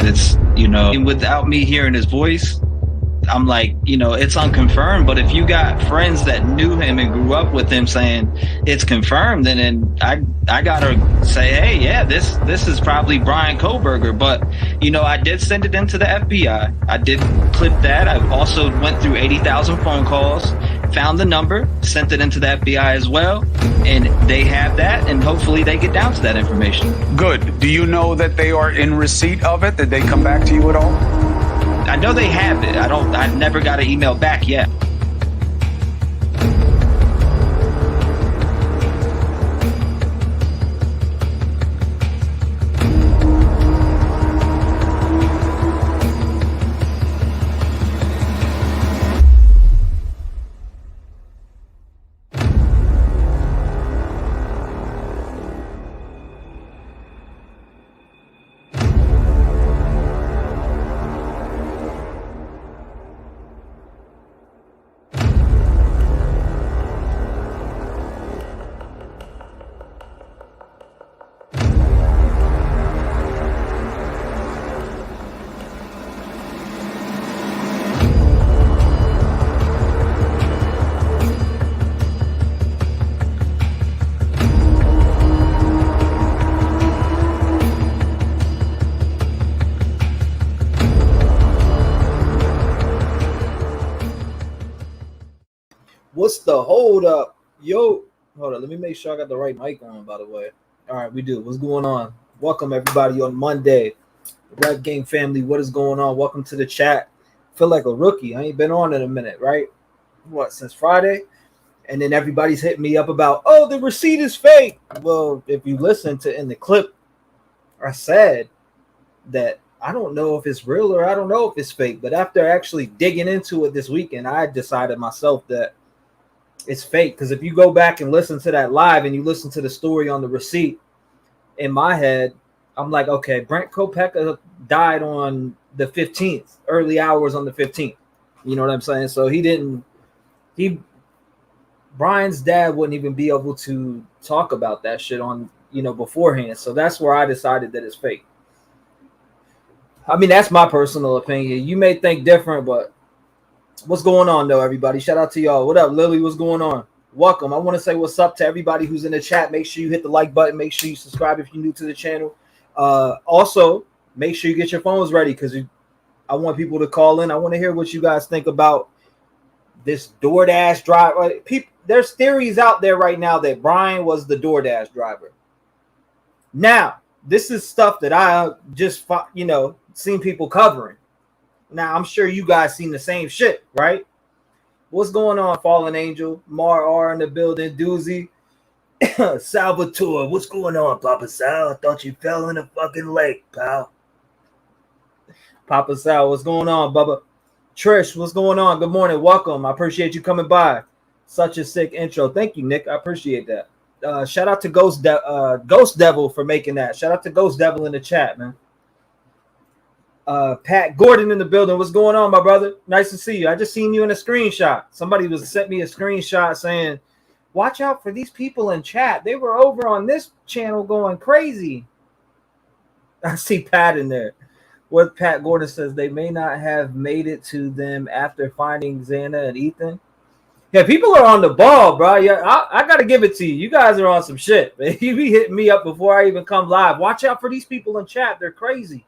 it's, without me hearing his voice, I'm like, it's unconfirmed. But if you got friends that knew him and grew up with him saying it's confirmed, then I gotta say, hey, yeah, this is probably Brian Koberger. But I did send it into the FBI. I did clip that. I also went through 80,000 phone calls, found the number, sent it into the FBI as well, and they have that, and hopefully they get down to that information. Good. Do you know that they are in receipt of it? Did they come back to you at all? I know they have it. I never got an email back yet. What's the hold up? Yo, hold on. Let me make sure I got the right mic on, by the way. All right, we do. What's going on? Welcome, everybody, on Monday. The Rap Game family, what is going on? Welcome to the chat. Feel like a rookie. I ain't been on in a minute, right? What, since Friday? And then everybody's hitting me up about, oh, the receipt is fake. Well, if you listen to in the clip, I said that I don't know if it's real or I don't know if it's fake. But after actually digging into it this weekend, I decided myself that it's fake. Because if you go back and listen to that live and you listen to the story on the receipt, in my head, I'm like, okay, Brent Kopeka died on the 15th, early hours on the 15th. You know what I'm saying? So Brian's dad wouldn't even be able to talk about that shit on, beforehand. So that's where I decided that it's fake. I mean, that's my personal opinion. You may think different, but what's going on, though, everybody? Shout out to y'all. What up, Lily? What's going on? Welcome. I want to say what's up to everybody who's in the chat. Make sure you hit the like button. Make sure you subscribe if you're new to the channel. Also, make sure you get your phones ready because I want people to call in. I want to hear what you guys think about this DoorDash driver. There's theories out there right now that Brian was the DoorDash driver. Now, this is stuff that I just, seen people covering. Now, I'm sure you guys seen the same shit, right? What's going on, Fallen Angel? Mar R in the building, Doozy. Salvatore, what's going on, Papa Sal? I thought you fell in a fucking lake, pal. Papa Sal, what's going on, Bubba? Trish, what's going on? Good morning, welcome. I appreciate you coming by. Such a sick intro. Thank you, Nick. I appreciate that. Shout out to Ghost Devil for making that. Shout out to Ghost Devil in the chat, man. Pat Gordon in the building. What's going on, my brother? Nice to see you. I just seen you in a screenshot. Somebody sent me a screenshot saying, watch out for these people in chat. They were over on this channel going crazy. I see Pat in there. What Pat Gordon says, they may not have made it to them after finding Xana and Ethan. Yeah, people are on the ball, bro. Yeah, I got to give it to you. You guys are on some shit. You be hitting me up before I even come live. Watch out for these people in chat. They're crazy.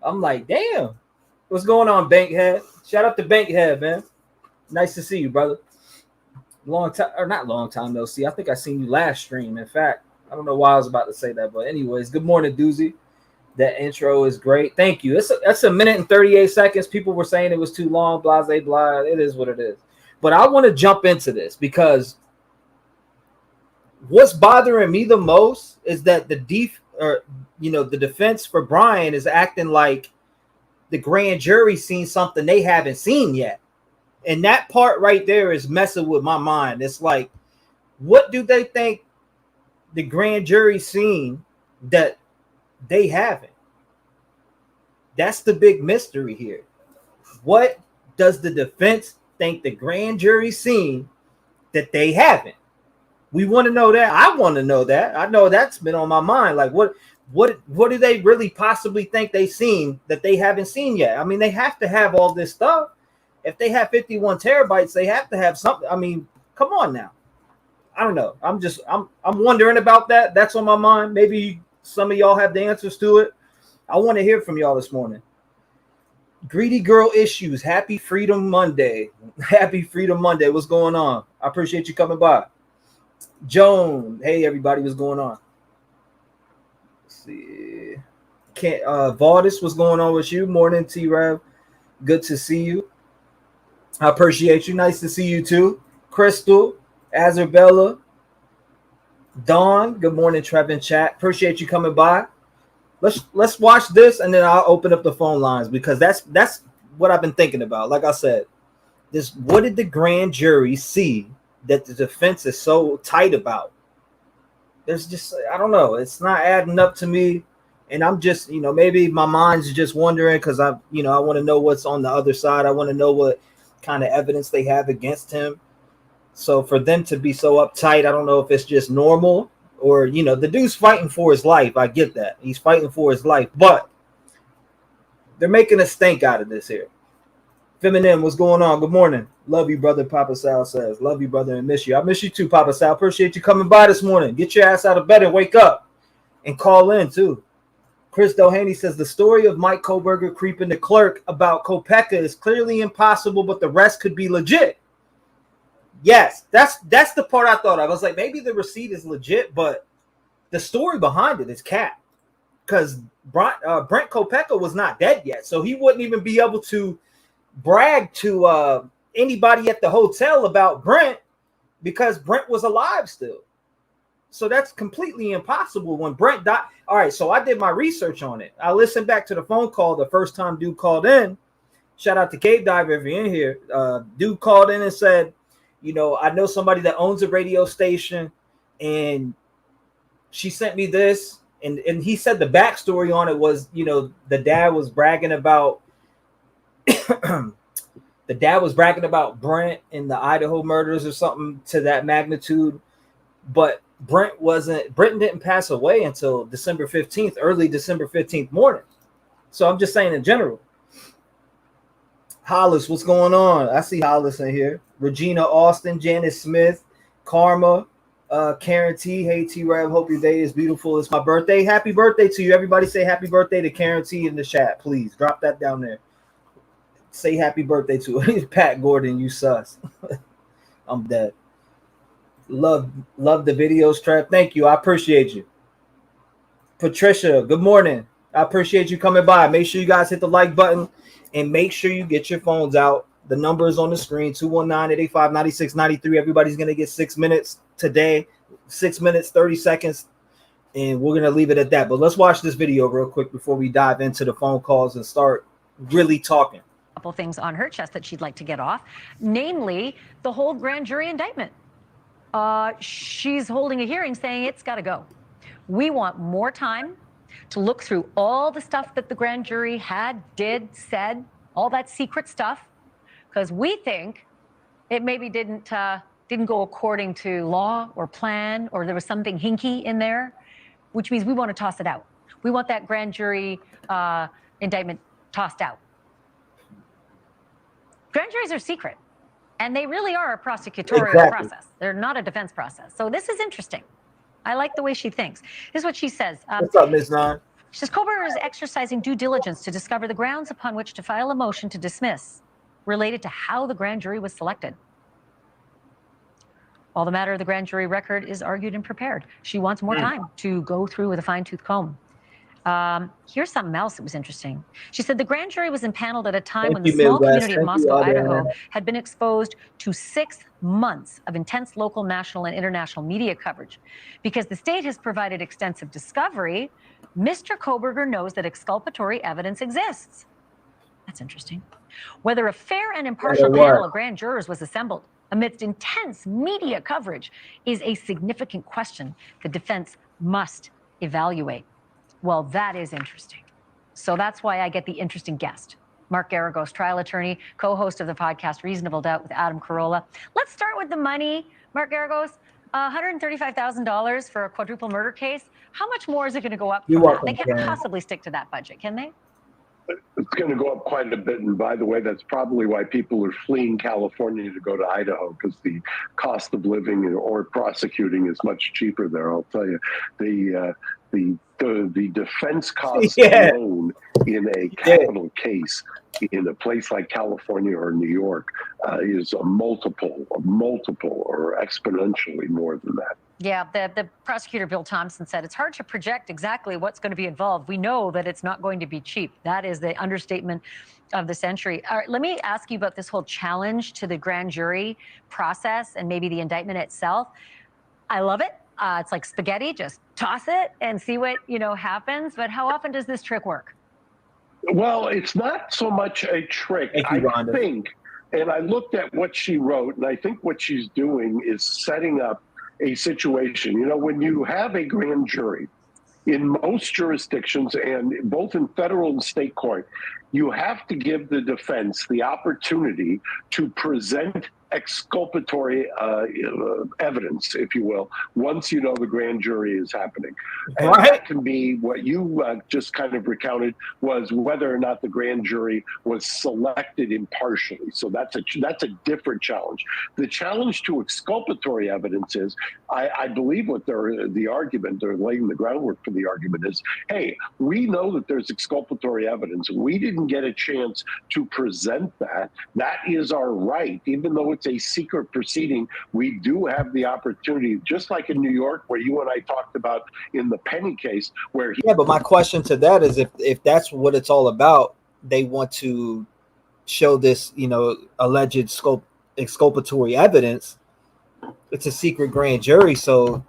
I'm like, damn. What's going on, Bankhead? Shout out to Bankhead, man. Nice to see you, brother. Long time, or not long time, though. See, I think I seen you last stream. In fact, I don't know why I was about to say that. But anyways, good morning, Doozy. That intro is great. Thank you. That's a minute and 38 seconds. People were saying it was too long, blah, blah, blah. It is what it is. But I want to jump into this because what's bothering me the most is that the defense for Brian is acting like the grand jury seen something they haven't seen yet. And that part right there is messing with my mind. It's like, what do they think the grand jury seen that they haven't? That's the big mystery here. What does the defense think the grand jury seen that they haven't? We want to know that. I want to know that. I know that's been on my mind. Like, what what do they really possibly think they seen that they haven't seen yet? I mean, they have to have all this stuff. If they have 51 terabytes, they have to have something. I mean, come on now. I don't know. I'm wondering about that. That's on my mind. Maybe some of y'all have the answers to it. I want to hear from y'all this morning. Greedy Girl Issues. Happy Freedom Monday. Happy Freedom Monday. What's going on? I appreciate you coming by. Joan. Hey, everybody. What's going on? Let's see. Valdis, what's going on with you? Morning, T-REV. Good to see you. I appreciate you. Nice to see you too. Crystal, Azarbella, Dawn. Good morning, Trev in chat. Appreciate you coming by. Let's watch this, and then I'll open up the phone lines, because that's what I've been thinking about. Like I said, what did the grand jury see that the defense is so tight about? There's just, I don't know. It's not adding up to me, and I'm just, maybe my mind's just wondering, because I want to know what's on the other side. I want to know what kind of evidence they have against him. So for them to be so uptight, I don't know if it's just normal. Or, the dude's fighting for his life. I get that. He's fighting for his life. But they're making a stink out of this here. Feminine, what's going on? Good morning. Love you, brother, Papa Sal says. Love you, brother, and miss you. I miss you too, Papa Sal. Appreciate you coming by this morning. Get your ass out of bed and wake up. And call in, too. Chris Doheny says, the story of Mike Koberger creeping the clerk about Kopeka is clearly impossible, but the rest could be legit. Yes, that's the part I thought of. I was like, maybe the receipt is legit, but the story behind it is cap. Because Brent Kopeka was not dead yet, so he wouldn't even be able to brag to anybody at the hotel about Brent, because Brent was alive still. So that's completely impossible when Brent died. All right, so I did my research on it. I listened back to the phone call the first time dude called in. Shout out to Cave Dive if you're in here. Dude called in and said, I know somebody that owns a radio station, and she sent me this. And he said the backstory on it was, the dad was bragging about Brent and the Idaho murders or something to that magnitude. But Brent didn't pass away until December 15th, early December 15th morning. So I'm just saying in general. Hollis, what's going on? I see Hollis in here. Regina Austin, Janice Smith, Karma, Karen T. Hey, T-REV, hope your day is beautiful. It's my birthday. Happy birthday to you. Everybody say happy birthday to Karen T in the chat, please. Drop that down there. Say happy birthday to her. Pat Gordon, you sus. I'm dead. Love the videos, Trev. Thank you. I appreciate you. Patricia, good morning. I appreciate you coming by. Make sure you guys hit the like button, and make sure you get your phones out. The number is on the screen, 219-885-9693. Everybody's going to get 6 minutes today, 6 minutes, 30 seconds, and we're going to leave it at that. But let's watch this video real quick before we dive into the phone calls and start really talking. Couple things on her chest that she'd like to get off, namely the whole grand jury indictment. She's holding a hearing saying it's got to go. We want more time to look through all the stuff that the grand jury had, did, said, all that secret stuff, because we think it maybe didn't go according to law or plan, or there was something hinky in there, which means we want to toss it out. We want that grand jury indictment tossed out. Grand juries are secret, and they really are a prosecutorial process. They're not a defense process. So this is interesting. I like the way she thinks. This is what she says. What's up, Ms. Nine? She says, Koberger is exercising due diligence to discover the grounds upon which to file a motion to dismiss related to how the grand jury was selected. While the matter of the grand jury record is argued and prepared, she wants more time to go through with a fine-tooth comb. Here's something else that was interesting. She said the grand jury was impaneled at a time when the small community of Moscow, Idaho, had been exposed to 6 months of intense local, national, and international media coverage. Because the state has provided extensive discovery, Mr. Koberger knows that exculpatory evidence exists. That's interesting. Whether a fair and impartial panel of grand jurors was assembled amidst intense media coverage is a significant question the defense must evaluate. Well, that is interesting. So that's why I get the interesting guest, Mark Garagos, trial attorney, co-host of the podcast Reasonable Doubt with Adam Carolla. Let's start with the money. Mark Garagos, $135,000 for a quadruple murder case. How much more is it going to go up You're from that? welcome, They can't Karen. possibly stick to that budget, can they? It's going to go up quite a bit. And by the way, that's probably why people are fleeing California to go to Idaho, because the cost of living or prosecuting is much cheaper there. I'll tell you, the defense costs alone in a capital case in a place like California or New York is a multiple, or exponentially more than that. Yeah, the prosecutor, Bill Thompson, said it's hard to project exactly what's going to be involved. We know that it's not going to be cheap. That is the understatement of the century. All right, let me ask you about this whole challenge to the grand jury process and maybe the indictment itself. I love it. It's like spaghetti. Just toss it and see what, happens. But how often does this trick work? Well, it's not so much a trick. I think, and I looked at what she wrote, and I think what she's doing is setting up a situation. When you have a grand jury in most jurisdictions, and both in federal and state court, you have to give the defense the opportunity to present exculpatory evidence, if you will, once you know the grand jury is happening. And that can be what you just kind of recounted, was whether or not the grand jury was selected impartially. So that's a different challenge. The challenge to exculpatory evidence is, I believe what the argument, they're laying the groundwork for the argument is, hey, we know that there's exculpatory evidence. We didn't get a chance to present that. That is our right. Even though it's a secret proceeding, we do have the opportunity, just like in New York, where you and I talked about in the Penny case, where but my question to that is, if that's what it's all about, they want to show this, alleged exculpatory evidence. It's a secret grand jury, so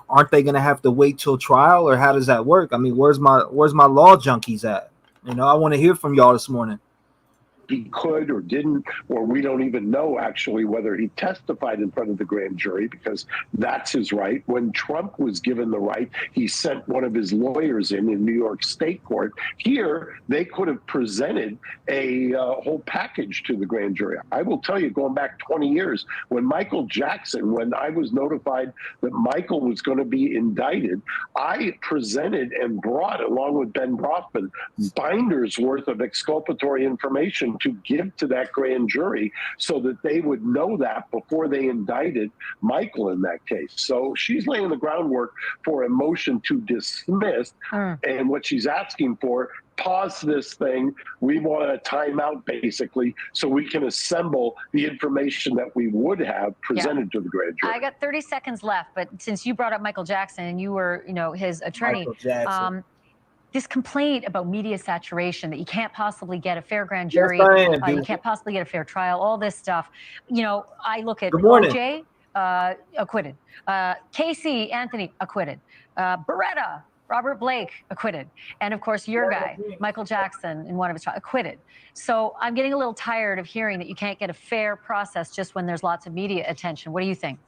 aren't they going to have to wait till trial, or how does that work? I mean, where's my law junkies at? I want to hear from y'all this morning. he could or didn't, or we don't even know actually whether he testified in front of the grand jury, because that's his right. When Trump was given the right, he sent one of his lawyers in New York State Court. Here, they could have presented a whole package to the grand jury. I will tell you, going back 20 years, when Michael Jackson, when I was notified that Michael was going to be indicted, I presented and brought, along with Ben Brofman, binders worth of exculpatory information to give to that grand jury so that they would know that before they indicted Michael in that case. So she's laying the groundwork for a motion to dismiss. And what she's asking for, pause this thing. We want a timeout, basically, so we can assemble the information that we would have presented to the grand jury. I got 30 seconds left, but since you brought up Michael Jackson and you were, his attorney, this complaint about media saturation, that you can't possibly get a fair grand jury, you can't possibly get a fair trial, all this stuff. I look at OJ, acquitted. Casey Anthony, acquitted. Beretta, Robert Blake, acquitted. And of course, your guy, Michael Jackson, in one of his trials, acquitted. So I'm getting a little tired of hearing that you can't get a fair process just when there's lots of media attention. What do you think?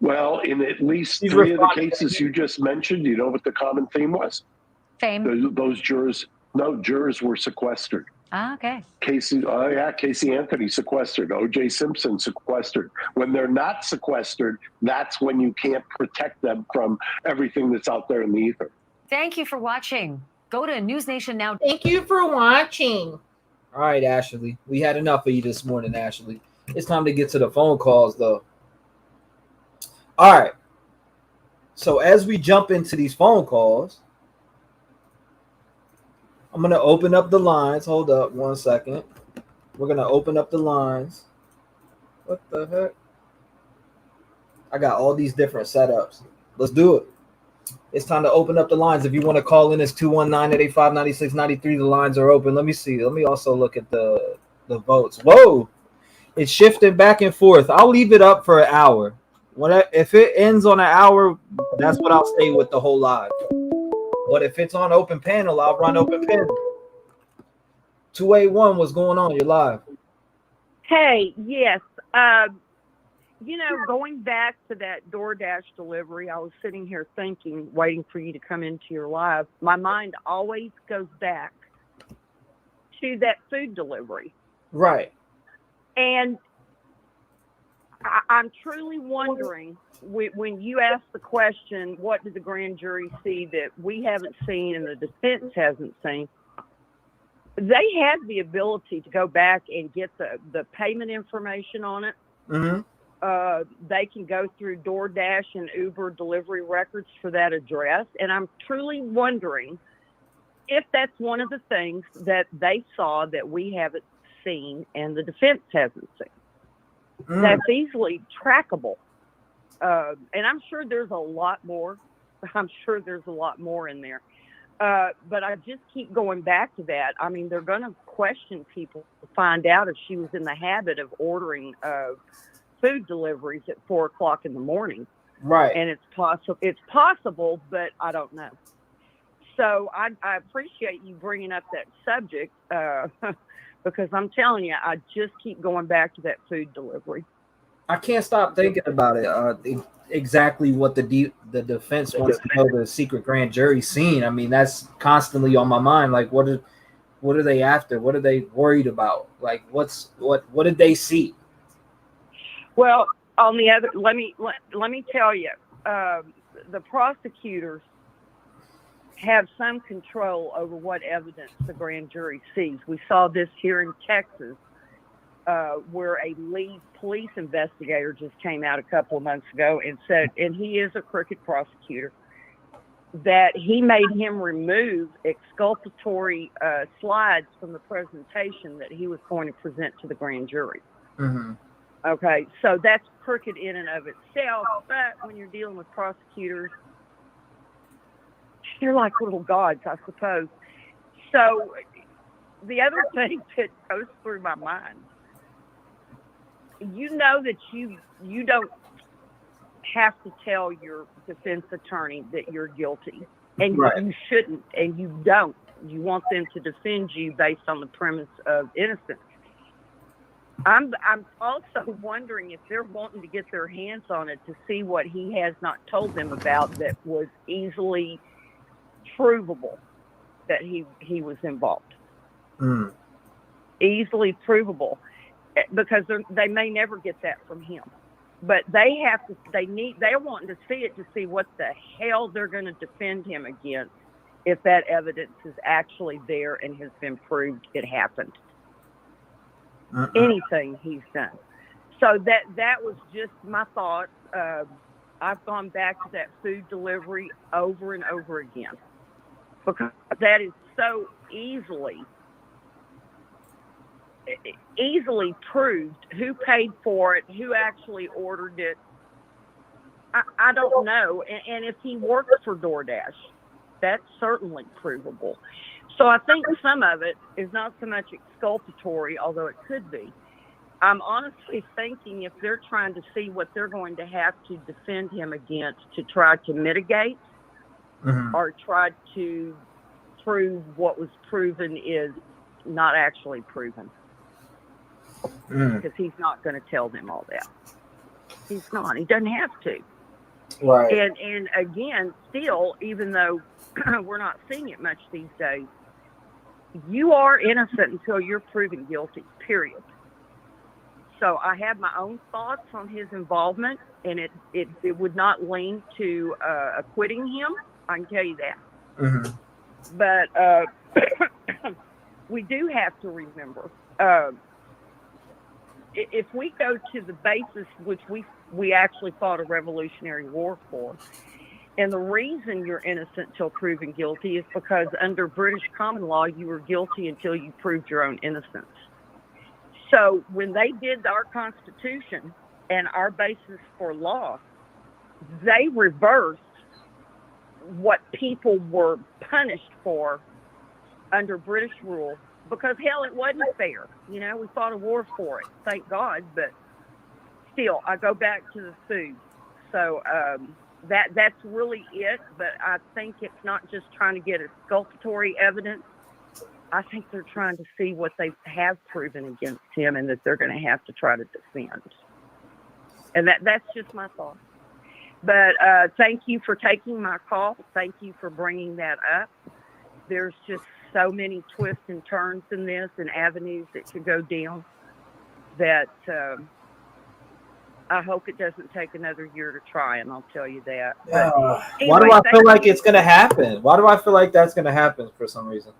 Well, in at least three of the cases you just mentioned, you know what the common theme was? Fame. Those jurors were sequestered. Okay. Casey Anthony sequestered. O.J. Simpson sequestered. When they're not sequestered, that's when you can't protect them from everything that's out there in the ether. Thank you for watching. Go to News Nation now. Thank you for watching. All right, Ashley. We had enough of you this morning, Ashley. It's time to get to the phone calls, though. All right. So as we jump into these phone calls, I'm going to open up the lines. Hold up 1 second. We're going to open up the lines. What the heck? I got all these different setups. Let's do it. It's time to open up the lines. If you want to call in, it's 219-885-9693. The lines are open. Let me see. Let me also look at the votes. Whoa. It's shifting back and forth. I'll leave it up for an hour. If it ends on an hour, that's what I'll stay with the whole live. But if it's on open panel, I'll run open panel. 281, what's going on? You're live. Hey, yes. Going back to that DoorDash delivery, I was sitting here thinking, waiting for you to come into your live. My mind always goes back to that food delivery. Right. And I'm truly wondering, when you ask the question, what did the grand jury see that we haven't seen and the defense hasn't seen? They have the ability to go back and get the payment information on it. Mm-hmm. They can go through DoorDash and Uber delivery records for that address. And I'm truly wondering if that's one of the things that they saw that we haven't seen and the defense hasn't seen. That's easily trackable. And I'm sure there's a lot more. I'm sure there's a lot more in there. But I just keep going back to that. I mean, they're going to question people to find out if she was in the habit of ordering food deliveries at 4:00 in the morning. Right. And it's possible, but I don't know. So I appreciate you bringing up that subject because I'm telling you, I just keep going back to that food delivery. I can't stop thinking about it. Exactly what the defense wants to know the secret grand jury scene. I mean, that's constantly on my mind. Like, what are they after? What are they worried about? Like, what did they see? Well, on the other, let me tell you, the prosecutors have some control over what evidence the grand jury sees. We saw this here in Texas, where a lead police investigator just came out a couple of months ago and said, and he is a crooked prosecutor, that he made him remove exculpatory slides from the presentation that he was going to present to the grand jury. Mm-hmm. Okay, so that's crooked in and of itself, but when you're dealing with prosecutors, they're like little gods, I suppose. So the other thing that goes through my mind, you know that you don't have to tell your defense attorney that you're guilty, and right. You shouldn't, and you don't. You want them to defend you based on the premise of innocence. I'm also wondering if they're wanting to get their hands on it to see what he has not told them about that was easily provable that he was involved. Easily provable, because they may never get that from him, but they're wanting to see it to see what the hell they're going to defend him against if that evidence is actually there and has been proved it happened. Anything he's done. So that was just my thought. I've gone back to that food delivery over and over again because that is so easily proved who paid for it, who actually ordered it. I don't know. And if he works for DoorDash, that's certainly provable. So I think some of it is not so much exculpatory, although it could be. I'm honestly thinking if they're trying to see what they're going to have to defend him against to try to mitigate or try to prove what was proven is not actually proven. Because he's not going to tell them all that. He's not. He doesn't have to. Right. And again, still, even though we're not seeing it much these days, you are innocent until you're proven guilty, period. So I have my own thoughts on his involvement, and it would not lean to acquitting him. I can tell you that. But we do have to remember, if we go to the basis which we actually fought a Revolutionary War for, and the reason you're innocent till proven guilty is because under British common law, you were guilty until you proved your own innocence. So when they did our Constitution and our basis for law, they reversed what people were punished for under British rule because, hell, it wasn't fair. You know, we fought a war for it, thank God, but still, I go back to the food. So, that's really it, but I think it's not just trying to get exculpatory evidence. I think they're trying to see what they have proven against him and that they're going to have to try to defend. And that's just my thought. But thank you for taking my call. Thank you for bringing that up. There's just so many twists and turns in this and avenues that could go down that I hope it doesn't take another year to try, and I'll tell you that. Why do I feel like it's going to happen? Why do I feel like that's going to happen for some reason?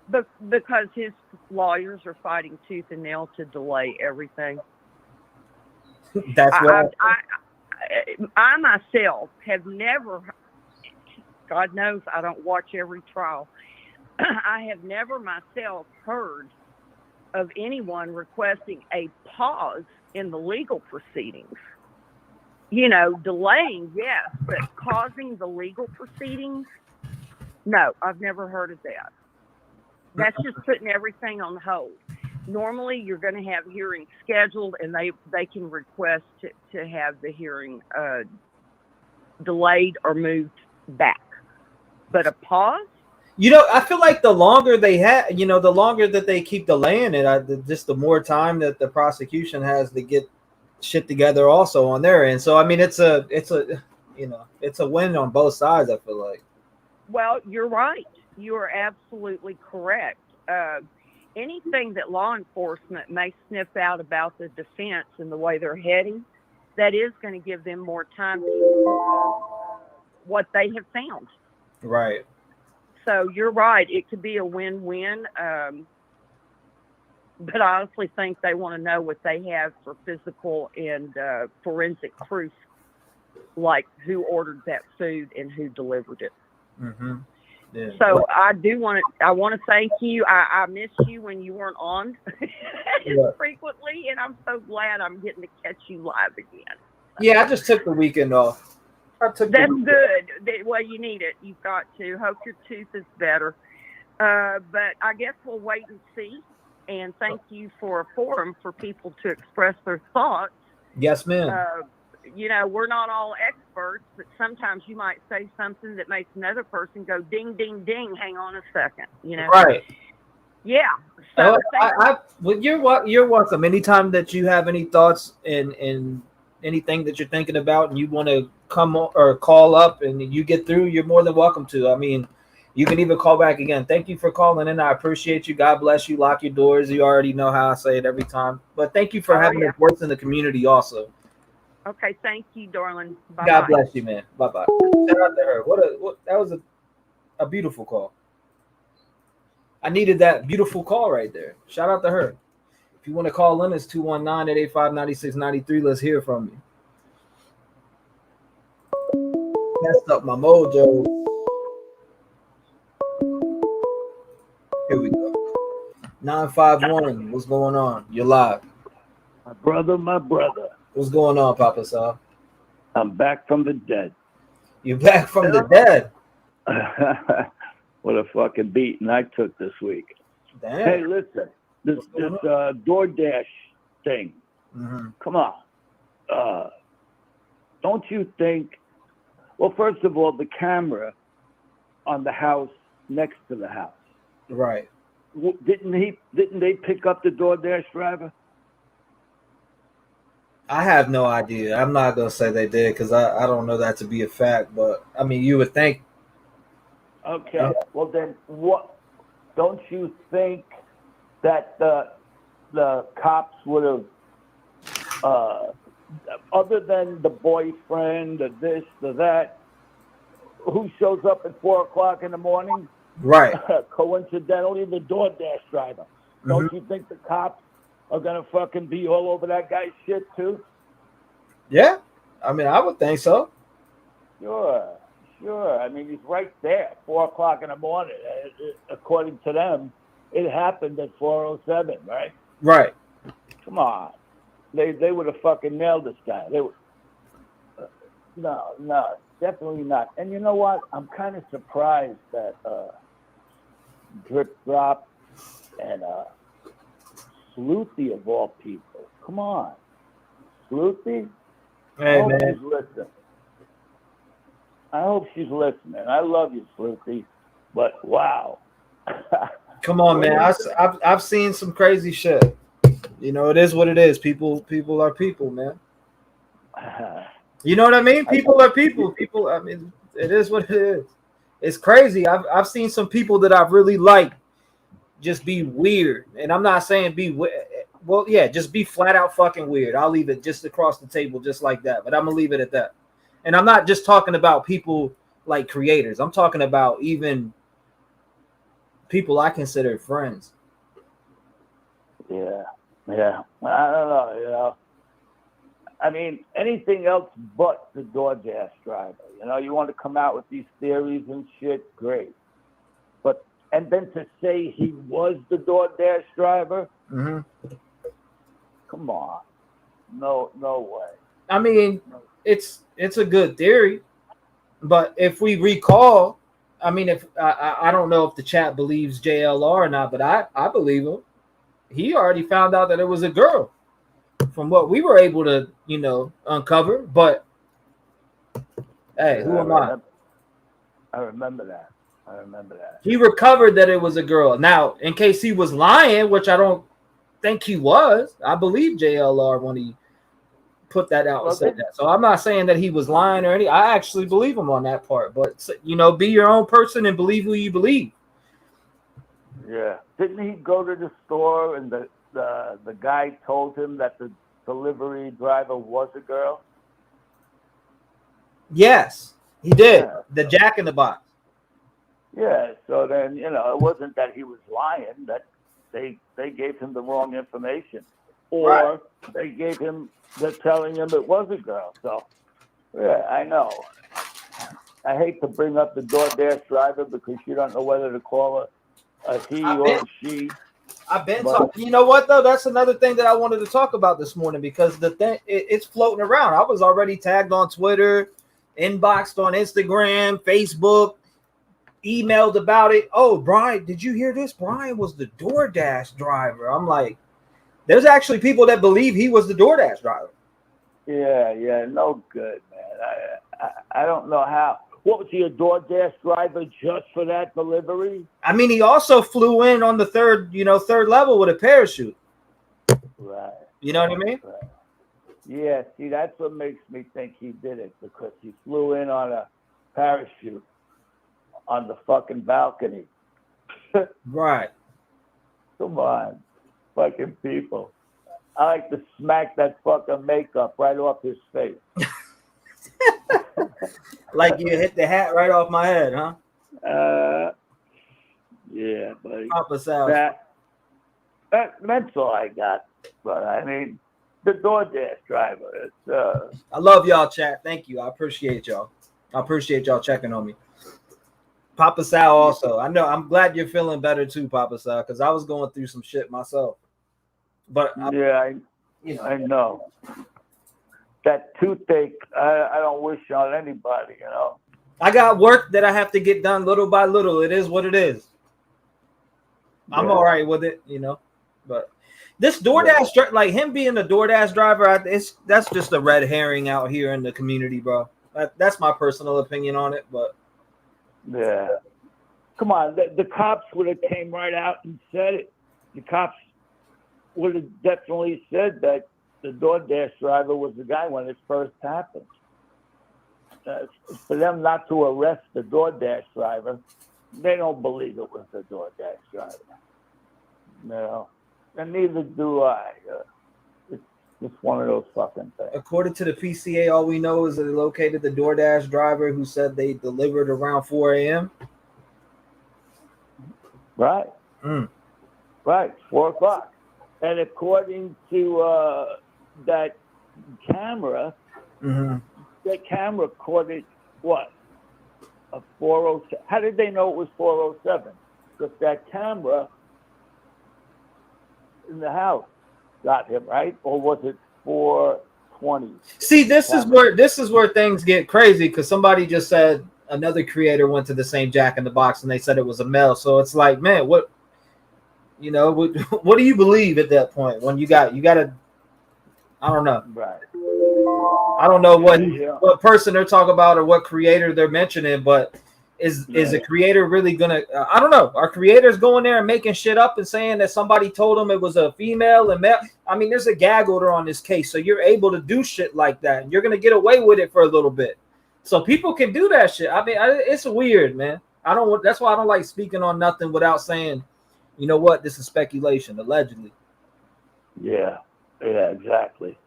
Because his lawyers are fighting tooth and nail to delay everything. That's what I myself have never, God knows I don't watch every trial. I have never myself heard of anyone requesting a pause in the legal proceedings. You know, delaying, yes, but causing the legal proceedings, no, I've never heard of that. That's just putting everything on hold. Normally, you're going to have hearings scheduled, and they can request to have the hearing delayed or moved back. But a pause? You know, I feel like the longer they have, you know, the longer that they keep delaying it, just the more time that the prosecution has to get shit together also on their end. So I mean, it's a you know, it's a win on both sides, I feel like. Well, you're right. You are absolutely correct. Anything that law enforcement may sniff out about the defense and the way they're heading, that is going to give them more time to what they have found. Right. So you're right. It could be a win-win. But I honestly think they want to know what they have for physical and forensic proof, like who ordered that food and who delivered it. Mm-hmm. Yeah. So I want to thank you. I missed you when you weren't on frequently, and I'm so glad I'm getting to catch you live again. Yeah, I just took the weekend off. That's good. Well, you need it. You've got to. Hope your tooth is better. But I guess we'll wait and see. And thank you for a forum for people to express their thoughts. Yes, ma'am. You know, we're not all experts, but sometimes you might say something that makes another person go ding, ding, ding. Hang on a second. You know. Right. Yeah. So well, you're welcome. Anytime that you have any thoughts and anything that you're thinking about, and you want to come or call up and you get through, you're more than welcome to. I mean, you can even call back again. Thank you for calling in. I appreciate you. God bless you. Lock your doors. You already know how I say it every time. But thank you for having a voice in the community also. Okay, thank you, darling. Bye. God bless you, man. Bye-bye. Shout out to her. That was a beautiful call. I needed that beautiful call right there. Shout out to her. If you want to call in, it's 219-885-9693. Let's hear from you. Messed up my mojo. Here we go. 951. What's going on? You're live. My brother. What's going on, Papa Sal? I'm back from the dead. You back from the dead? What a fucking beating I took this week. Damn. Hey, listen, this DoorDash thing. Mm-hmm. Come on. Don't you think? Well, first of all, the camera on the house next to the house. Right. Didn't they pick up the DoorDash driver? I have no idea. I'm not gonna say they did because I don't know that to be a fact. But I mean, you would think. Okay. Well, then what? Don't you think that the cops would have, other than the boyfriend, or this, or that, who shows up at 4:00 in the morning? Right. Coincidentally, the DoorDash driver. Mm-hmm. Don't you think the cops are gonna fucking be all over that guy's shit too? Yeah, I mean, I would think so. Sure. I mean, he's right there, 4:00 in the morning. According to them, it happened at 4:07, right? Right. Come on, they would have fucking nailed this guy. They would. No, definitely not. And you know what? I'm kind of surprised that Drip Drop and Sleuthy of all people. Come on, Sleuthy. Hey, man. I hope she's listening. I love you, Sleuthy, but wow. Come on, man. I've seen some crazy shit. You know, it is what it is. People are people, man. You know what I mean? People are people. People. I mean, it is what it is. It's crazy. I've seen some people that I've really liked just be weird, and I'm not saying well, yeah, just be flat out fucking weird. I'll leave it just across the table, just like that. But I'm gonna leave it at that. And I'm not just talking about people like creators. I'm talking about even people I consider friends. Yeah. I don't know. I mean, anything else but the DoorDash driver. You want to come out with these theories and shit, great. But and then to say he was the DoorDash driver, come on, no way. I mean, it's a good theory, but if we recall, I mean, if I don't know if the chat believes JLR or not, but I believe him. He already found out that it was a girl, from what we were able to, uncover. But hey, who am I? I remember that. He recovered that it was a girl. Now, in case he was lying, which I don't think he was, I believe JLR when he put that out and said that. So I'm not saying that he was lying or anything. I actually believe him on that part. But be your own person and believe who you believe. Yeah. Didn't he go to the store and the guy told him that the delivery driver was a girl? Yes, he did. Yeah. The Jack in the Box. Yeah. So then, it wasn't that he was lying, that they gave him the wrong information. Or they gave him, they're telling him it was a girl. So, yeah, I know. I hate to bring up the DoorDash driver because you don't know whether to call her a he or a she. I've been talking. You know what, though? That's another thing that I wanted to talk about this morning because the thing, it's floating around. I was already tagged on Twitter, inboxed on Instagram, Facebook, emailed about it. Oh, Brian, did you hear this? Brian was the DoorDash driver. I'm like, there's actually people that believe he was the DoorDash driver. Yeah, no good, man. I don't know how. What, was he a DoorDash driver just for that delivery? I mean, he also flew in on the third level with a parachute. Right. You know what I mean? Right. Yeah, see, that's what makes me think he did it, because he flew in on a parachute on the fucking balcony. Right. Come on, fucking people. I like to smack that fucking makeup right off his face. Like you hit the hat right off my head, huh? Yeah, buddy. Papa Sal. That's all I got. But I mean, the DoorDash driver. It's I love y'all, chat. Thank you. I appreciate y'all. I appreciate y'all checking on me. Papa Sal also. I know. I'm glad you're feeling better too, Papa Sal, because I was going through some shit myself. But I know. That toothache, I don't wish on anybody, I got work that I have to get done little by little. It is what it is. I'm all right with it, But this DoorDash, like him being a DoorDash driver, that's just a red herring out here in the community, bro. That's my personal opinion on it, but yeah. Come on, the cops would have came right out and said it. The cops would have definitely said that the DoorDash driver was the guy when it first happened. For them not to arrest the DoorDash driver, they don't believe it was the DoorDash driver. And neither do I. It's one of those fucking things. According to the PCA, all we know is that they located the DoorDash driver who said they delivered around 4 a.m. Right. Right, 4 o'clock. And according to that camera, that camera caught it, what? A 407. How did they know it was 407? Because that camera in the house got him, right? Or was it 420? See, this is where things get crazy, because somebody just said another creator went to the same Jack in the Box and they said it was a male. So it's like, man, what do you believe at that point when you got to, I don't know. Right. I don't know what person they're talking about or what creator they're mentioning, but is a creator really gonna? I don't know. Are creators going there and making shit up and saying that somebody told them it was a female and male? I mean, there's a gag order on this case, so you're able to do shit like that, and you're gonna get away with it for a little bit. So people can do that shit. I mean, it's weird, man. That's why I don't like speaking on nothing without saying, you know what, this is speculation, allegedly. Yeah, exactly.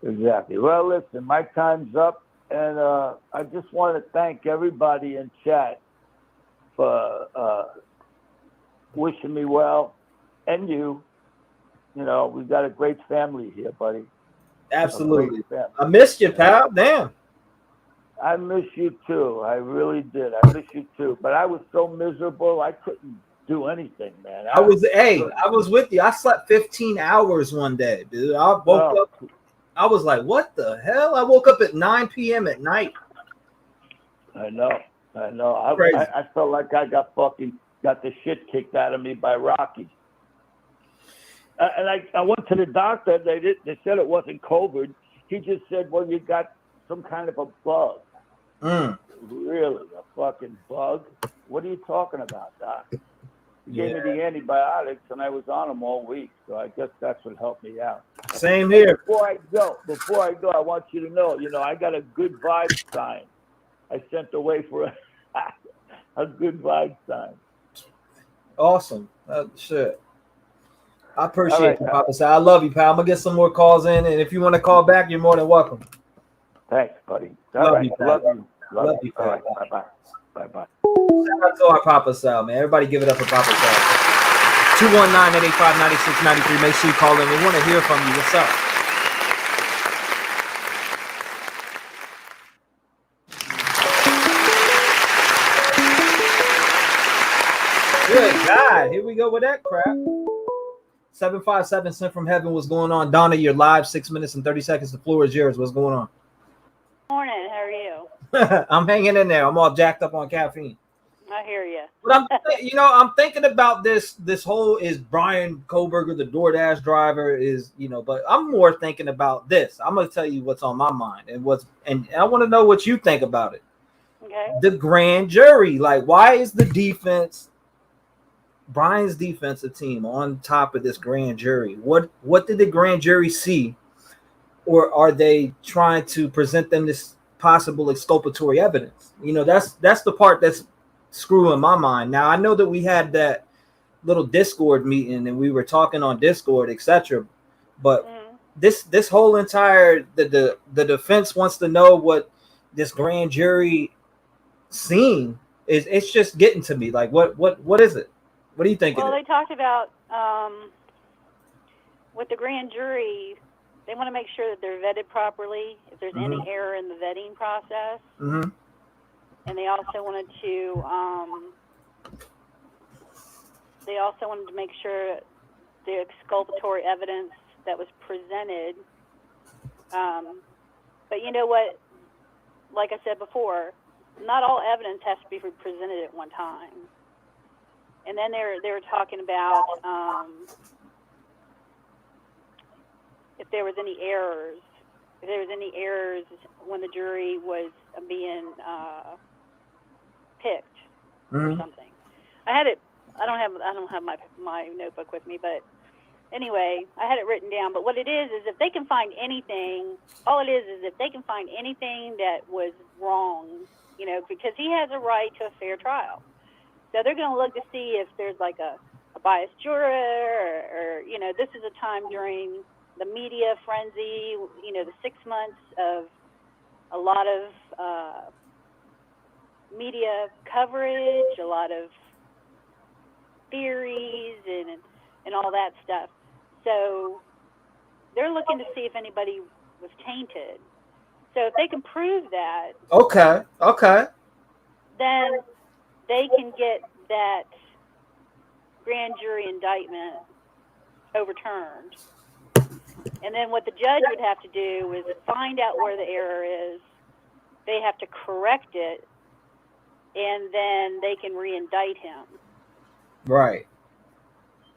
Well, listen, my time's up, and I just want to thank everybody in chat for wishing me well, and you. You know, we've got a great family here, buddy. Absolutely. I missed you, pal. Damn. I miss you too. I really did. I miss you too. But I was so miserable, I couldn't do anything, man. I was with you. I slept 15 hours one day, dude. I woke up. I was like, what the hell? I woke up at 9 p.m. at night. I know. I felt like I got the shit kicked out of me by Rocky. And I went to the doctor. They said it wasn't COVID. He just said, well, you got some kind of a bug. Really? A fucking bug? What are you talking about, doc? He gave me the antibiotics, and I was on them all week. So I guess that's what helped me out. Same here. Before I go, I want you to know, I got a good vibe sign. I sent away for a good vibe sign. Awesome. Shit. I appreciate you, Papa Sal. I love you, pal. I'm going to get some more calls in, and if you want to call back, you're more than welcome. Thanks, buddy. Love you, pal. Love you. All right. Bye-bye. Shout out to our Papa Sal, man. Everybody give it up for Papa Sal. 219-885-9693. Make sure you call in. We want to hear from you. What's up? Good God. Here we go with that crap. 757 sent from heaven. What's going on? Donna, you're live. 6 minutes and 30 seconds. The floor is yours. What's going on? Morning. How are you? I'm hanging in there. I'm all jacked up on caffeine. I hear you. But I'm thinking about this whole, is Brian Koberger the DoorDash driver, but I'm more thinking about this. I'm going to tell you what's on my mind and I want to know what you think about it. Okay. The grand jury, like, why is the defense, Brian's defensive team, on top of this grand jury? What did the grand jury see? Or are they trying to present them this possible exculpatory evidence? That's the part that's screwing my mind. Now, I know that we had that little Discord meeting and we were talking on Discord, etc. But this whole entire the defense wants to know what this grand jury seen is. It's just getting to me. Like, what is it? What do you think? Well, they talked about with the grand jury, they want to make sure that they're vetted properly, if there's any error in the vetting process. And they also wanted to make sure the exculpatory evidence that was presented. But you know what? Like I said before, not all evidence has to be presented at one time. And then they were talking about if there was any errors when the jury was being picked or something. I don't have my notebook with me, but anyway, I had it written down. But what it is if they can find anything, all it is if they can find anything that was wrong, because he has a right to a fair trial. So they're going to look to see if there's like a biased juror or this is a time during the media frenzy, the 6 months of a lot of media coverage, a lot of theories and all that stuff. So they're looking to see if anybody was tainted. So if they can prove that, okay, then they can get that grand jury indictment overturned. And then what the judge would have to do is find out where the error is. They have to correct it, and then they can re-indict him. Right.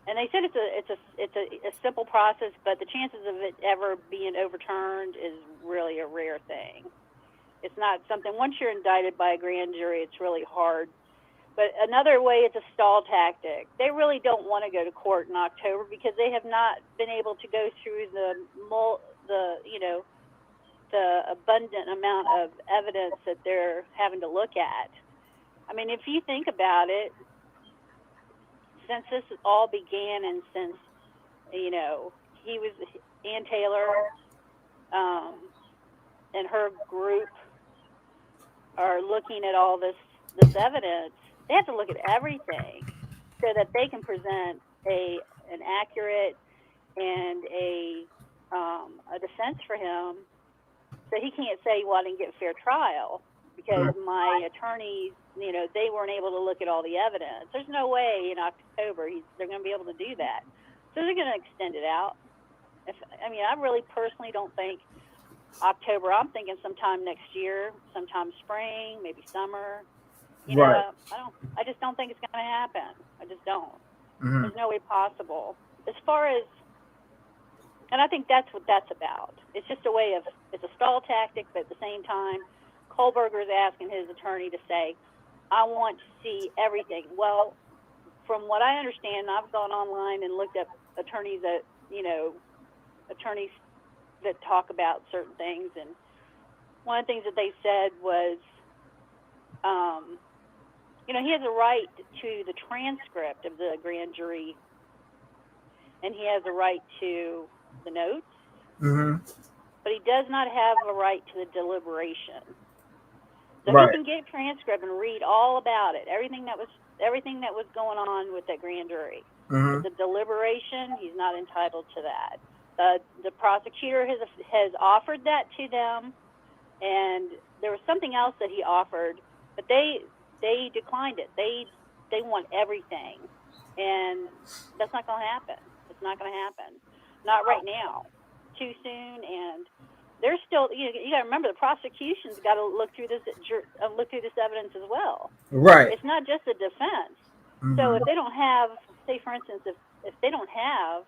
And they said it's a simple process, but the chances of it ever being overturned is really a rare thing. It's not something, once you're indicted by a grand jury, it's really hard. But another way, it's a stall tactic. They really don't want to go to court in October because they have not been able to go through the abundant amount of evidence that they're having to look at. I mean, if you think about it, since this all began and since, Ann Taylor, and her group are looking at all this evidence. They have to look at everything so that they can present an accurate and a defense for him. So he can't say, well, I didn't get a fair trial because my attorneys, they weren't able to look at all the evidence. There's no way in October they're going to be able to do that. So they're going to extend it out. I really personally don't think October. I'm thinking sometime next year, sometime spring, maybe summer. I just don't think it's going to happen. I just don't. There's no way possible. As far as, and I think that's what that's about. It's just a way of, it's a stall tactic, but at the same time, Kohlberger is asking his attorney to say, I want to see everything. Well, from what I understand, I've gone online and looked up attorneys that, attorneys that talk about certain things. And one of the things that they said was, he has a right to the transcript of the grand jury, and he has a right to the notes, but he does not have a right to the deliberation. So he can get a transcript and read all about it, everything that was going on with that grand jury. But the deliberation, he's not entitled to that. The prosecutor has offered that to them, and there was something else that he offered, but they declined it. They want everything, and that's not going to happen. It's not going to happen. Not right now. Too soon, and they're still. You got to remember, the prosecution's got to look through this evidence as well. Right. It's not just the defense. So if they don't have, say for instance, if they don't have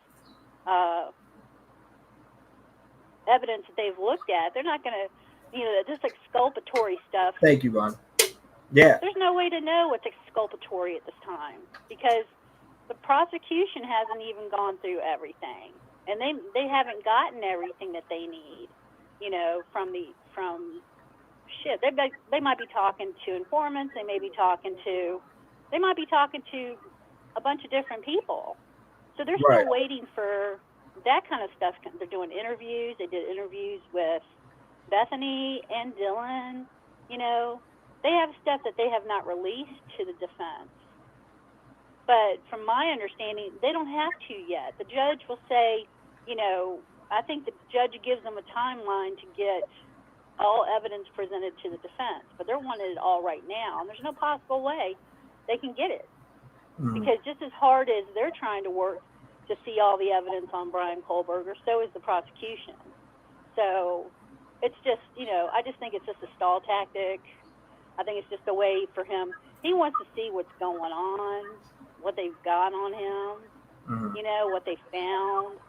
evidence that they've looked at, they're not going to, this exculpatory stuff. Thank you, Ron. Yeah. There's no way to know what's exculpatory at this time because the prosecution hasn't even gone through everything, and they haven't gotten everything that they need, from shit. They might be talking to informants. They might be talking to a bunch of different people. So they're still waiting for that kind of stuff. They're doing interviews. They did interviews with Bethany and Dylan. They have stuff that they have not released to the defense. But from my understanding, they don't have to yet. The judge will say, I think the judge gives them a timeline to get all evidence presented to the defense. But they're wanting it all right now. And there's no possible way they can get it. Because just as hard as they're trying to work to see all the evidence on Brian Kohlberger, so is the prosecution. So it's just, I just think it's just a stall tactic. I think it's just a way for him. He wants to see what's going on, what they've got on him, what they found.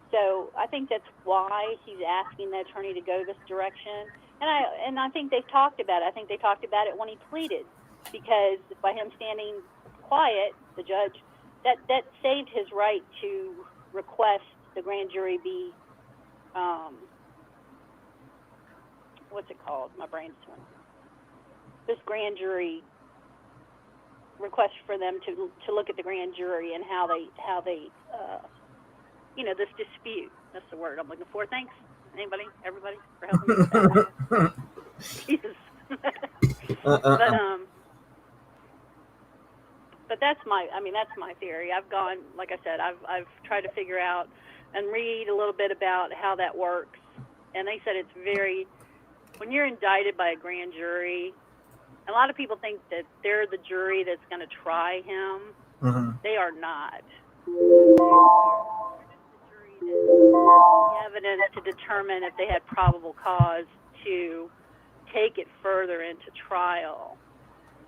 So I think that's why he's asking the attorney to go this direction. And I think they've talked about it. I think they talked about it when he pleaded, because by him standing quiet, the judge, that saved his right to request the grand jury be, what's it called? My brain's swimming. This grand jury request for them to look at the grand jury and how they this dispute. That's the word I'm looking for. Thanks, everybody for helping me. Jesus. But that's my theory. I've gone, like I said, I've tried to figure out and read a little bit about how that works. And they said when you're indicted by a grand jury, a lot of people think that they're the jury that's going to try him. They are not. The jury is evidence to determine if they had probable cause to take it further into trial.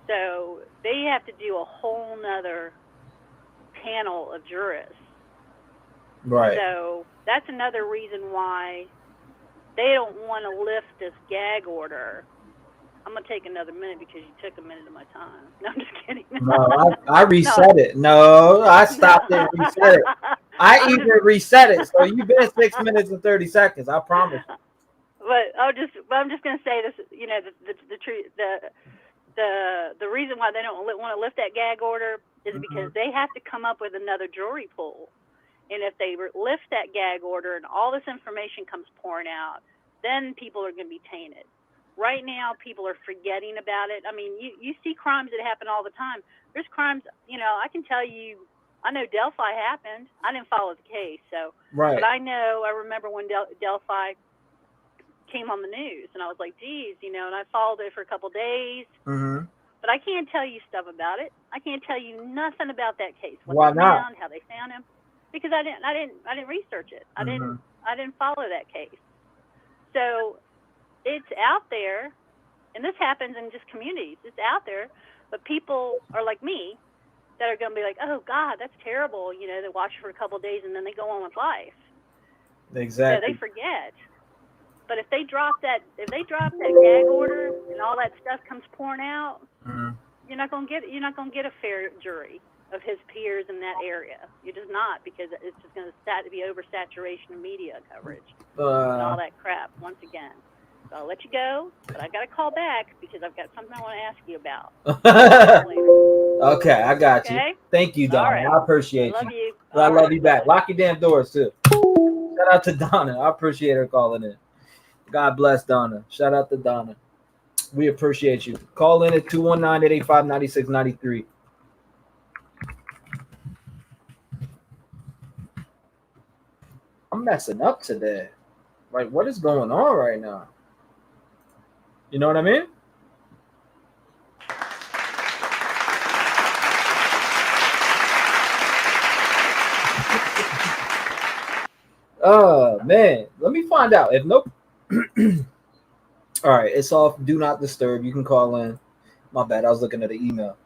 So they have to do a whole nother panel of jurists. Right. So that's another reason why they don't want to lift this gag order. I'm going to take another minute because you took a minute of my time. No, I'm just kidding. No, I reset it. No, I stopped it and reset it. I even reset it. So you've been 6 minutes and 30 seconds. I promise. But I'm just going to say this, the truth, the reason why they don't want to lift that gag order is because they have to come up with another jury pool. And if they lift that gag order and all this information comes pouring out, then people are going to be tainted. Right now, people are forgetting about it. I mean, you see crimes that happen all the time. There's crimes, I can tell you, I know Delphi happened. I didn't follow the case, so. Right. But I remember when Delphi came on the news, and I was like, geez, and I followed it for a couple days. Mm-hmm. But I can't tell you stuff about it. I can't tell you nothing about that case. Why not? Found, how they found him, because I didn't research it. I didn't follow that case. So it's out there, and this happens in just communities. It's out there, but people are like me that are going to be like, oh God, that's terrible. They watch it for a couple of days and then they go on with life. Exactly. So they forget. But if they drop that gag order and all that stuff comes pouring out, you're not going to get a fair jury of his peers in that area. You're just not, because it's just going to be oversaturation of media coverage and all that crap once again. So I'll let you go, but I got to call back because I've got something I want to ask you about. Okay, I got you. Thank you, Donna. Right. I appreciate you. I love you. I love you back. Lock your damn doors too. Shout out to Donna. I appreciate her calling in. God bless Donna. Shout out to Donna. We appreciate you. Call in at 219-885-9693. I'm messing up today. Like, what is going on right now? You know what I mean? Oh, man. Let me find out. If no... All right, it's off. Do not disturb. You can call in. My bad. I was looking at the email.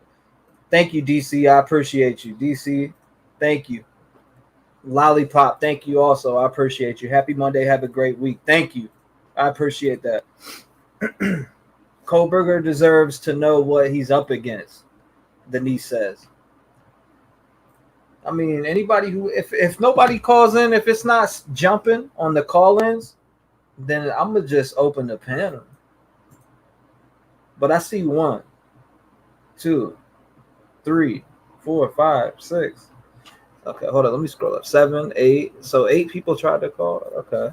Thank you, DC. I appreciate you. DC, thank you. Lollipop, thank you also. I appreciate you. Happy Monday. Have a great week. Thank you. I appreciate that. Kohlberger deserves to know what he's up against, Denise says. I mean, anybody who, if nobody calls in, if it's not jumping on the call-ins, then I'm going to just open the panel. But I see 1, 2, 3, 4, 5, 6. Okay, hold on. Let me scroll up. 7, 8. So 8 people tried to call. Okay.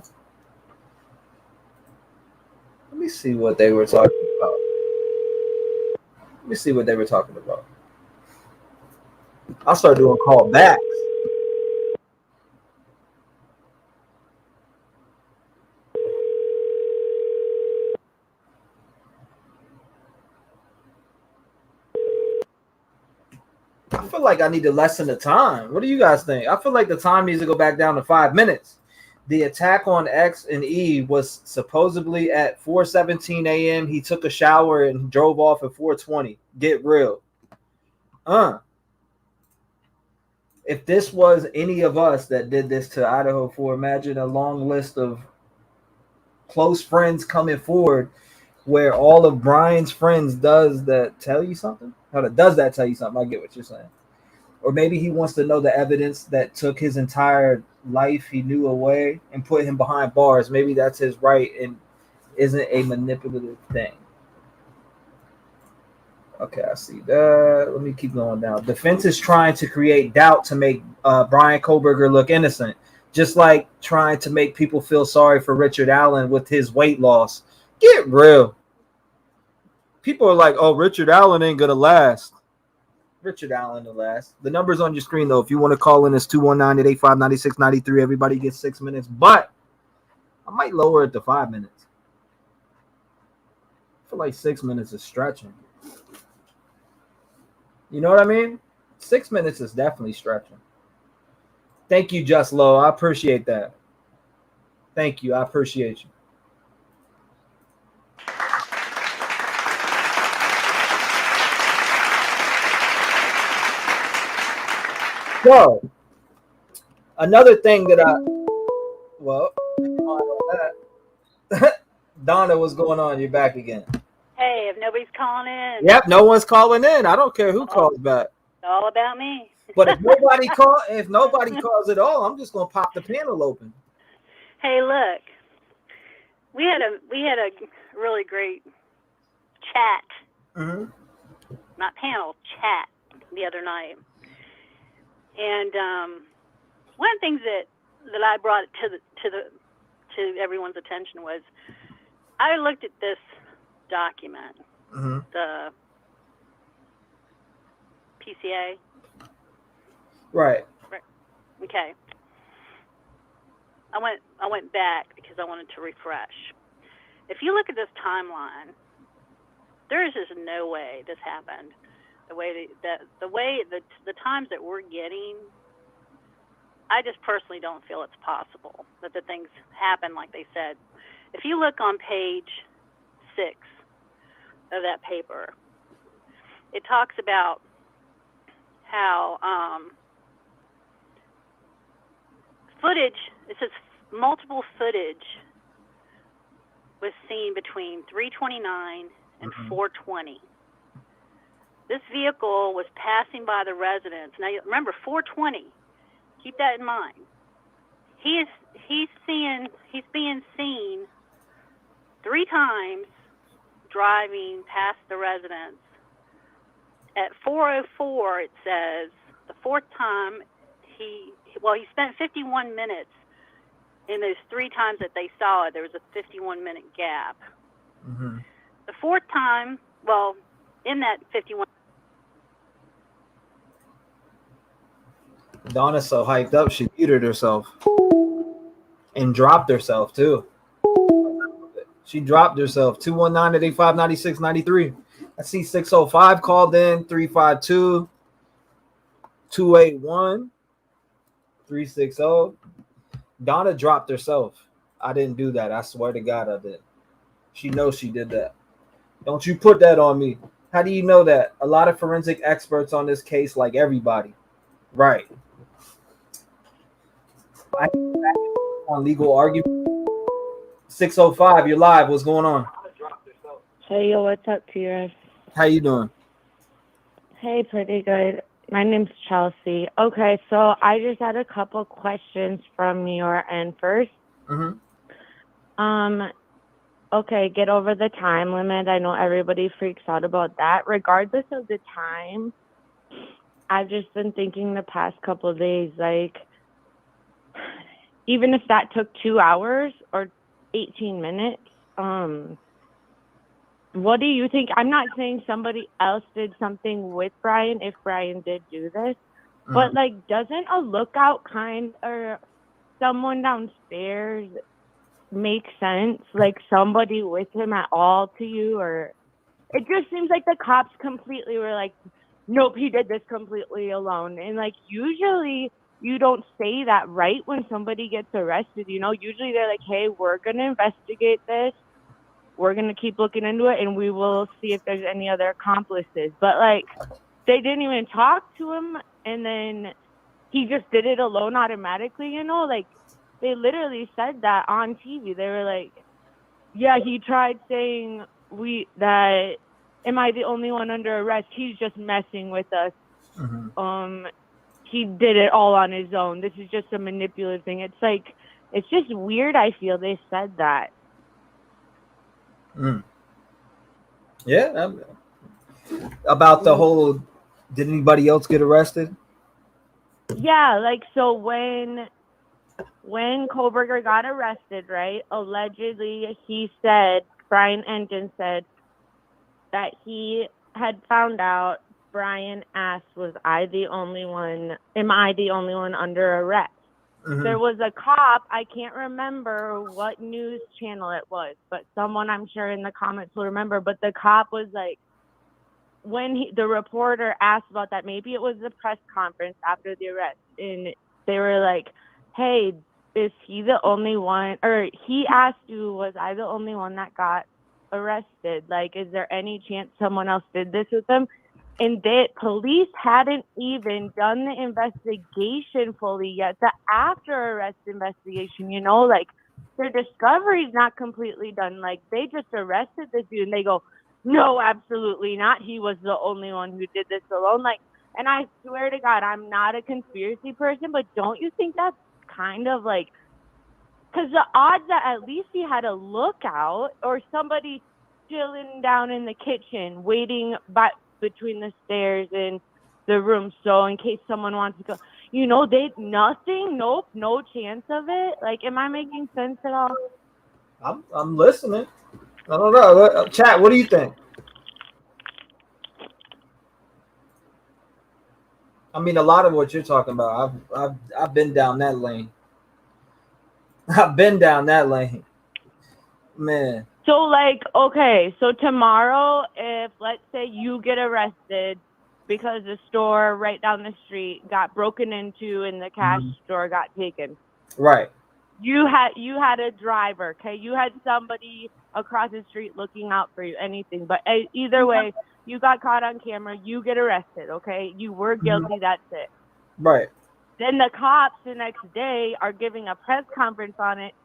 Let me see what they were talking about. I'll start doing call backs. I feel like I need to lessen the time. What do you guys think? I feel like the time needs to go back down to 5 minutes. The attack on X and E was supposedly at 4:17 a.m. He took a shower and drove off at 4:20. Get real. If this was any of us that did this to Idaho 4, imagine a long list of close friends coming forward where all of Brian's friends does that tell you something? Does that tell you something? I get what you're saying. Or maybe he wants to know the evidence that took his entire life he knew away and put him behind bars. Maybe that's his right and isn't a manipulative thing. Okay, I see that. Let me keep going down. Defense is trying to create doubt to make Brian Kohlberger look innocent, just like trying to make people feel sorry for Richard Allen with his weight loss. Get real. People are like, oh, Richard Allen ain't going to last. Richard Allen to last. The number's on your screen, though. If you want to call in, it's 219-885-9693. Everybody gets 6 minutes, but I might lower it to 5 minutes. I feel like 6 minutes is stretching. You know what I mean? 6 minutes is definitely stretching. Thank you, Just Low. I appreciate that. Thank you. I appreciate you. So, another thing that Donna, what's going on? You're back again. Hey, if nobody's calling in. Yep, no one's calling in. I don't care who calls back. It's all about me. But if nobody calls at all, I'm just gonna pop the panel open. Hey, look, we had a really great chat, not panel, chat the other night, and one of the things that I brought to everyone's attention was I looked at this document, the PCA. Right. Okay. I went back because I wanted to refresh. If you look at this timeline, there is just no way this happened. The times that we're getting, I just personally don't feel it's possible that the things happen like they said. If you look on page 6 of that paper, it talks about how footage, it says multiple footage was seen between 3:29 and 4:20. This vehicle was passing by the residence. Now, remember, 4:20. Keep that in mind. He's being seen 3 times driving past the residence. At 4:04, it says the 4th time he spent 51 minutes. In those 3 times that they saw it, there was a 51-minute gap. The 4th time, in that 51. Donna's so hyped up, she muted herself and dropped herself too. She dropped herself. 219-885-9693. I see 605 called in. 352-281-360. Donna dropped herself. I didn't do that. I swear to God I did. She knows she did that. Don't you put that on me. How do you know that? A lot of forensic experts on this case, like everybody. Right. On legal argument. 605, you're live. What's going on? Hey, yo, what's up, T-REV? How you doing? Hey, pretty good. My name's Chelsea. Okay, so I just had a couple questions from your end first. Okay, get over the time limit. I know everybody freaks out about that. Regardless of the time, I've just been thinking the past couple of days, like, even if that took 2 hours or 18 minutes, what do you think? I'm not saying somebody else did something with Brian if Brian did do this, but like, doesn't a lookout or someone downstairs make sense? Like somebody with him at all to you? Or it just seems like the cops completely were like, nope, he did this completely alone. And like, usually you don't say that right when somebody gets arrested, you know? Usually they're like, hey, we're going to investigate this. We're going to keep looking into it, and we will see if there's any other accomplices. But, like, they didn't even talk to him, and then he just did it alone automatically, you know? Like, they literally said that on TV. They were like, yeah, he tried saying that, am I the only one under arrest? He's just messing with us. He did it all on his own. This is just a manipulative thing. It's like, it's just weird, I feel, they said that. Yeah. About the whole, did anybody else get arrested? Yeah, like, so when Kohlberger got arrested, right, allegedly he said, Brian Engine said that he had found out. Brian asked, am I the only one under arrest? There was a cop, I can't remember what news channel it was, but someone I'm sure in the comments will remember, but the cop was like, when the reporter asked about that, maybe it was the press conference after the arrest, and they were like, hey, is he the only one, or he asked you, was I the only one that got arrested? Like, is there any chance someone else did this with him? And the police hadn't even done the investigation fully yet, the after arrest investigation, you know, like their discovery's not completely done. Like they just arrested this dude and they go, no, absolutely not. He was the only one who did this alone. Like, and I swear to God, I'm not a conspiracy person, but don't you think that's kind of like, because the odds that at least he had a lookout or somebody chilling down in the kitchen waiting between the stairs and the room, so in case someone wants to go, nothing. Nope, no chance of it. Like, am I making sense at all? I'm listening. I don't know. Chat, what do you think? I mean, a lot of what you're talking about, I've been down that lane. I've been down that lane, man. So, like, okay, so tomorrow, if let's say you get arrested because the store right down the street got broken into and the cash store got taken, right? You had a driver, okay? You had somebody across the street looking out for you, anything. But either way, you got caught on camera. You get arrested, okay? You were guilty. That's it. Right. Then the cops the next day are giving a press conference on it.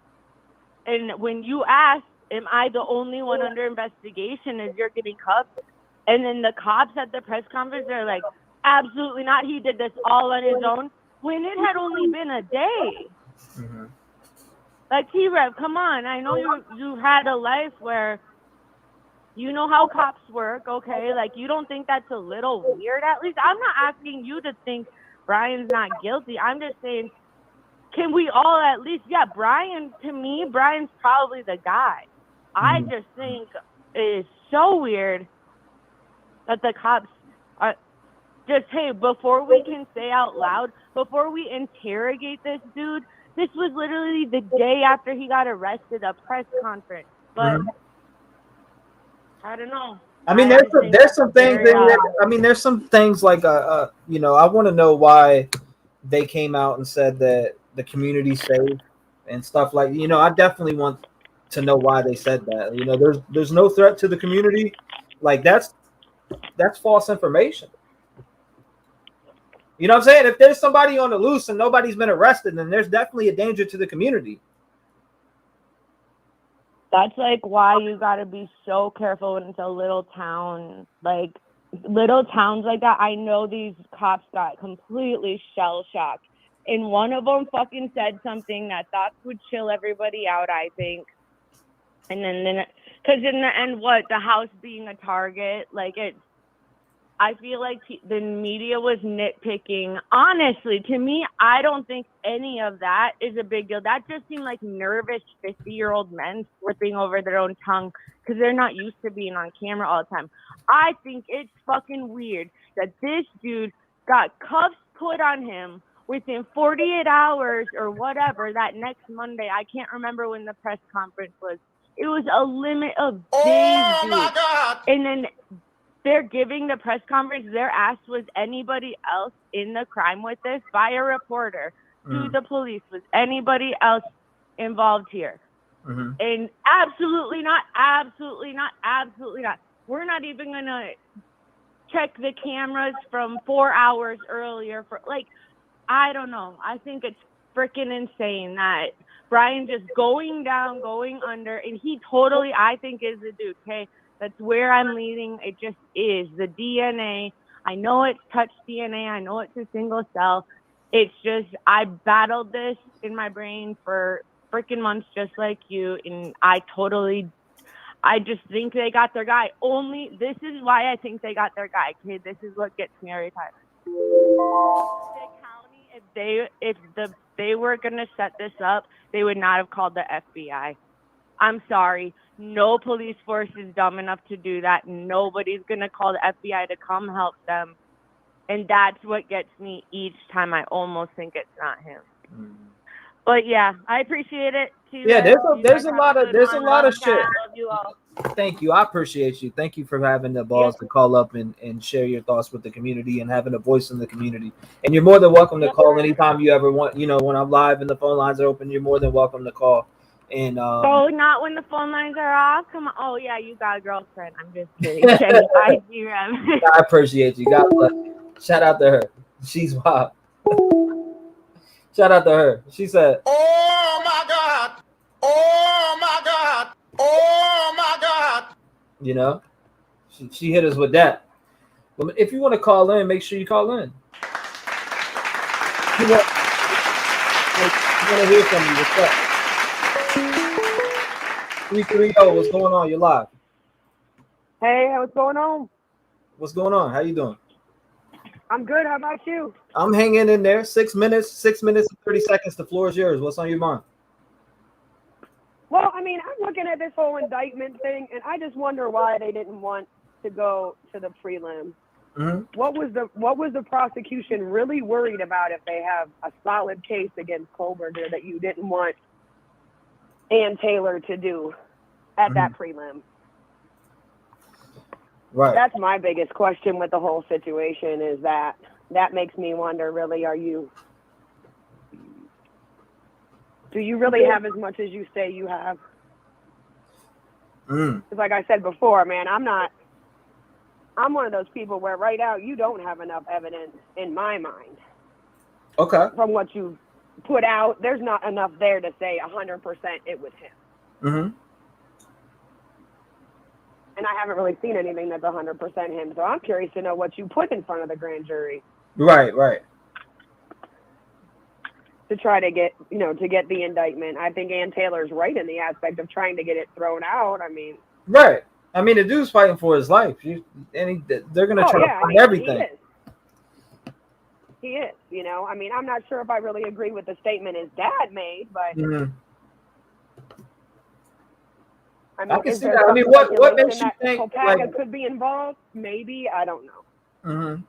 And when you ask, am I the only one under investigation as you're getting cuffed? And then the cops at the press conference are like, absolutely not. He did this all on his own. When it had only been a day. Mm-hmm. Like, T-REV, come on. I know you had a life where you know how cops work, okay? Like, you don't think that's a little weird? At least I'm not asking you to think Brian's not guilty. I'm just saying, can we all at least, Brian, to me, Brian's probably the guy. I just think it's so weird that the cops are just, hey, before we can say out loud, before we interrogate this dude, this was literally the day after he got arrested, a press conference. But I don't know. I mean, there's some things. There's some things like I want to know why they came out and said that the community's safe and stuff like. I definitely want to know why they said that. There's no threat to the community. Like that's false information. You know what I'm saying? If there's somebody on the loose and nobody's been arrested, then there's definitely a danger to the community. That's like why you got to be so careful when it's a little town. Like, little towns like that, I know these cops got completely shell-shocked. And one of them fucking said something that thoughts would chill everybody out, I think. And then because in the end, the house being a target, like I feel like the media was nitpicking. Honestly, to me, I don't think any of that is a big deal. That just seemed like nervous 50-year-old men slipping over their own tongue because they're not used to being on camera all the time. I think it's fucking weird that this dude got cuffs put on him within 48 hours or whatever that next Monday. I can't remember when the press conference was. It was a limit of days, dude. My God. And then they're giving the press conference. They're asked, was anybody else in the crime with this by a reporter to the police? Was anybody else involved here? And absolutely not, absolutely not, absolutely not. We're not even going to check the cameras from 4 hours earlier. I don't know. I think it's freaking insane that Brian just going down, going under, and he totally, I think, is the dude, okay? That's where I'm leading. It just is. The DNA, I know it's touch DNA. I know it's a single cell. It's just, I battled this in my brain for freaking months just like you, and I just think they got their guy. This is why I think they got their guy, okay? This is what gets me every time. The county, if they were going to set this up, they would not have called the FBI. I'm sorry. No police force is dumb enough to do that. Nobody's going to call the FBI to come help them. And that's what gets me each time. I almost think it's not him. But yeah, I appreciate it too. Yeah, there's a lot of shit. Thank you. I appreciate you. Thank you for having the balls to call up and share your thoughts with the community and having a voice in the community. And you're more than welcome to call anytime you ever want. When I'm live and the phone lines are open, you're more than welcome to call. And so not when the phone lines are off. Come on. Oh yeah, you got a girlfriend. I'm just kidding. I appreciate you. God bless you. Shout out to her. She's wild. Shout out to her. She said, "Oh my God! Oh my God! Oh my God!" She hit us with that. But if you want to call in, make sure you call in. You want to hear from you? What's up? 330, what's going on? You're live. Hey, what's going on? What's going on? How you doing? I'm good. How about you? I'm hanging in there. 6 minutes and 30 seconds. The floor is yours. What's on your mind? Well, I mean, I'm looking at this whole indictment thing, and I just wonder why they didn't want to go to the prelim. Mm-hmm. What was the prosecution really worried about if they have a solid case against Kohlberger that you didn't want Ann Taylor to do at that prelim? Right. That's my biggest question with the whole situation, is that makes me wonder, really, do you really have as much as you say you have? Because like I said before, man, I'm one of those people where right now you don't have enough evidence in my mind. Okay. From what you put out, there's not enough there to say 100% it was him. Mm-hmm. And I haven't really seen anything that's 100% him. So I'm curious to know what you put in front of the grand jury. Right. To try to get, to get the indictment. I think Ann Taylor's right in the aspect of trying to get it thrown out. I mean. Right. I mean, the dude's fighting for his life. They're going to try to find everything. He is, I mean, I'm not sure if I really agree with the statement his dad made, but. Mm-hmm. I mean, can see that. I mean, what makes you think Kopaga could be involved? Maybe. I don't know. Mm-hmm.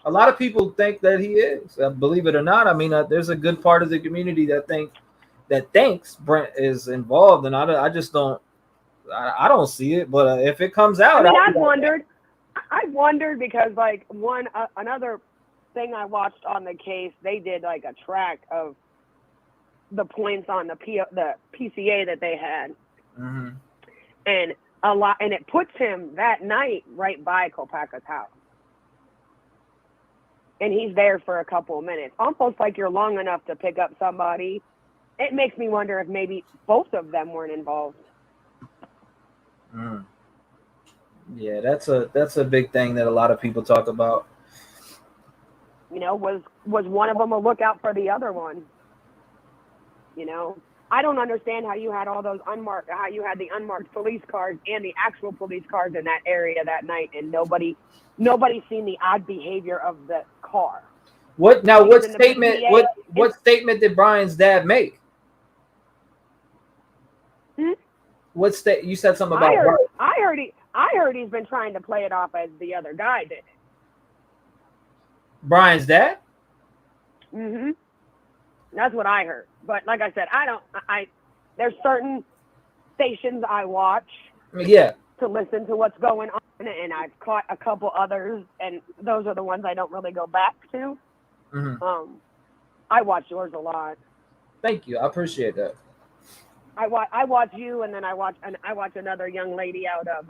A lot of people think that he is. Believe it or not, I mean, there's a good part of the community that thinks Brent is involved, and I just don't. I don't see it. But if it comes out, I mean, I've wondered because like another thing I watched on the case, they did like a track of the points on the PCA that they had. Mm-hmm. And it puts him that night right by Kopaka's house. And he's there for a couple of minutes, almost like you're long enough to pick up somebody. It makes me wonder if maybe both of them weren't involved. Yeah, that's a big thing that a lot of people talk about. Was one of them a lookout for the other one? I don't understand how you had all those how you had the unmarked police cars and the actual police cars in that area that night, and nobody's seen the odd behavior of the car. What statement? What statement did Brian's dad make? What state? You said something about. I heard he's been trying to play it off as the other guy did. Brian's dad. Mm-hmm. That's what I heard. But like I said, there's certain stations I watch. Yeah. To listen to what's going on, and I've caught a couple others, and those are the ones I don't really go back to. Mm-hmm. I watch yours a lot. Thank you. I appreciate that. I watch you, and then I watch another young lady out of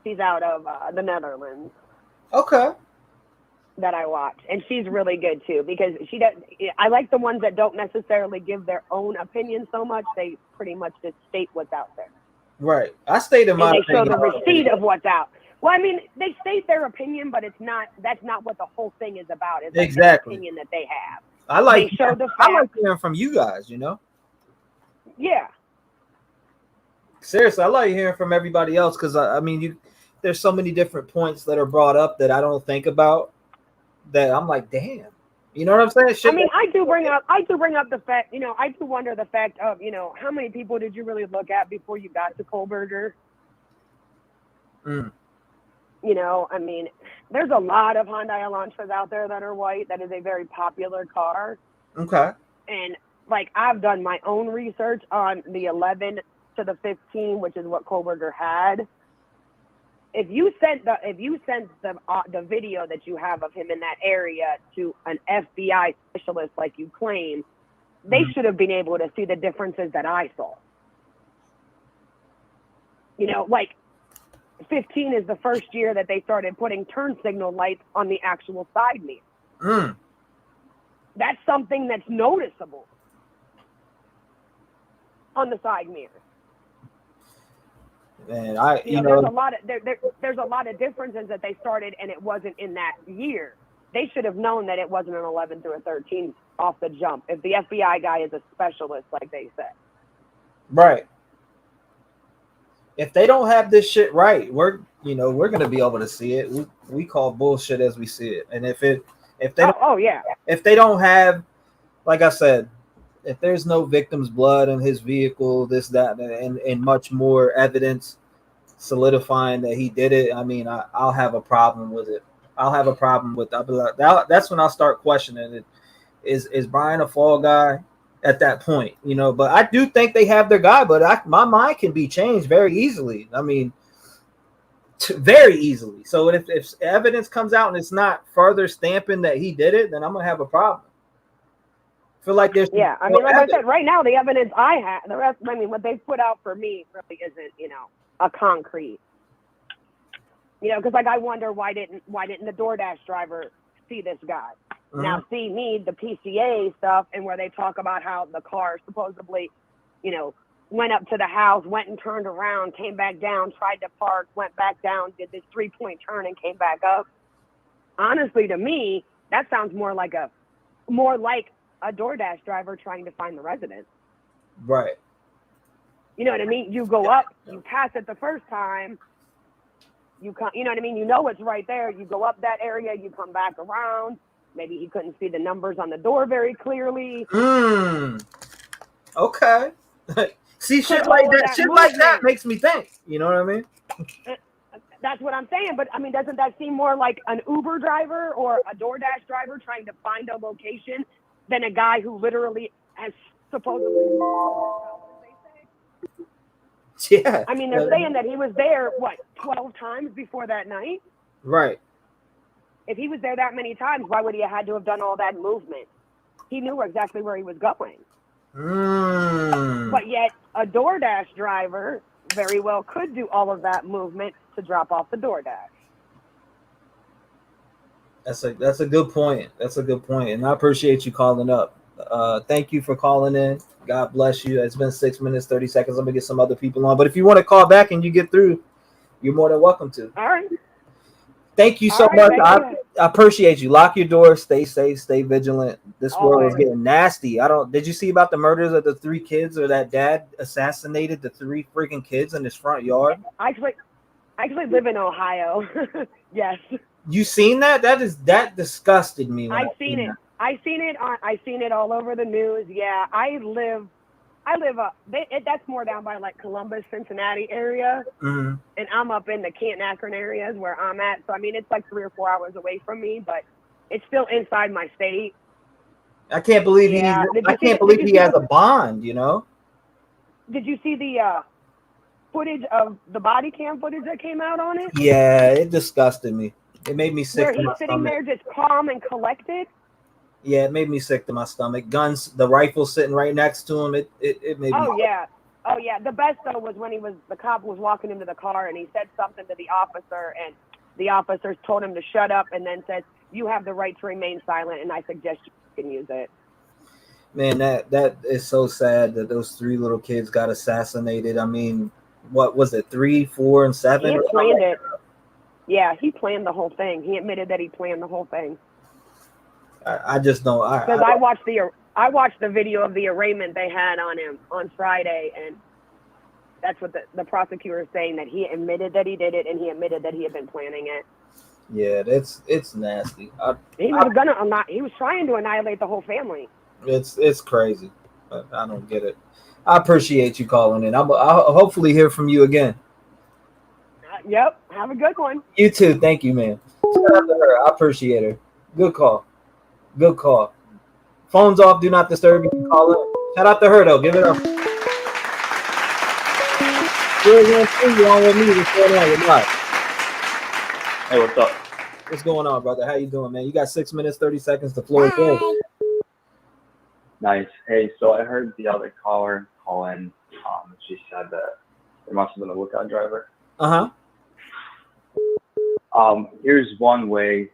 she's out of the Netherlands. Okay. That I watch, and she's really good too, because I like the ones that don't necessarily give their own opinion so much. They pretty much just state what's out there. Right. I stated my opinion. They show the receipt of what's out. Well, I mean, they state their opinion, but that's not what the whole thing is about. It's exactly the opinion that they have. I like hearing from you guys, Yeah. Seriously, I like hearing from everybody else, because I mean, there's so many different points that are brought up that I don't think about, that I'm like, damn. You know what I'm saying? I mean, I do bring up the fact, I do wonder the fact of, how many people did you really look at before you got to Kohlberger? I mean, there's a lot of Hyundai Elantras out there that are white. That is a very popular car. Okay. And like, I've done my own research on the 11 to the 15, which is what Kohlberger had. If you sent the video that you have of him in that area to an FBI specialist like you claim, they should have been able to see the differences that I saw. Like 15 is the first year that they started putting turn signal lights on the actual side mirror. That's something that's noticeable on the side mirror. And there's a lot of differences that they started, and it wasn't in that year. They should have known that it wasn't an 11 through a 13 off the jump, if the FBI guy is a specialist like they said. Right. if they don't have this shit right, we're gonna be able to see it. We call bullshit as we see it, and if they don't have, like I said, if there's no victim's blood in his vehicle, this, that, and much more evidence solidifying that he did it, I mean, I'll have a problem with it. I'll have a problem with that. That's when I'll start questioning it. Is Brian a fall guy at that point? But I do think they have their guy, but my mind can be changed very easily. I mean, very easily. So if evidence comes out and it's not further stamping that he did it, then I'm gonna have a problem. I feel like there's I mean, like I said, right now the evidence I have, the rest, I mean, what they put out for me really isn't, a concrete. Because like I wonder why didn't the DoorDash driver see this guy? Now see me, the PCA stuff, and where they talk about how the car supposedly, went up to the house, went and turned around, came back down, tried to park, went back down, did this 3-point turn and came back up. Honestly, to me, that sounds more like a DoorDash driver trying to find the resident. Right. You know what I mean? You go up, you pass it the first time, you come, you know what I mean? You know it's right there. You go up that area, you come back around. Maybe he couldn't see the numbers on the door very clearly. Okay. See, shit like that makes me think. You know what I mean? That's what I'm saying. But I mean, doesn't that seem more like an Uber driver or a DoorDash driver trying to find a location than a guy who literally has supposedly? Yeah. I mean, they're saying that he was there, 12 times before that night? Right. If he was there that many times, why would he have had to have done all that movement? He knew exactly where he was going. But yet, a DoorDash driver very well could do all of that movement to drop off the DoorDash. That's a good point. That's a good point. And I appreciate you calling up. Thank you for calling in. God bless you. It's been 6 minutes, 30 seconds. I'm going to get some other people on. But if you want to call back and you get through, you're more than welcome to. All right. Thank you so much. I appreciate you. Lock your doors. Stay safe. Stay vigilant. This world is getting nasty. Did you see about the murders of the 3 kids, or that dad assassinated the 3 freaking kids in his front yard? I actually live in Ohio. Yes. You seen that? That disgusted me. I seen it all over the news. Yeah, I live that's more down by like Columbus, Cincinnati area, and I'm up in the Canton, Akron areas where I'm at. So I mean, it's like 3 or 4 hours away from me, but it's still inside my state. I can't believe he has a bond. Did you see the footage of the body cam footage that came out on it? Yeah, it disgusted me. It made me sick. Where he's sitting there just calm and collected. Yeah, it made me sick to my stomach. Guns, the rifle sitting right next to him. It made me. Oh yeah. The best though was when the cop was walking into the car and he said something to the officer, and the officers told him to shut up, and then said, "You have the right to remain silent, and I suggest you can use it." Man, that is so sad that those 3 little kids got assassinated. I mean, what was it? 3, 4, and 7? He planned it. Yeah, he planned the whole thing. He admitted that he planned the whole thing. I just don't. Because I watched the video of the arraignment they had on him on Friday, and that's what the prosecutor is saying, that he admitted that he did it, and he admitted that he had been planning it. Yeah, it's nasty. He was trying to annihilate the whole family. It's crazy. But I don't get it. I appreciate you calling in. I'll hopefully hear from you again. Yep. Have a good one. You too. Thank you, man. Shout out to her. I appreciate her. Good call. Good call. Phone's off. Do not disturb. You can call in. Shout out to her, though. Give it up. You on with me? What's going on? You're live. Hey, what's up? What's going on, brother? How you doing, man? You got 6 minutes, 30 seconds. The floor is yours. Nice. Hey, so I heard the other caller call in. She said that there must have been a lookout driver. Here's one way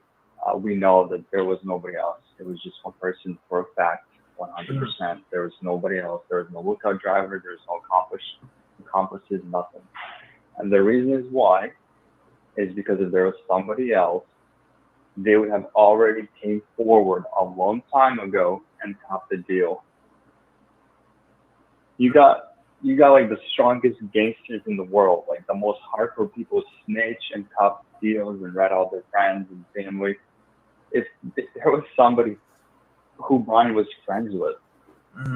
we know that there was nobody else. It was just one person for a fact, 100%. There was nobody else. There was no lookout driver. There's no accomplices, nothing. And the reason is why is because if there was somebody else, they would have already came forward a long time ago and topped the deal. You got you got like the strongest gangsters in the world, like the most hardcore people snitch and cut deals and rat out their friends and family. If there was somebody who Brian was friends with,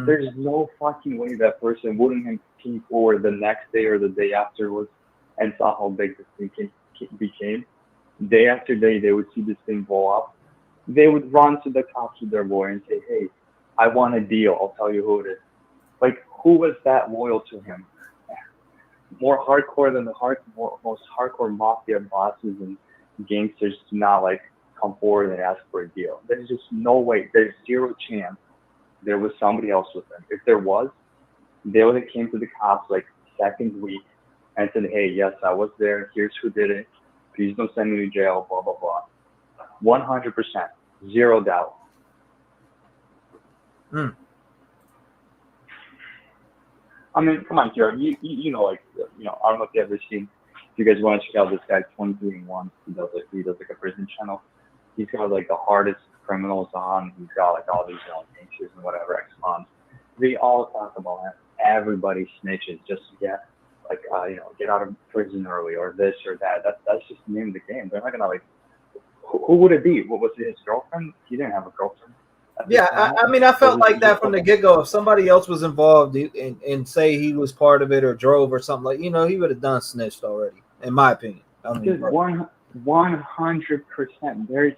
there's no fucking way that person wouldn't have came forward the next day or the day afterwards and saw how big this thing became. Day after day, they would see this thing blow up. They would run to the cops with their boy and say, "Hey, I want a deal. I'll tell you who it is." Like, who was that loyal to him? More hardcore than the most hardcore mafia bosses and gangsters do not like come forward and ask for a deal. There's just no way. There's zero chance there was somebody else with them. If there was, they would have came to the cops like second week and said, "Hey, yes, I was there. Here's who did it. Please don't send me to jail, blah, blah, blah." 100%. Zero doubt. I mean, come on, Jared. You know, like, you know, I don't know if you ever seen, if you guys want to check out this guy, 23-1. He does like a prison channel. He's got like the hardest criminals on. He's got like all these, you know, gangsters and whatever, ex-cons. They all talk about it. Everybody snitches just to get, like, you know, get out of prison early or this or that. That's just the name of the game. They're not gonna like. Who would it be? What was it? His girlfriend? He didn't have a girlfriend. Yeah, I mean, I felt like that from the get-go. If somebody else was involved and say he was part of it or drove or something, like, you know, he would have done snitched already, in my opinion. I mean, 100%. There's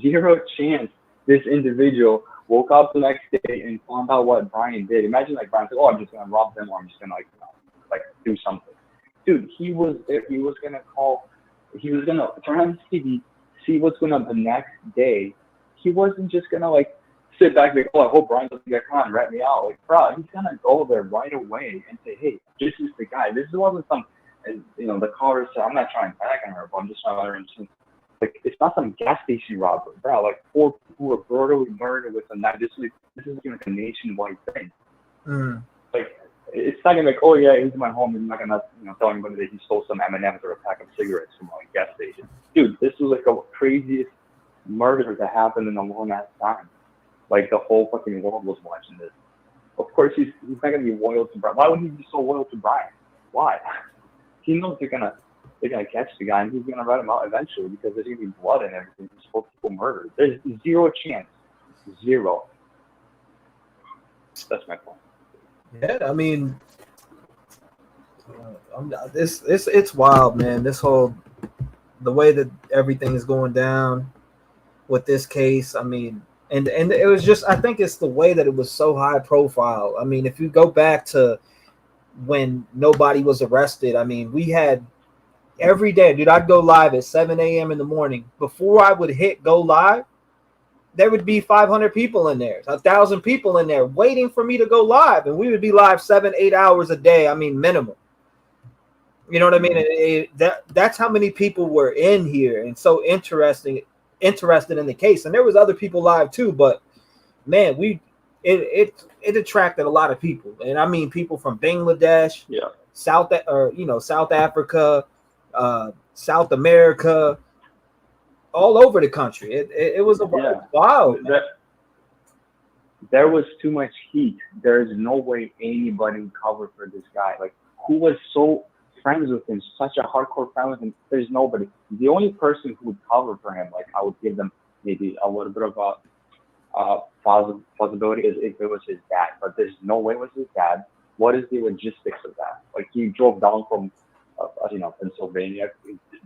zero chance this individual woke up the next day and found out what Brian did. Imagine like Brian said, "Oh, I'm just gonna rob them, or I'm just gonna like do something." Dude, he was gonna turn on his TV, see what's going on the next day. He wasn't just gonna like sit back and be, "Oh, I hope Brian doesn't get caught and rat me out." Like, bro, he's gonna go there right away and say, "Hey, this is the guy. This wasn't some," and you know, the caller said, "I'm not trying to back on her, but I'm just trying to let her in." Like, it's not some gas station robbery, bro. Like, 4 people were brutally murdered with a knife. This is like a nationwide thing. Like, it's not gonna be like, "Oh yeah, he's in my home." He's not gonna, you know, tell anybody that he stole some M&Ms or a pack of cigarettes from a gas station. Dude, this was like the craziest murder that happened in a long ass time. Like, the whole fucking world was watching this. Of course, he's not gonna be loyal to Brian. Why would he be so loyal to Brian? Why? He knows they're gonna catch the guy and he's gonna rat him out eventually because there's gonna be blood and everything. There's 4 people murdered. There's zero chance. Zero. That's my point. Yeah, I mean, it's wild, man. This whole, the way that everything is going down with this case. I mean, and it was just, I think it's the way that it was so high profile. I mean, if you go back to when nobody was arrested, I mean, we had every day, dude, I'd go live at 7 a.m. in the morning. Before I would hit go live, there would be 500 people in there, 1,000 people in there waiting for me to go live. And we would be live 7-8 hours a day. I mean, minimum. You know what I mean? That's how many people were in here and so interested in the case. And there was other people live too, but man, it attracted a lot of people. And I mean, people from Bangladesh, South Africa, South America, all over the country. It was wild. There was too much heat. There is no way anybody would cover for this guy. Like, who was so friends with him, such a hardcore friend with him? There's nobody. The only person who would cover for him, like, I would give them maybe a little bit of a possibility is if it was his dad. But there's no way it was his dad. What is the logistics of that? Like, he drove down from Pennsylvania,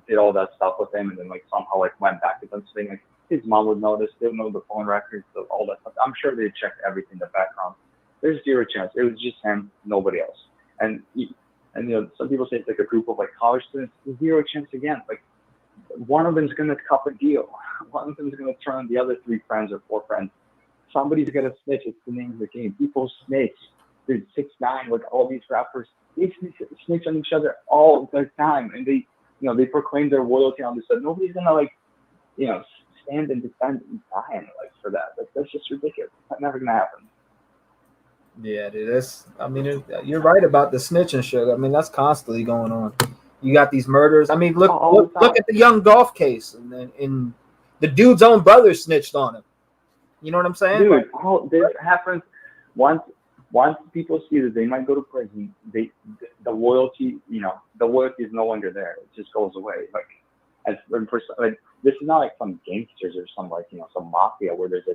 did all that stuff with him, and then like somehow like went back to Pennsylvania. Like, his mom would notice. They would know the phone records, all that stuff. I'm sure they checked everything in the background. There's zero chance. It was just him, nobody else. And you know, some people say it's like a group of like college students. Zero chance again. Like, one of them's gonna cup a deal. One of them's gonna turn on the other 3 friends or 4 friends. Somebody's gonna snitch. It's the name of the game. People snitch. Dude, 6ix9ine, like all these rappers, they snitch on each other all the time, and they, you know, they proclaim their loyalty on this. So nobody's gonna like, you know, stand and defend Brian like for that. Like, that's just ridiculous. That's never gonna happen. Yeah, dude. You're right about the snitching shit. I mean, that's constantly going on. You got these murders. I mean, look at the young golf case, and the dude's own brother snitched on him. You know what I'm saying? Dude, this happens once. once people see that they might go to prison, the loyalty, the loyalty is no longer there. It just goes away. Like this is not like some gangsters or some some mafia where there's a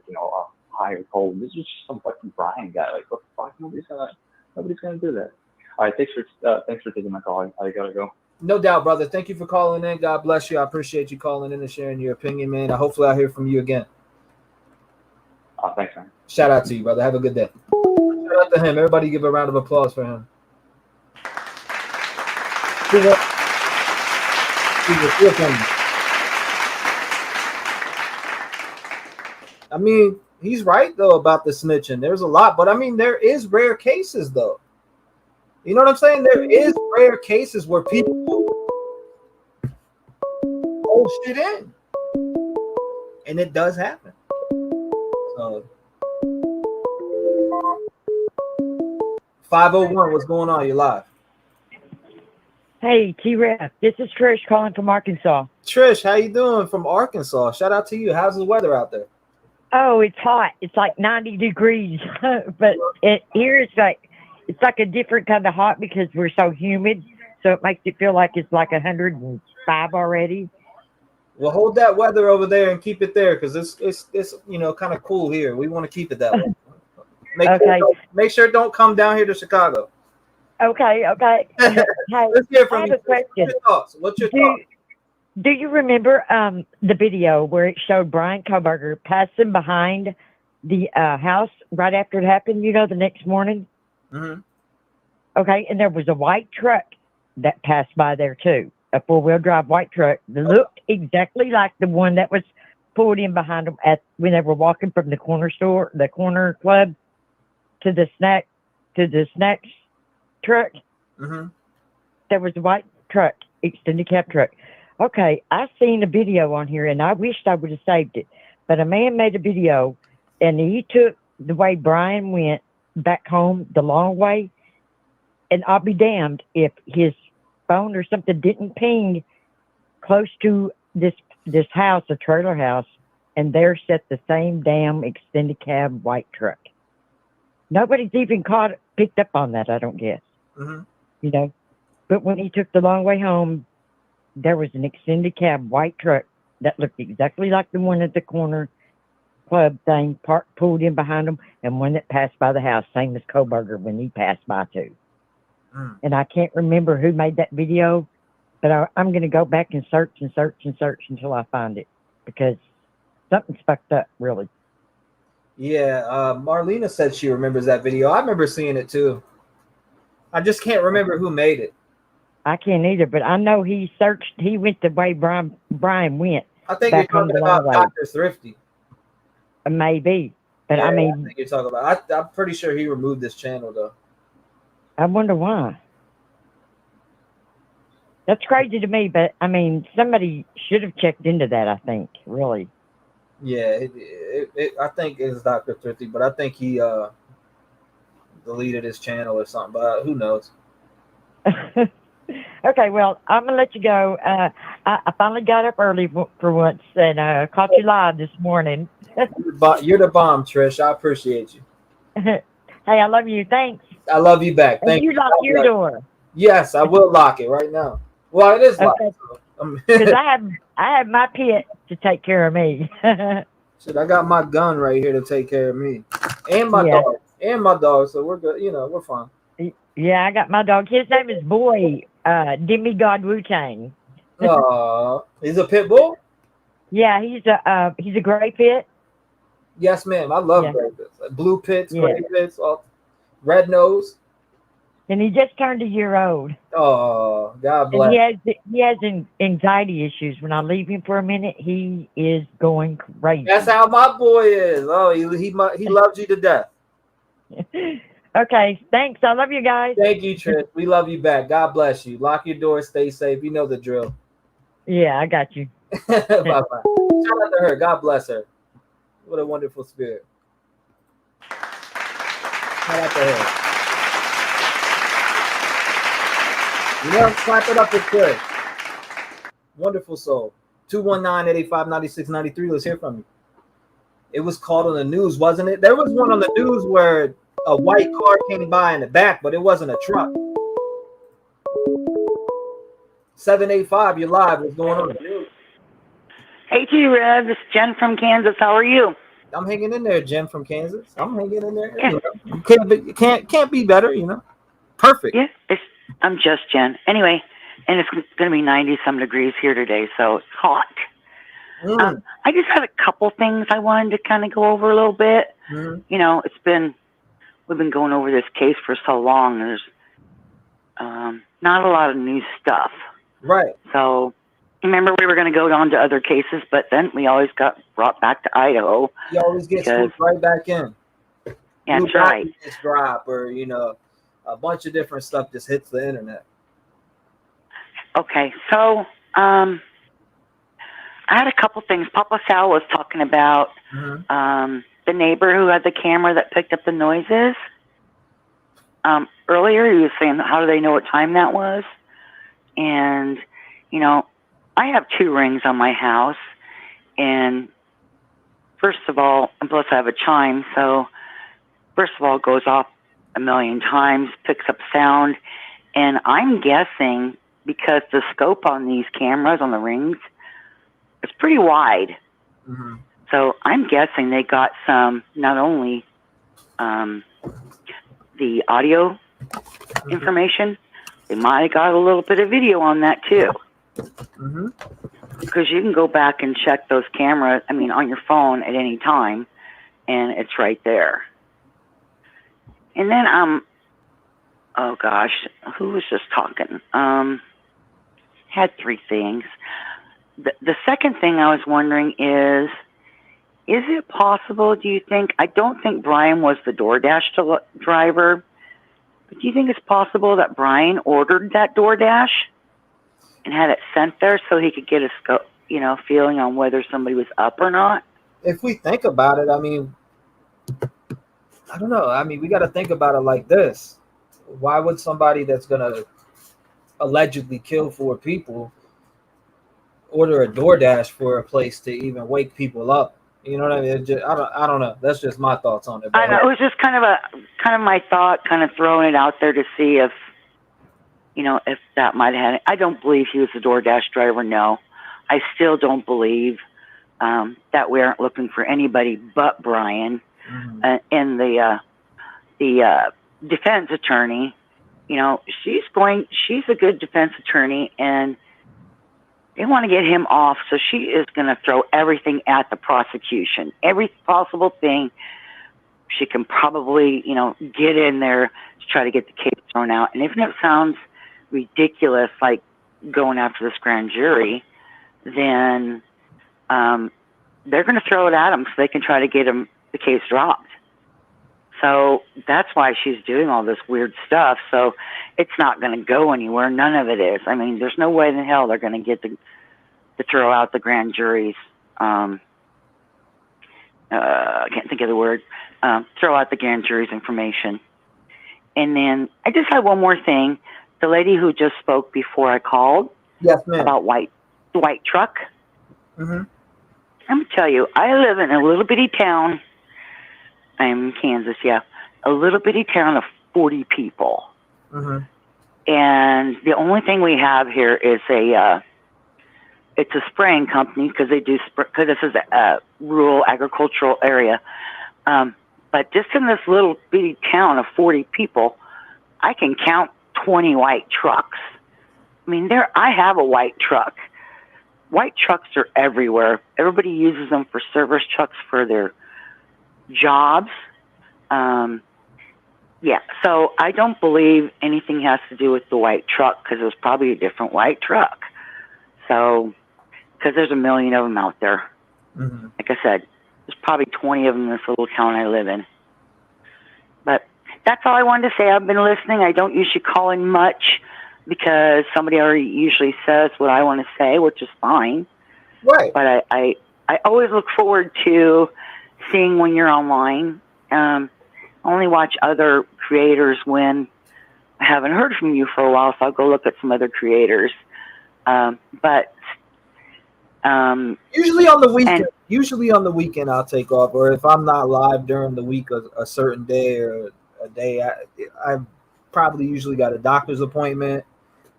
higher code. This is just some fucking Brian guy. Like, what the fuck? Nobody's gonna do that. All right, thanks for taking my call. I gotta go. No doubt, brother. Thank you for calling in. God bless you. I appreciate you calling in and sharing your opinion, man. Hopefully I'll hear from you again. Thanks, man. Shout out to you, brother. Have a good day. Shout out to him. Everybody give a round of applause for him. I mean, he's right, though, about the snitching. There's a lot, but I mean, there is rare cases, though. You know what I'm saying? There is rare cases where people hold shit in. And it does happen. So 501, what's going on? You're live. Hey, T-REV. This is Trish calling from Arkansas. Trish, how you doing from Arkansas? Shout out to you. How's the weather out there? Oh, it's hot. It's like 90 degrees. But here it's like a different kind of hot because we're so humid. So it makes it feel like it's like 105 already. Well, hold that weather over there and keep it there because it's kind of cool here. We want to keep it that way. Make sure it don't come down here to Chicago. Okay. Hey, let's hear from you. I have a question. What's your thoughts? Do you remember the video where it showed Brian Koberger passing behind the house right after it happened? The next morning. Mm-hmm. Okay, and there was a white truck that passed by there too. A 4-wheel drive white truck that looked exactly like the one that was pulled in behind them when they were walking from the corner club to the snacks truck. Mm-hmm. There was a white truck, extended cab truck. Okay, I seen a video on here and I wished I would have saved it. But a man made a video and he took the way Brian went back home the long way. And I'll be damned if his phone or something didn't ping close to this house, a trailer house, and there sat the same damn extended cab white truck. Nobody's even picked up on that, I don't guess. Mm-hmm. But when he took the long way home, there was an extended cab white truck that looked exactly like the one at the corner club thing, pulled in behind him, and one that passed by the house, same as Koberger when he passed by too. And I can't remember who made that video, but I'm going to go back and search until I find it because something's fucked up, really. Yeah, Marlena said she remembers that video. I remember seeing it too. I just can't remember who made it. I can't either, but I know he went the way Brian went. I think you're talking about Dr. Thrifty. Maybe, but yeah, I mean, I think you're talking about. I'm pretty sure he removed this channel though. I wonder why. That's crazy to me, but I mean, somebody should have checked into that. I think, really. Yeah, I think it's Dr. Thrifty, but I think he deleted his channel or something. But who knows? Okay, well, I'm gonna let you go. I finally got up early for once and caught you live this morning. You're the bomb, Trish. I appreciate you. Hey, I love you. Thanks. I love you back. Thank you. You lock your door. Yes, I will lock it right now. Well, it is locked. Because I have my pet to take care of me. Shit, I got my gun right here to take care of me, and my dog. So we're good. We're fine. Yeah, I got my dog. His name is Boy, Demigod Wu-Tang. He's a pit bull? Yeah, he's a gray pit. Yes, ma'am. I love gray pits. Blue pits, gray pits, red nose. And he just turned a year old. Oh, God bless. And he has anxiety issues. When I leave him for a minute, he is going crazy. That's how my boy is. Oh, he loves you to death. Okay, thanks. I love you guys. Thank you, Trish. We love you back. God bless you. Lock your door. Stay safe. You know the drill. Yeah, I got you. Bye-bye. Shout out to her. God bless her. What a wonderful spirit. Shout out to her. Clap it up with Trish. Wonderful soul. 219-885-9693. Let's hear from you. It was called on the news, wasn't it? There was one on the news where a white car came by in the back, but it wasn't a truck. 785, you're live. What's going on? Hey, T-REV, it's Jen from Kansas. How are you? I'm hanging in there, Jen from Kansas. I'm hanging in there. Yeah. You can't be better, Perfect. Yeah, I'm just Jen. Anyway, and it's going to be 90-some degrees here today, so it's hot. I just had a couple things I wanted to kind of go over a little bit. Mm-hmm. We've been going over this case for so long. There's not a lot of new stuff. Right. So, remember we were going to go on to other cases, but then we always got brought back to Idaho. You always get swooped right back in. Yeah, that's right. Drop or, a bunch of different stuff just hits the internet. Okay, so I had a couple things. Papa Sal was talking about the neighbor who had the camera that picked up the noises. Earlier, he was saying, how do they know what time that was? And, I have 2 rings on my house. And first of all, and plus I have a chime. So first of all, it goes off a million times, picks up sound. And I'm guessing because the scope on these cameras on the rings is pretty wide. Mm-hmm. So I'm guessing they got some, not only the audio information, they might have got a little bit of video on that too. Mm-hmm. Because you can go back and check those cameras, on your phone at any time, and it's right there. And then, oh gosh, who was just talking? Had 3 things. The second thing I was wondering is it possible, do you think, I don't think Brian was the DoorDash driver, but do you think it's possible that Brian ordered that DoorDash and had it sent there so he could get a feeling on whether somebody was up or not? If we think about it, I don't know. We got to think about it like this. Why would somebody that's going to allegedly kill 4 people order a DoorDash for a place to even wake people up? You know what I mean? I don't know. That's just my thoughts on it. I know. It was just kind of my thought, kind of throwing it out there to see if that might have had it. I don't believe he was the DoorDash driver. No, I still don't believe that we aren't looking for anybody but Brian. Mm-hmm. And the defense attorney. She's a good defense attorney, and they want to get him off, so she is going to throw everything at the prosecution. Every possible thing she can probably, get in there to try to get the case thrown out. And even if it sounds ridiculous, like going after this grand jury, then they're going to throw it at him so they can try to get the case dropped. So that's why she's doing all this weird stuff. So it's not going to go anywhere. None of it is. There's no way in hell they're going to get to throw out the grand jury's, I can't think of the word, throw out the grand jury's information. And then I just had one more thing. The lady who just spoke before I called, yes, ma'am, about the white truck. Mm-hmm. I'm going to tell you, I live in a little bitty town. I'm in Kansas, yeah. A little bitty town of 40 people. Mm-hmm. And the only thing we have here is it's a spraying company because because this is a rural agricultural area. But just in this little bitty town of 40 people, I can count 20 white trucks. I have a white truck. White trucks are everywhere. Everybody uses them for service trucks for their jobs. Yeah, so I don't believe anything has to do with the white truck because it was probably a different white truck. So, because there's a million of them out there. Mm-hmm. Like I said, there's probably 20 of them in this little town I live in. But that's all I wanted to say. I've been listening. I don't usually call in much because somebody already usually says what I want to say, which is fine. Right. But I always look forward to seeing when you're online. Only watch other creators when I haven't heard from you for a while, so I'll go look at some other creators. But usually on the weekend, I'll take off, or if I'm not live during the week, a certain day or a day. I probably usually got a doctor's appointment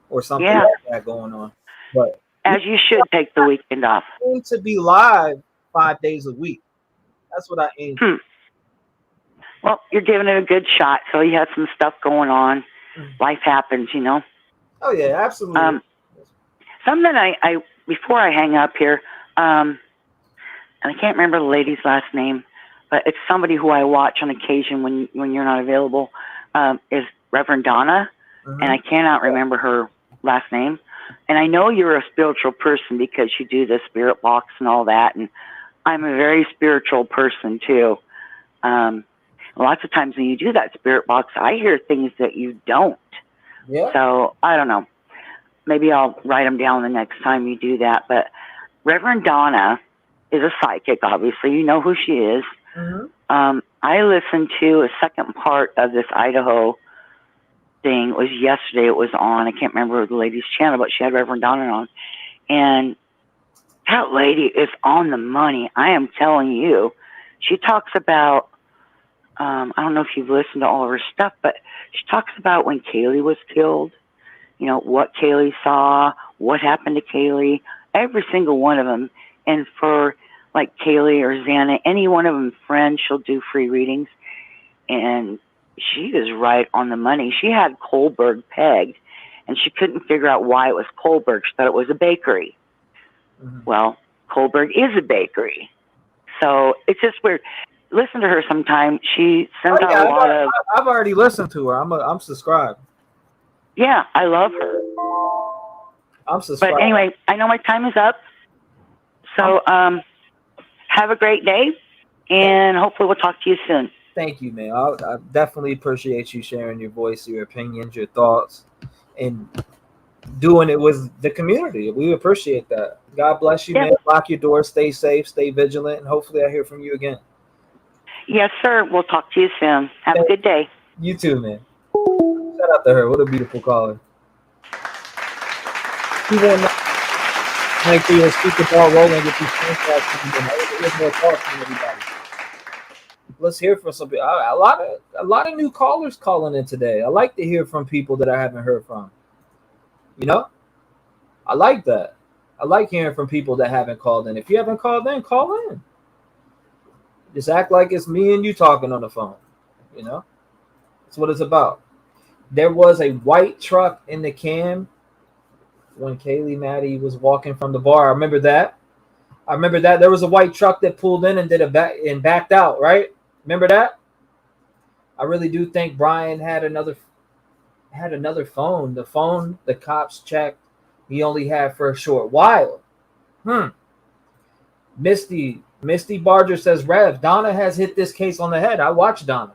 or something Yeah. like that going on. But as you should take the weekend off. I aim to be live 5 days a week. That's what I aim. Well, you're giving it a good shot. So you had some stuff going on. Life happens, you know. Oh yeah, absolutely. Something I before I hang up here, and I can't remember the lady's last name, but it's somebody who I watch on occasion when you're not available. Is Reverend Donna, and I cannot remember her last name. And I know you're a spiritual person because you do the spirit box and all that, and I'm a very spiritual person too. Lots of times when you do that spirit box, I hear things that you don't. Yeah. So I don't know. Maybe I'll write them down the next time you do that. But Reverend Donna is a psychic, obviously. You know who she is. I listened to a second part of this Idaho thing. It was yesterday. It was on. I can't remember the lady's channel, but she had Reverend Donna on. And that lady is on the money. I am telling you. She talks about, I don't know if you've listened to all of her stuff, but she talks about when Kaylee was killed, you know, what Kaylee saw, what happened to Kaylee, every single one of them. And for like Kaylee or Xana, any one of them friends, she'll do free readings. And she is right on the money. She had Kohlberg pegged, and she couldn't figure out why it was Kohlberg. She thought it was a bakery. Well, Kohlberg is a bakery. So it's just weird. Listen to her sometime. She sends out a lot of... I've already listened to her. I'm subscribed. Yeah, I love her. I'm subscribed. But anyway, I know my time is up. So have a great day, and hopefully we'll talk to you soon. Thank you, man. I definitely appreciate you sharing your voice, your opinions, your thoughts, and doing it with the community. We appreciate that. God bless you, man. Lock your doors, stay safe, stay vigilant, and hopefully I hear from you again. Yes, sir. We'll talk to you soon. Have a good day. You too, man. Shout out to her. What a beautiful caller. Make sure you keep the ball rolling with these contacts. More thoughts from everybody. Let's hear from some people. A lot of new callers calling in today. I like to hear from people that I haven't heard from. You know, I like that. I like hearing from people that haven't called in. If you haven't called in, call in. Just act like it's me and you talking on the phone. You know, that's what it's about. There was a white truck in the cam when Kaylee Maddie was walking from the bar. I remember that. There was a white truck that pulled in and did a back and backed out. Right? Remember that? I really do think Brian had another phone. The phone the cops checked, he only had for a short while. Misty Barger says, Rev, Donna has hit this case on the head. I watched Donna.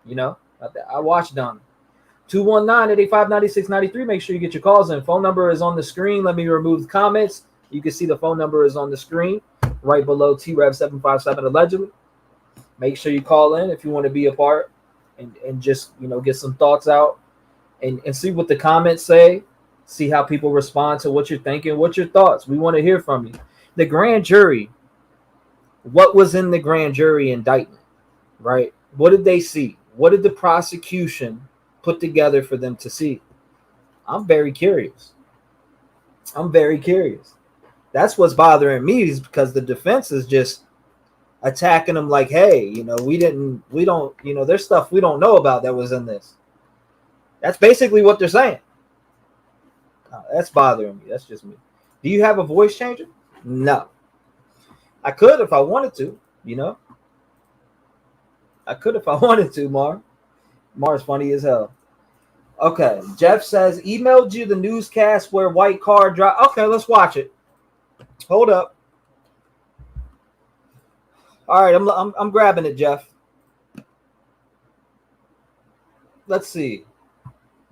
You know, I watched Donna. 219-885-9693. Make sure you get your calls in. Phone number is on the screen. Let me remove the comments. You can see the phone number is on the screen right below T-REV 757 allegedly. Make sure you call in if you want to be a part and just, you know, get some thoughts out and see what the comments say. See how people respond to what you're thinking. What's your thoughts? We want to hear from you. The grand jury. What was in the grand jury indictment, right? What did they see? What did the prosecution put together for them to see? I'm very curious. That's what's bothering me, is because the defense is just attacking them like, hey, you know, we don't, you know, there's stuff we don't know about that was in this. That's basically what they're saying. That's bothering me. That's just me. Do you have a voice changer? No. I could if I wanted to, you know. I could if I wanted to, Mar. Mar's funny as hell. Okay, Jeff says, emailed you the newscast where white car drive. Okay, let's watch it. Hold up. All right, I'm grabbing it, Jeff. Let's see.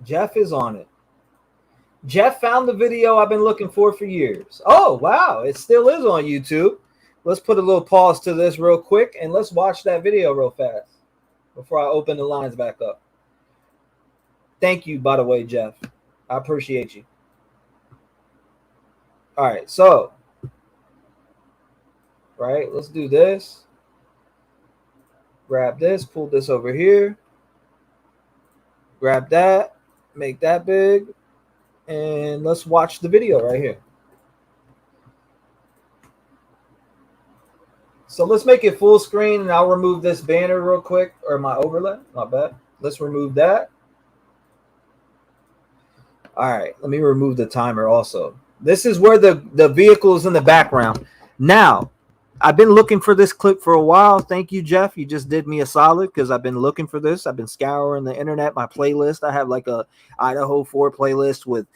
Jeff is on it. Jeff found the video I've been looking for years. Oh, wow. It still is on YouTube. Let's put a little pause to this real quick, and let's watch that video real fast before I open the lines back up. Thank you, by the way, Jeff. I appreciate you. All right, so, right, let's do this. Grab this, pull this over here. Grab that, make that big, and let's watch the video right here. So let's make it full screen, and I'll remove this banner real quick, or my overlay. My bad. Let's remove that. All right, let me remove the timer also. This is where the vehicle is in the background. Now, I've been looking for this clip for a while. Thank you, Jeff. You just did me a solid because I've been looking for this. I've been scouring the internet, my playlist. I have like a Idaho 4 playlist with,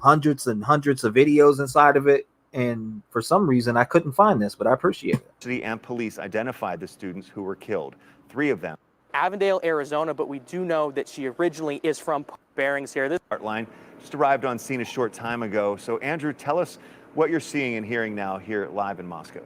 hundreds and hundreds of videos inside of it. And for some reason, I couldn't find this, but I appreciate it. City and police identified the students who were killed. 3 of them. Avondale, Arizona, but we do know that she originally is from Bearings here. This Heartline just arrived on scene a short time ago. So Andrew, tell us what you're seeing and hearing now here live in Moscow.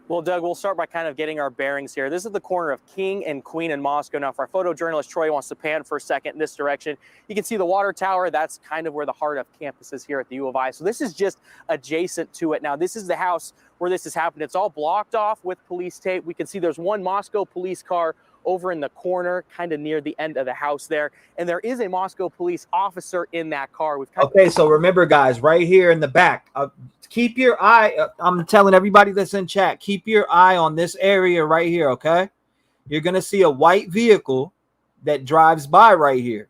Well, Doug, we'll start by kind of getting our bearings here. This is the corner of King and Queen in Moscow. Now, if our photojournalist Troy wants to pan for a second in this direction, you can see the water tower. That's kind of where the heart of campus is here at the U of I. So this is just adjacent to it. Now, this is the house where this has happened. It's all blocked off with police tape. We can see there's one Moscow police car over in the corner, kind of near the end of the house there. And there is a Moscow police officer in that car. Okay, so remember, guys, right here in the back, keep your eye. I'm telling everybody that's in chat, keep your eye on this area right here, okay? You're going to see a white vehicle that drives by right here.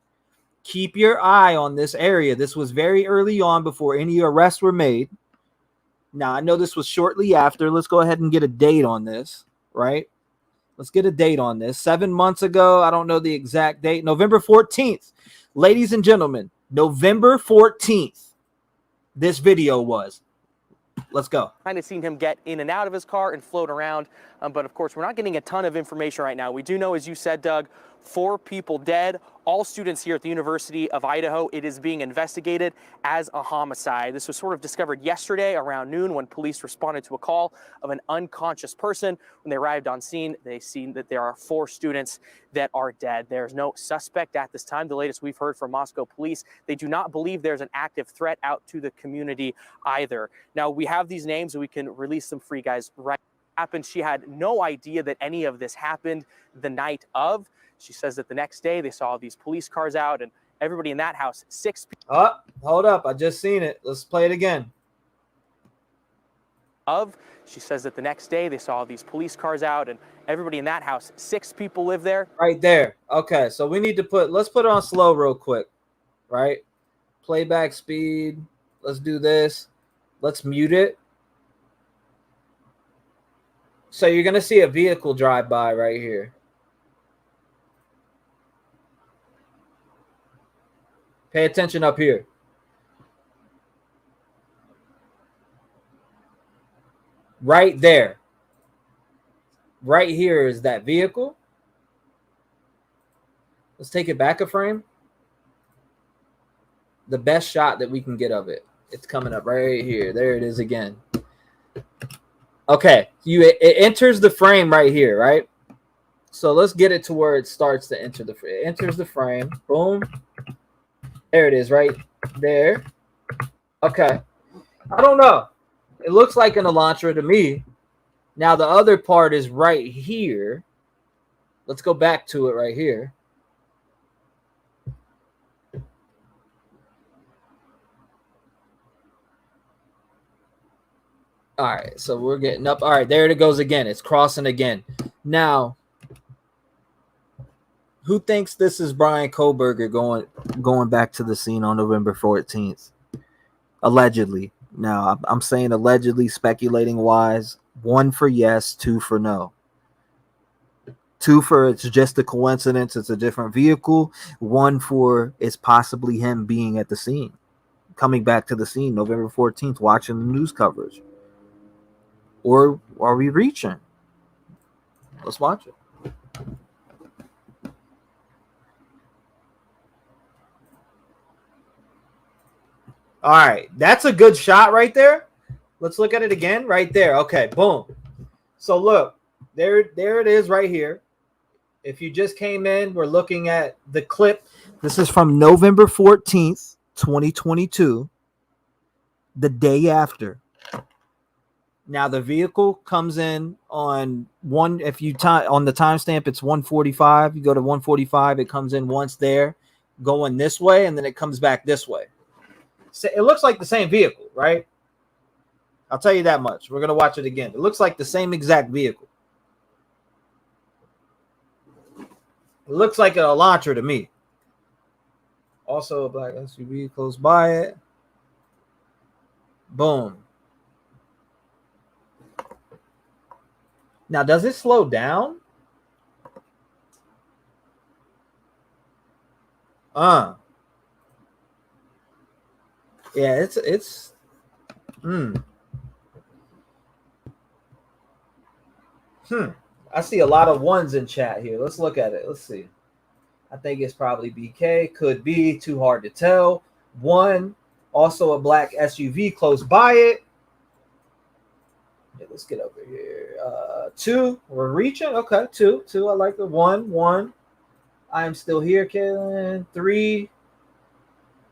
Keep your eye on this area. This was very early on before any arrests were made. Now, I know this was shortly after. Let's go ahead and get a date on this, right? Let's get a date on this. 7 months ago, I don't know the exact date. November 14th. Ladies and gentlemen, November 14th, this video was. Let's go. Kind of seen him get in and out of his car and float around. But of course, we're not getting a ton of information right now. We do know, as you said, Doug, 4 people dead, all students here at the University of Idaho. It is being investigated as a homicide. This was sort of discovered yesterday around noon when police responded to a call of an unconscious person. When they arrived on scene, they seen that there are 4 students that are dead. There's no suspect at this time. The latest we've heard from Moscow police, they do not believe there's an active threat out to the community either. Now, we have these names and we can release them free, guys. Right happened. She had no idea that any of this happened the night of. She says that the next day they saw these police cars out and everybody in that house, 6 people. Oh, hold up. I just seen it. Let's play it again. She says that the next day they saw these police cars out and everybody in that house, 6 people live there. Right there. Okay, so we need to let's put it on slow real quick, right? Playback speed. Let's do this. Let's mute it. So you're going to see a vehicle drive by right here. Pay attention up here. Right there. Right here is that vehicle. Let's take it back a frame. The best shot that we can get of it. It's coming up right here. There it is again. Okay, it enters the frame right here, right? So let's get it to where it starts to enter the frame. It enters the frame. Boom. There it is, right there. Okay. I don't know. It looks like an Elantra to me. Now, the other part is right here. Let's go back to it right here. All right, so we're getting up. All right, there it goes again. It's crossing again. Now, who thinks this is Brian Kohlberger going back to the scene on November 14th? Allegedly. Now, I'm saying allegedly, speculating wise. 1 for yes, 2 for no. 2 for it's just a coincidence. It's a different vehicle. 1 for it's possibly him being at the scene. Coming back to the scene November 14th, watching the news coverage. Or are we reaching? Let's watch it. All right, that's a good shot right there. Let's look at it again right there. Okay, boom. So look, there it is right here. If you just came in, we're looking at the clip. This is from November 14th, 2022, the day after. Now the vehicle comes in on one. If you time on the timestamp, it's 1:45. You go to 1:45. It comes in once there, going this way, and then it comes back this way. So it looks like the same vehicle, right? I'll tell you that much. We're gonna watch it again. It looks like the same exact vehicle. It looks like an Elantra to me. Also a black SUV close by it. Boom. Now, does it slow down? Yeah, it's I see a lot of ones in chat here. Let's look at it. Let's see. I think it's probably BK. Could be. Too hard to tell. One. Also a black SUV close by it. Yeah, let's get over here. Two. We're reaching. Okay, two. I like the one. I am still here, Kaylin. Three.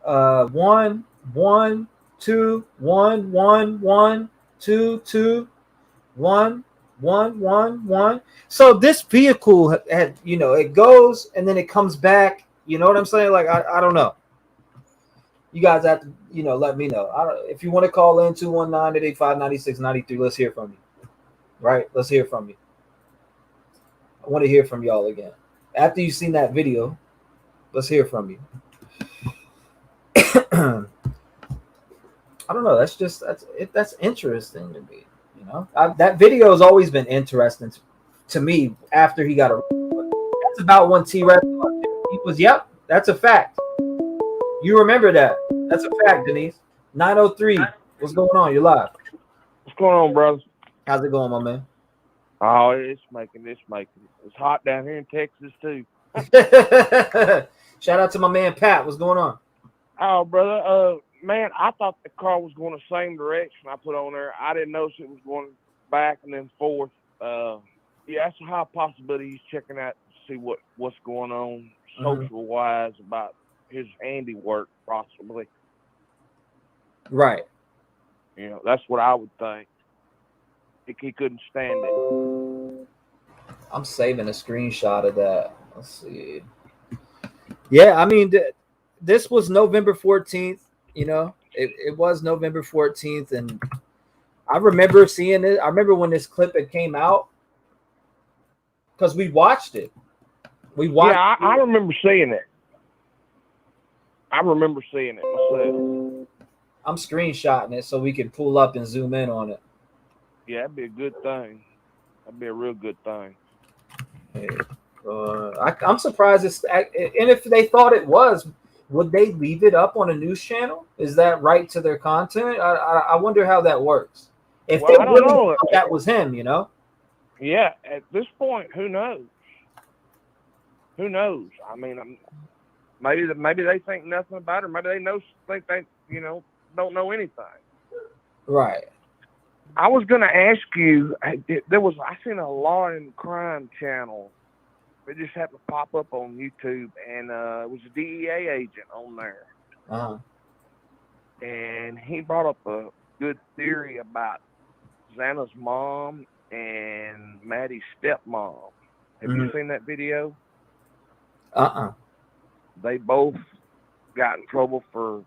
One, two, one, two, one. So this vehicle had, it goes and then it comes back. You know what I'm saying? Like, I don't know. You guys have to, let me know. If you want to call in 219-885-9693, let's hear from you. Right? Let's hear from you. I want to hear from y'all again. After you've seen that video, let's hear from you. I don't know. That's interesting to me. That video has always been interesting to me. After he got that's about when T-REV he was. Yep, that's a fact. You remember that? That's a fact, Denise. 903. What's going on? You're live. What's going on, brother? How's it going, my man? Oh, it's making. It's hot down here in Texas too. Shout out to my man Pat. What's going on? Oh, brother, man, I thought the car was going the same direction I put on there. I didn't notice it was going back and then forth. Yeah, that's a high possibility he's checking out to see what's going on social-wise about his handiwork, possibly. Right. That's what I would think. He couldn't stand it. I'm saving a screenshot of that. Let's see. Yeah, I mean, this was November 14th. It was November 14th, and I remember seeing it. I remember when this clip had came out because we watched it. Yeah, I remember seeing it. I remember seeing it myself. I'm screenshotting it so we can pull up and zoom in on it. Yeah, that'd be a good thing. That'd be a real good thing. Hey, I'm surprised it's. And if they thought it was, would they leave it up on a news channel? Is that right to their content? I wonder how that works. If they really thought that was him, Yeah, at this point, who knows? Who knows? I mean, maybe they think nothing about it. Maybe they think they don't know anything. Right. I was going to ask you. I seen a law and crime channel. It just happened to pop up on YouTube, and it was a DEA agent on there. And he brought up a good theory about Xana's mom and Maddie's stepmom. Have you seen that video? They both got in trouble for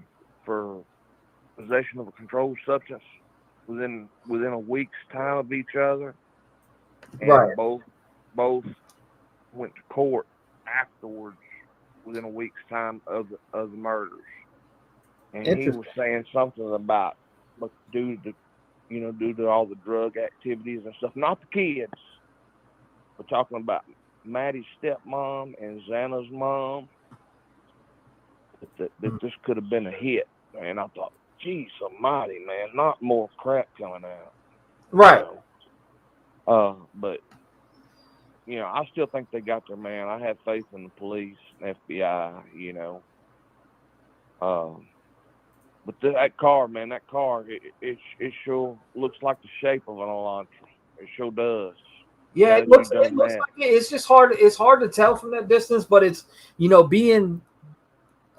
possession of a controlled substance within a week's time of each other. And right. Both went to court afterwards within a week's time of the murders. And he was saying something about due to all the drug activities and stuff, not the kids. We're talking about Maddie's stepmom and Xana's mom. That this could have been a hit. And I thought, geez almighty, man, not more crap coming out. Right. But I still think they got their man. I have faith in the police and FBI, But that car, man, it sure looks like the shape of an Elantra. It sure does. Yeah, it looks like it. It's just hard. It's hard to tell from that distance, but it's being.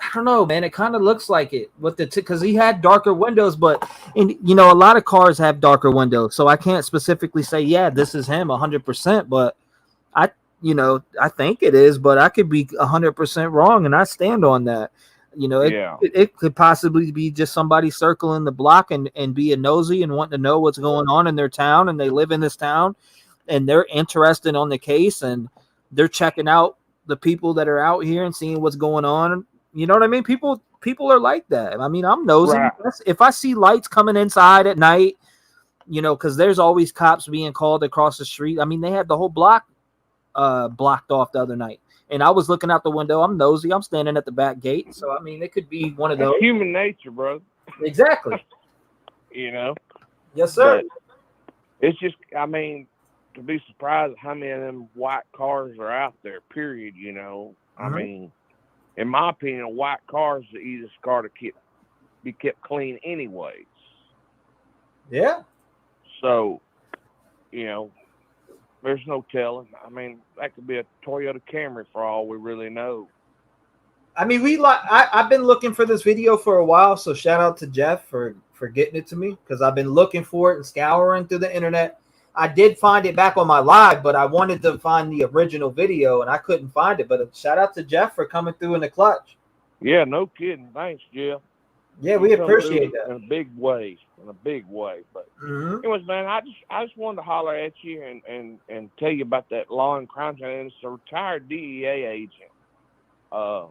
I don't know, man. It kind of looks like it with the because he had darker windows, but you know, a lot of cars have darker windows, so I can't specifically say, yeah, this is him 100%. But I, you know, I think it is, but I could be 100% wrong, and I stand on that. You know, it could possibly be just somebody circling the block and being nosy and wanting to know what's going on in their town, and they live in this town, and they're interested on the case, and they're checking out the people that are out here and seeing what's going on. You know what I mean? People are like that. I mean, I'm nosy. Right. If I see lights coming inside at night, you know, because there's always cops being called across the street. I mean, they had the whole block blocked off the other night, and I was looking out the window. I'm nosy. I'm standing at the back gate. So I mean, it could be one of those. That's human nature, bro. Exactly. You know. Yes, sir. But it's just, I mean, to be surprised at how many of them white cars are out there. Period. You know. I mean, in my opinion, a white car is the easiest car to be kept clean, anyways. Yeah. So, you know. There's no telling. I mean, that could be a Toyota Camry for all we really know. I mean, I've been looking for this video for a while, so shout out to Jeff for getting it to me, because I've been looking for it and scouring through the internet. I did find it back on my live, but I wanted to find the original video and I couldn't find it. But shout out to Jeff for coming through in the clutch. Yeah, no kidding. Thanks, Jeff. Yeah, we appreciate that. In a big way. But anyways, man, I just wanted to holler at you and tell you about that law and crime center. And it's a retired DEA agent. I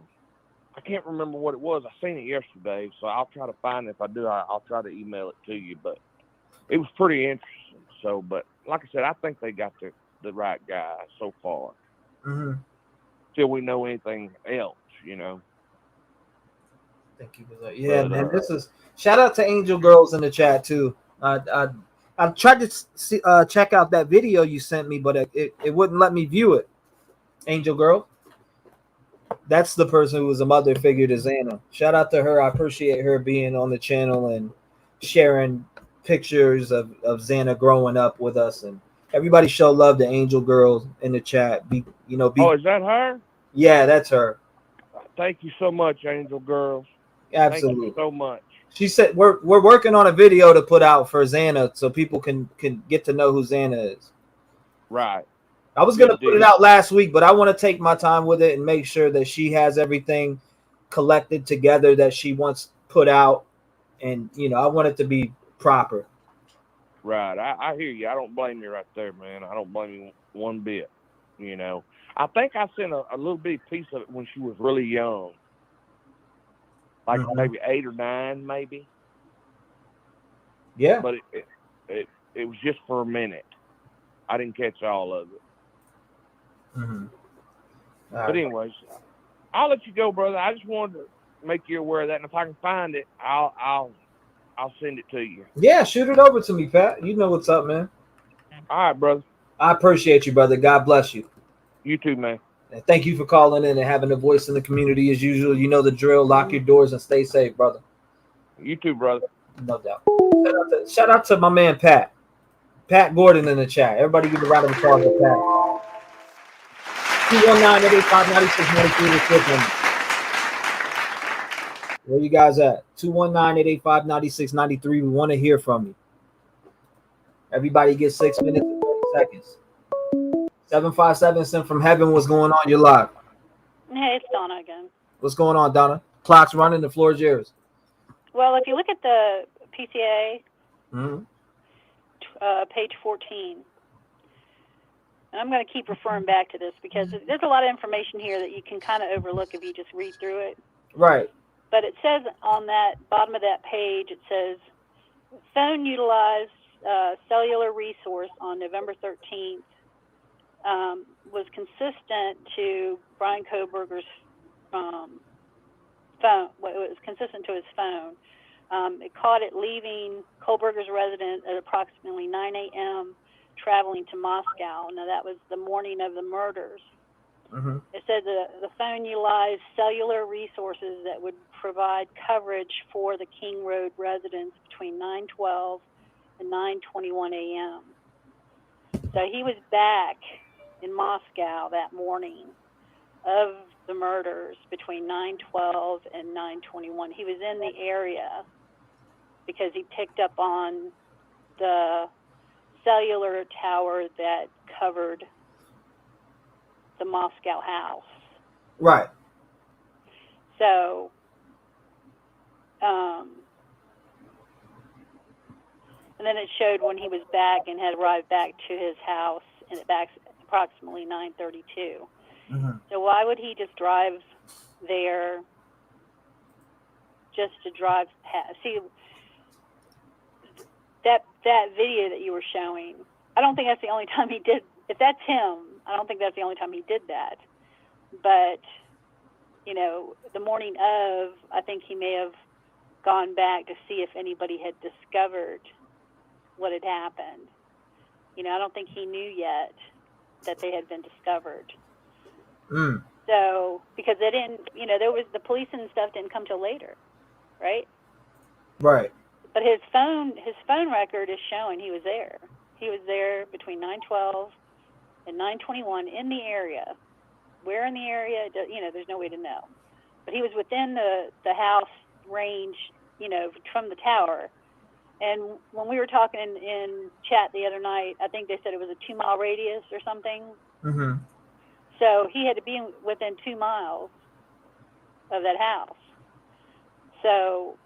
can't remember what it was. I seen it yesterday, so I'll try to find it. If I do, I'll try to email it to you. But it was pretty interesting. So, but like I said, I think they got the right guy so far. Till we know anything else, you know. I think he was man. This is shout out to Angel Girls in the chat too. I tried to see, check out that video you sent me, but it wouldn't let me view it. Angel Girl, that's the person who was a mother figure to Xana. Shout out to her. I appreciate her being on the channel and sharing pictures of Xana growing up with us, and everybody show love to Angel Girls in the chat. Oh, is that her? Yeah, that's her. Thank you so much, Angel Girls. Absolutely. Thank you so much. She said we're working on a video to put out for Xana so people can get to know who Xana is. Right. I was going to put it out last week, but I want to take my time with it and make sure that she has everything collected together that she wants put out. And, you know, I want it to be proper. Right. I hear you. I don't blame you right there, man. I don't blame you one bit. You know, I think I sent a little bit piece of it when she was really young. Like maybe 8 or 9, maybe. Yeah. But it was just for a minute. I didn't catch all of it. But anyways, I'll let you go, brother. I just wanted to make you aware of that, and if I can find it, I'll send it to you. Yeah, shoot it over to me, Pat. You know what's up, man. All right, brother. I appreciate you, brother. God bless you. You too, man. And thank you for calling in and having a voice in the community as usual. You know the drill. Lock your doors and stay safe, brother. You too, brother. No doubt. Shout out to my man, Pat. Pat Gordon in the chat. Everybody give a round of applause to Pat. 219-885-9693. Where you guys at? 219-885-9693. We want to hear from you. Everybody gets 6 minutes and 30 seconds. 757 sent from heaven. What's going on? You're live. Hey, it's Donna again. What's going on, Donna? Clock's running. The floor is yours. Well, if you look at the PCA, page 14, and I'm going to keep referring back to this because there's a lot of information here that you can kind of overlook if you just read through it. Right. But it says on that bottom of that page, it says, phone utilized cellular resource on November 13th was consistent to Brian Kohberger's phone. Well, it was consistent to his phone. It caught it leaving Kohberger's residence at approximately 9 a.m., traveling to Moscow. Now, that was the morning of the murders. It said the phone utilized cellular resources that would provide coverage for the King Road residents between 9:12 and 9:21 a.m. So he was back in Moscow that morning. of the murders between 9:12 and 9:21. He was in the area because he picked up on the cellular tower that covered the Moscow house. Right. So, and then it showed when he was back and had arrived back to his house, and it back approximately 9:32. Mm-hmm. So why would he just drive there just to drive past? See, that video that you were showing, I don't think that's the only time he did. If that's him, I don't think that's the only time he did that. But, you know, the morning of, I think he may have gone back to see if anybody had discovered what had happened. You know, I don't think he knew yet that they had been discovered. Mm. So, because they didn't, you know, there was the police and stuff didn't come till later, right? Right. But his phone record is showing he was there. He was there between 9:12 and 9:21 in the area. Where in the area, you know, there's no way to know. But he was within the house range, you know, from the tower. And when we were talking in chat the other night, I think they said it was a 2-mile radius or something. Mm-hmm. So he had to be within 2 miles of that house. So,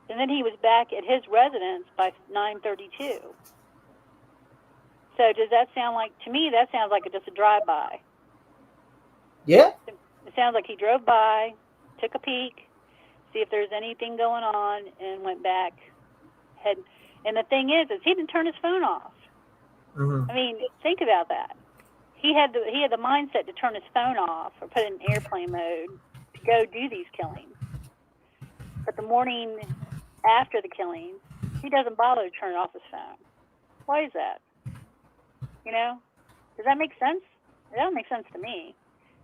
and then he was back at his residence by 9:32. So does that sound like, to me, that sounds like just a drive-by. Yeah. It sounds like he drove by, took a peek, see if there's anything going on, and went back. And the thing is he didn't turn his phone off. Mm-hmm. I mean, think about that. He had the mindset to turn his phone off or put it in airplane mode to go do these killings. But the morning after the killings, he doesn't bother to turn off his phone. Why is that? You know? Does that make sense? It doesn't make sense to me.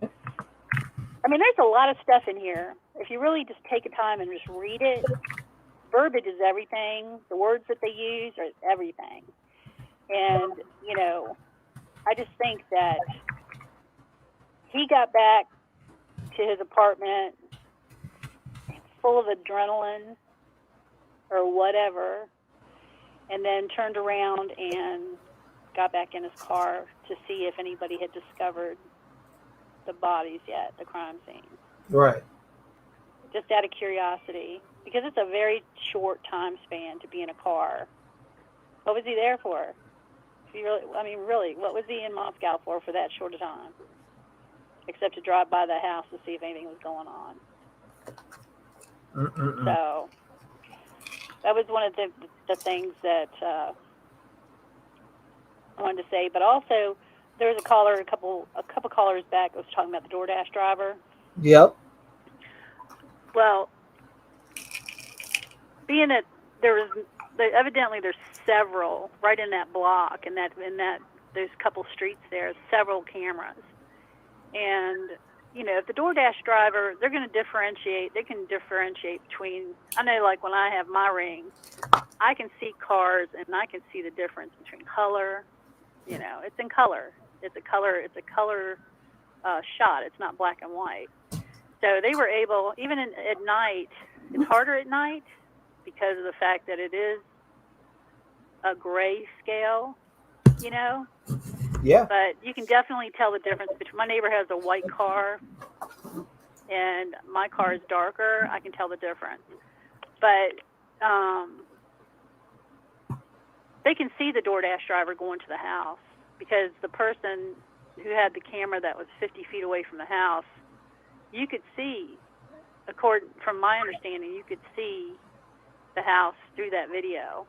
I mean, there's a lot of stuff in here. If you really just take a time and just read it, verbiage is everything. The words that they use are everything. And, you know, I just think that he got back to his apartment full of adrenaline or whatever, and then turned around and got back in his car to see if anybody had discovered the bodies yet, the crime scene. Right. Just out of curiosity, because it's a very short time span to be in a car. What was he there for? If you really, I mean, really, what was he in Moscow for that short a time? Except to drive by the house to see if anything was going on. Mm-mm-mm. So that was one of the things that I wanted to say. But also, there was a caller, a couple callers back, was talking about the DoorDash driver. Yep. Well, being that evidently there's several right in that block, and that there's a couple streets there, several cameras, and you know, if the DoorDash driver, they're going to differentiate. They can differentiate between. I know, like when I have my Ring, I can see cars and I can see the difference between color. You know, it's in color. It's a color shot. It's not black and white. So they were able, even at night, it's harder at night because of the fact that it is a gray scale, you know? Yeah. But you can definitely tell the difference between, my neighbor has a white car and my car is darker. I can tell the difference. But they can see the DoorDash driver going to the house because the person who had the camera that was 50 feet away from the house, you could see, from my understanding, you could see the house through that video.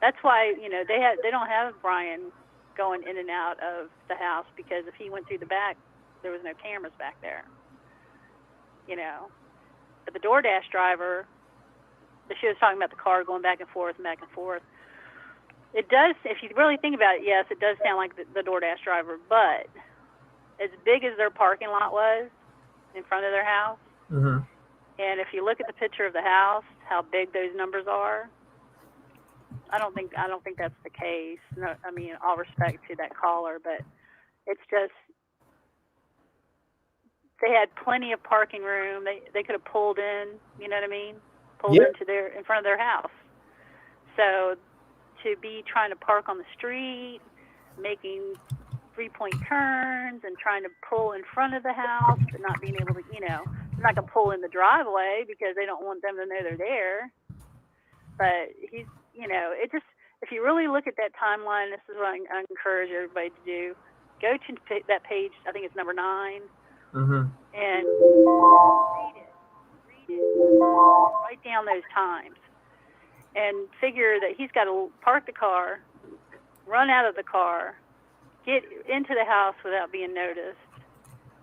That's why, you know, they don't have Brian going in and out of the house, because if he went through the back, there was no cameras back there. You know, but the DoorDash driver, she was talking about the car going back and forth and back and forth. It does, if you really think about it, yes, it does sound like the DoorDash driver, but as big as their parking lot was in front of their house, mm-hmm. and if you look at the picture of the house, how big those numbers are, I don't think that's the case. No, I mean, all respect to that caller, but It's just they had plenty of parking room. They could have pulled in. You know what I mean? Pulled into in front of their house. So to be trying to park on the street, making 3-point turns and trying to pull in front of the house, but not being able to, they're not going to pull in the driveway because they don't want them to know they're there. But he's, it just, if you really look at that timeline, this is what I encourage everybody to do. Go to that page, I think it's number 9, and read it. Write down those times and figure that he's got to park the car, run out of the car, get into the house without being noticed,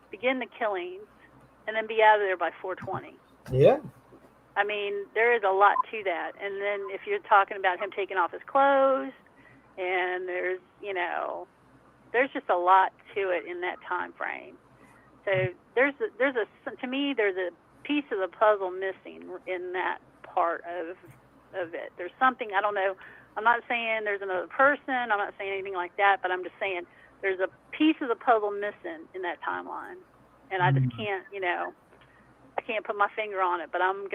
begin the killings, and then be out of there by 4:20. Yeah. I mean, there is a lot to that. And then if you're talking about him taking off his clothes, and there's just a lot to it in that time frame. So there's to me, there's a piece of the puzzle missing in that part of it. There's something, I don't know. I'm not saying there's another person. I'm not saying anything like that, but I'm just saying there's a piece of the puzzle missing in that timeline. And I just can't, I can't put my finger on it, but I'm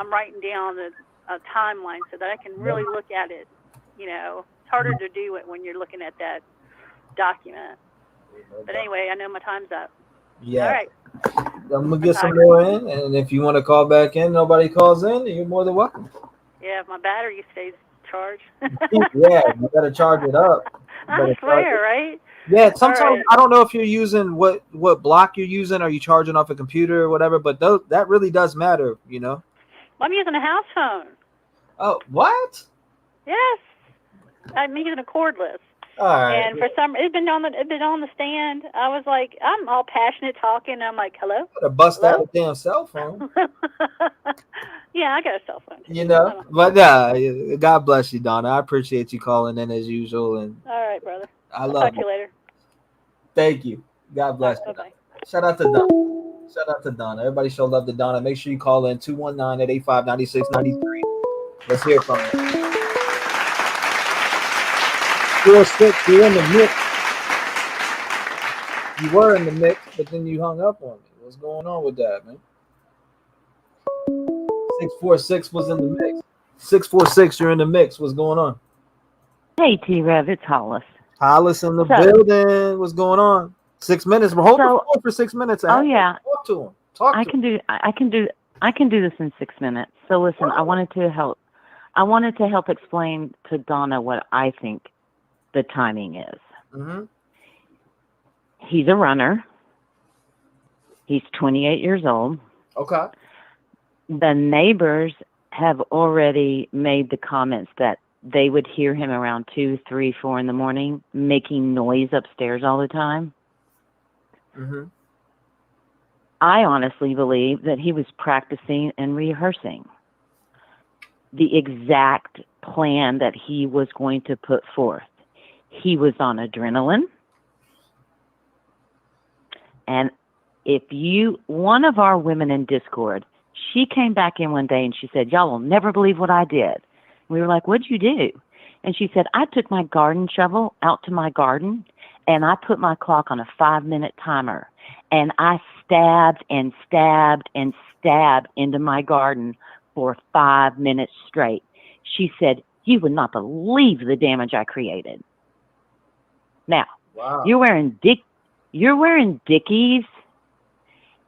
writing down a timeline so that I can really look at it. It's harder to do it when you're looking at that document. But anyway, I know my time's up. Yeah. All right. I'm going to get some more in, and if you want to call back in, nobody calls in, you're more than welcome. Yeah, if my battery stays charged. Yeah, you got to charge it up. I swear, right? Yeah, sometimes right. I don't know if you're using what block you're using. Are you charging off a computer or whatever? But that really does matter, I'm using a house phone. Oh, what? Yes, I'm using a cordless. All right. And for some, it'd been on the stand. I was like, I'm all passionate talking. I'm like, hello. Gotta bust out a damn cell phone. Yeah, I got a cell phone. But God bless you, Donna. I appreciate you calling in as usual. And all right, brother. I'll talk to you later. Thank you. God bless you. Bye-bye. Shout out to Donna. Shout out to Donna. Everybody show love to Donna. Make sure you call in 219-885-9693. Let's hear from you. 4-6, you're in the mix. You were in the mix, but then you hung up on me. What's going on with that, man? 646 was in the mix. 646, you're in the mix. What's going on? Hey, T-REV, it's Hollis. Hollis in the building. What's going on? 6 minutes. We're holding the phone for 6 minutes. Oh yeah. Talk to him. I can do this in 6 minutes. So listen, I wanted to help explain to Donna what I think the timing is. Mm-hmm. He's a runner. He's 28 years old. Okay. The neighbors have already made the comments that they would hear him around 2, 3, 4 in the morning making noise upstairs all the time. Mm-hmm. I honestly believe that he was practicing and rehearsing the exact plan that he was going to put forth. He was on adrenaline. And one of our women in Discord, she came back in one day and she said, y'all will never believe what I did. We were like, what'd you do? And she said, I took my garden shovel out to my garden and I put my clock on a 5-minute timer and I stabbed and stabbed and stabbed into my garden for 5 minutes straight. She said, you would not believe the damage I created. Now, wow. You're wearing Dickies.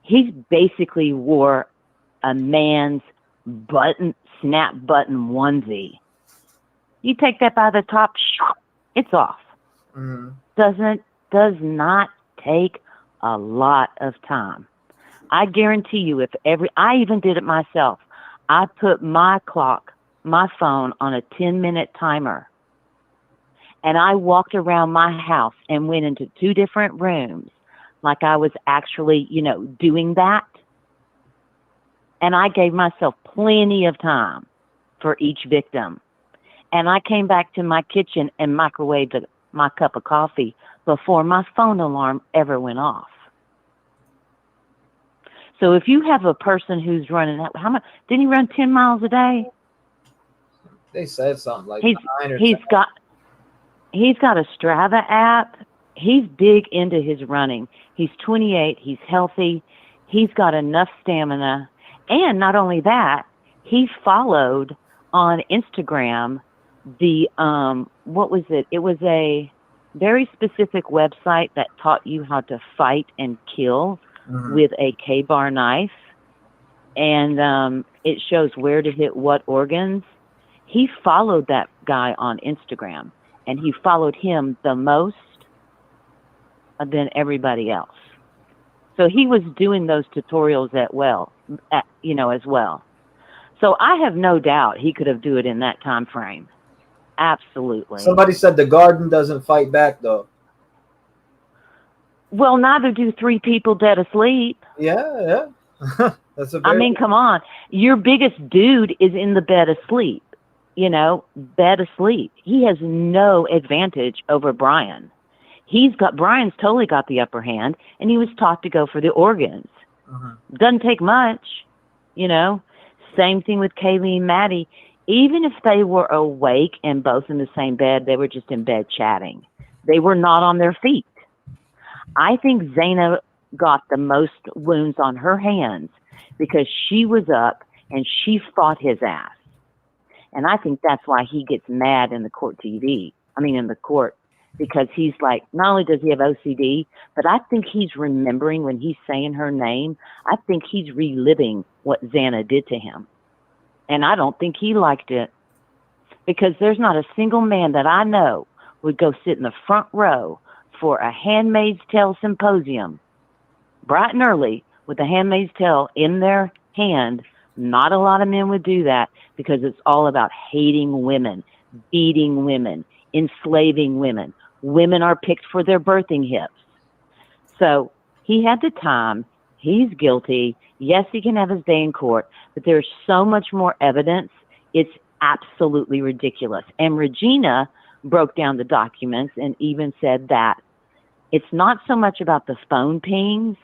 He basically wore a man's snap button onesie. You take that by the top, it's off. Mm-hmm. Does not take a lot of time. I guarantee you, I even did it myself. I put my phone on a 10-minute timer. And I walked around my house and went into 2 different rooms like I was actually, doing that. And I gave myself plenty of time for each victim. And I came back to my kitchen and microwaved my cup of coffee before my phone alarm ever went off. So if you have a person who's running, how much? Didn't he run 10 miles a day? They said something like he's got a Strava app. he's big into his running. He's 28. He's healthy. He's got enough stamina. And not only that, he followed on Instagram the, what was it? It was a very specific website that taught you how to fight and kill with a K-bar knife. And it shows where to hit what organs. He followed that guy on Instagram, and he followed him the most than everybody else. So he was doing those tutorials as well. So I have no doubt he could have do it in that time frame. Absolutely. Somebody said the garden doesn't fight back, though. Well, neither do 3 people dead asleep. Yeah. That's a I mean, come on. Your biggest dude is in the bed asleep. Bed asleep. He has no advantage over Brian. Brian's totally got the upper hand, and he was taught to go for the organs. Doesn't take much, Same thing with Kaylee and Maddie. Even if they were awake and both in the same bed, they were just in bed chatting. They were not on their feet. I think Zaina got the most wounds on her hands because she was up and she fought his ass. And I think that's why he gets mad in the court in the court, because he's like, not only does he have OCD, but I think he's remembering when he's saying her name, I think he's reliving what Xana did to him. And I don't think he liked it, because there's not a single man that I know would go sit in the front row for a Handmaid's Tale symposium, bright and early, with a Handmaid's Tale in their hand. Not a lot of men would do that, because it's all about hating women, beating women, enslaving women. Women are picked for their birthing hips. So he had the time. He's guilty. Yes, he can have his day in court, but there's so much more evidence. It's absolutely ridiculous. And Regina broke down the documents and even said that it's not so much about the phone pings,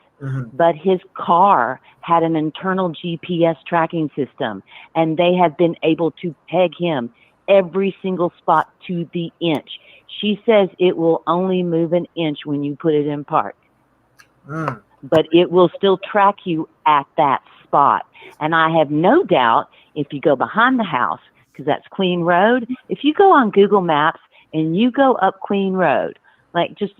but his car had an internal GPS tracking system, and they have been able to peg him every single spot to the inch. She says it will only move an inch when you put it in park, but it will still track you at that spot. And I have no doubt if you go behind the house, because that's Queen Road, if you go on Google Maps and you go up Queen Road,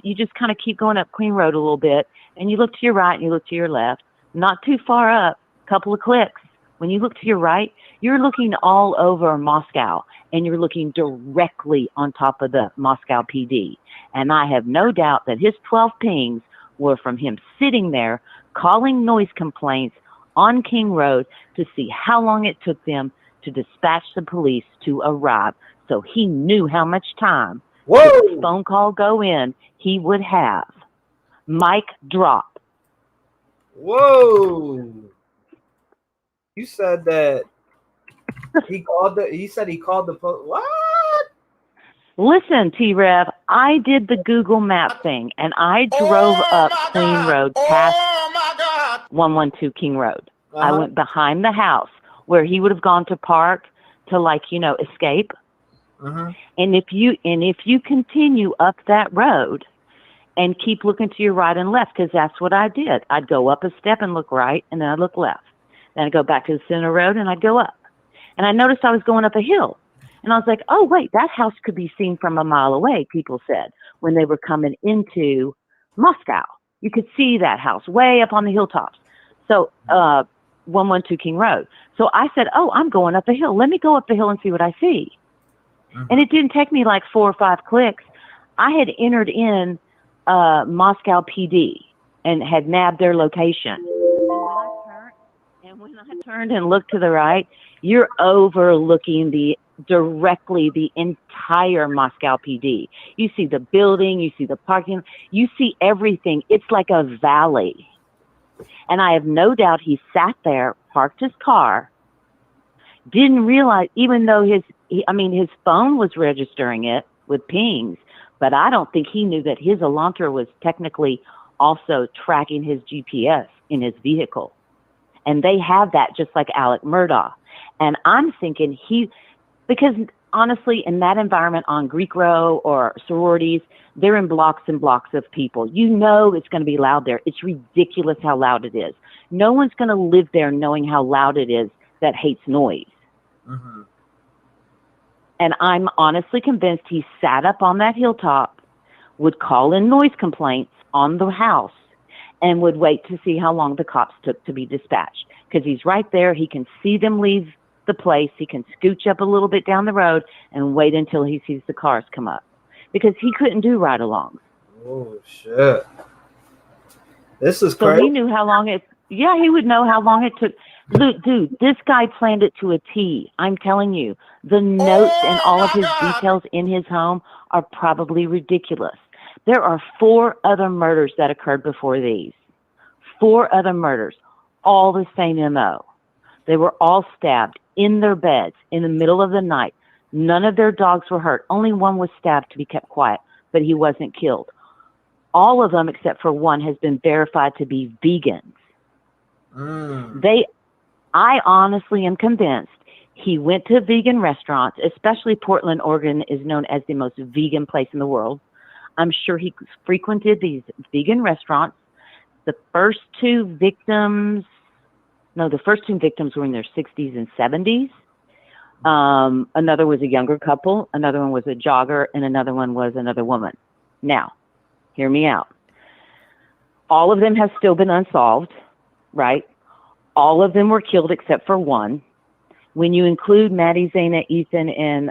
you just kind of keep going up Queen Road a little bit, and you look to your right and you look to your left, not too far up, couple of clicks. When you look to your right, you're looking all over Moscow, and you're looking directly on top of the Moscow PD. And I have no doubt that his 12 pings were from him sitting there calling noise complaints on King Road to see how long it took them to dispatch the police to arrive. So he knew how much time the phone call go in he would have. Mic drop. Whoa. You said that he said he called the police. What? Listen, T-REV, I did the Google Map thing, and I drove up Queen Road past 112 King Road. I went behind the house where he would have gone to park to escape. And if you continue up that road and keep looking to your right and left, because that's what I did. I'd go up a step and look right, and then I'd look left. Then I'd go back to the center road, and I'd go up. And I noticed I was going up a hill. And I was like, oh, wait, that house could be seen from a mile away, people said, when they were coming into Moscow. You could see that house way up on the hilltops. So 112 King Road. So I said, oh, I'm going up a hill. Let me go up the hill and see what I see. And it didn't take me like 4 or 5 clicks. I had entered in Moscow PD and had nabbed their location. And when I turned and looked to the right, you're overlooking directly the entire Moscow PD. You see the building, you see the parking, you see everything. It's like a valley. And I have no doubt he sat there, parked his car, didn't realize, even though his phone was registering it with pings, but I don't think he knew that his Elantra was technically also tracking his GPS in his vehicle. And they have that just like Alec Murdaugh. And I'm thinking because honestly, in that environment on Greek row or sororities, they're in blocks and blocks of people. You know it's going to be loud there. It's ridiculous how loud it is. No one's going to live there knowing how loud it is that hates noise. Mm-hmm. And I'm honestly convinced he sat up on that hilltop, would call in noise complaints on the house, and would wait to see how long the cops took to be dispatched. Because he's right there. He can see them leave the place. He can scooch up a little bit down the road and wait until he sees the cars come up. Because he couldn't do ride-alongs. Oh, shit. This is so crazy. He knew how long he would know how long it took. Luke, dude, this guy planned it to a T. I'm telling you, the notes and all of his details in his home are probably ridiculous. There are 4 other murders that occurred before these. 4 other murders, all the same MO. They were all stabbed in their beds in the middle of the night. None of their dogs were hurt. Only one was stabbed to be kept quiet, but he wasn't killed. All of them, except for one, has been verified to be vegans. I honestly am convinced he went to vegan restaurants, especially Portland, Oregon is known as the most vegan place in the world. I'm sure he frequented these vegan restaurants. The first 2 victims were in their 60s and 70s. Another was a younger couple. Another one was a jogger, and another one was another woman. Now, hear me out. All of them have still been unsolved, right? All of them were killed except for one. When you include Maddie, Zana, Ethan, and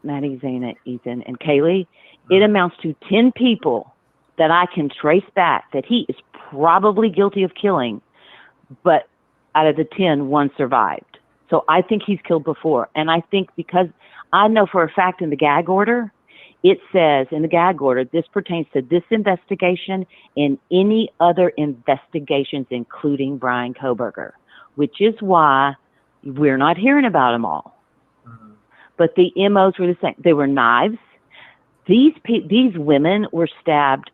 Kaylee, it amounts to 10 people that I can trace back that he is probably guilty of killing, but out of the 10, 1 survived. So I think he's killed before. And I think because I know for a fact in the gag order, it says in the gag order, this pertains to this investigation and any other investigations, including Brian Kohberger, which is why we're not hearing about them all. Mm-hmm. But the MOs were the same. They were knives. These women were stabbed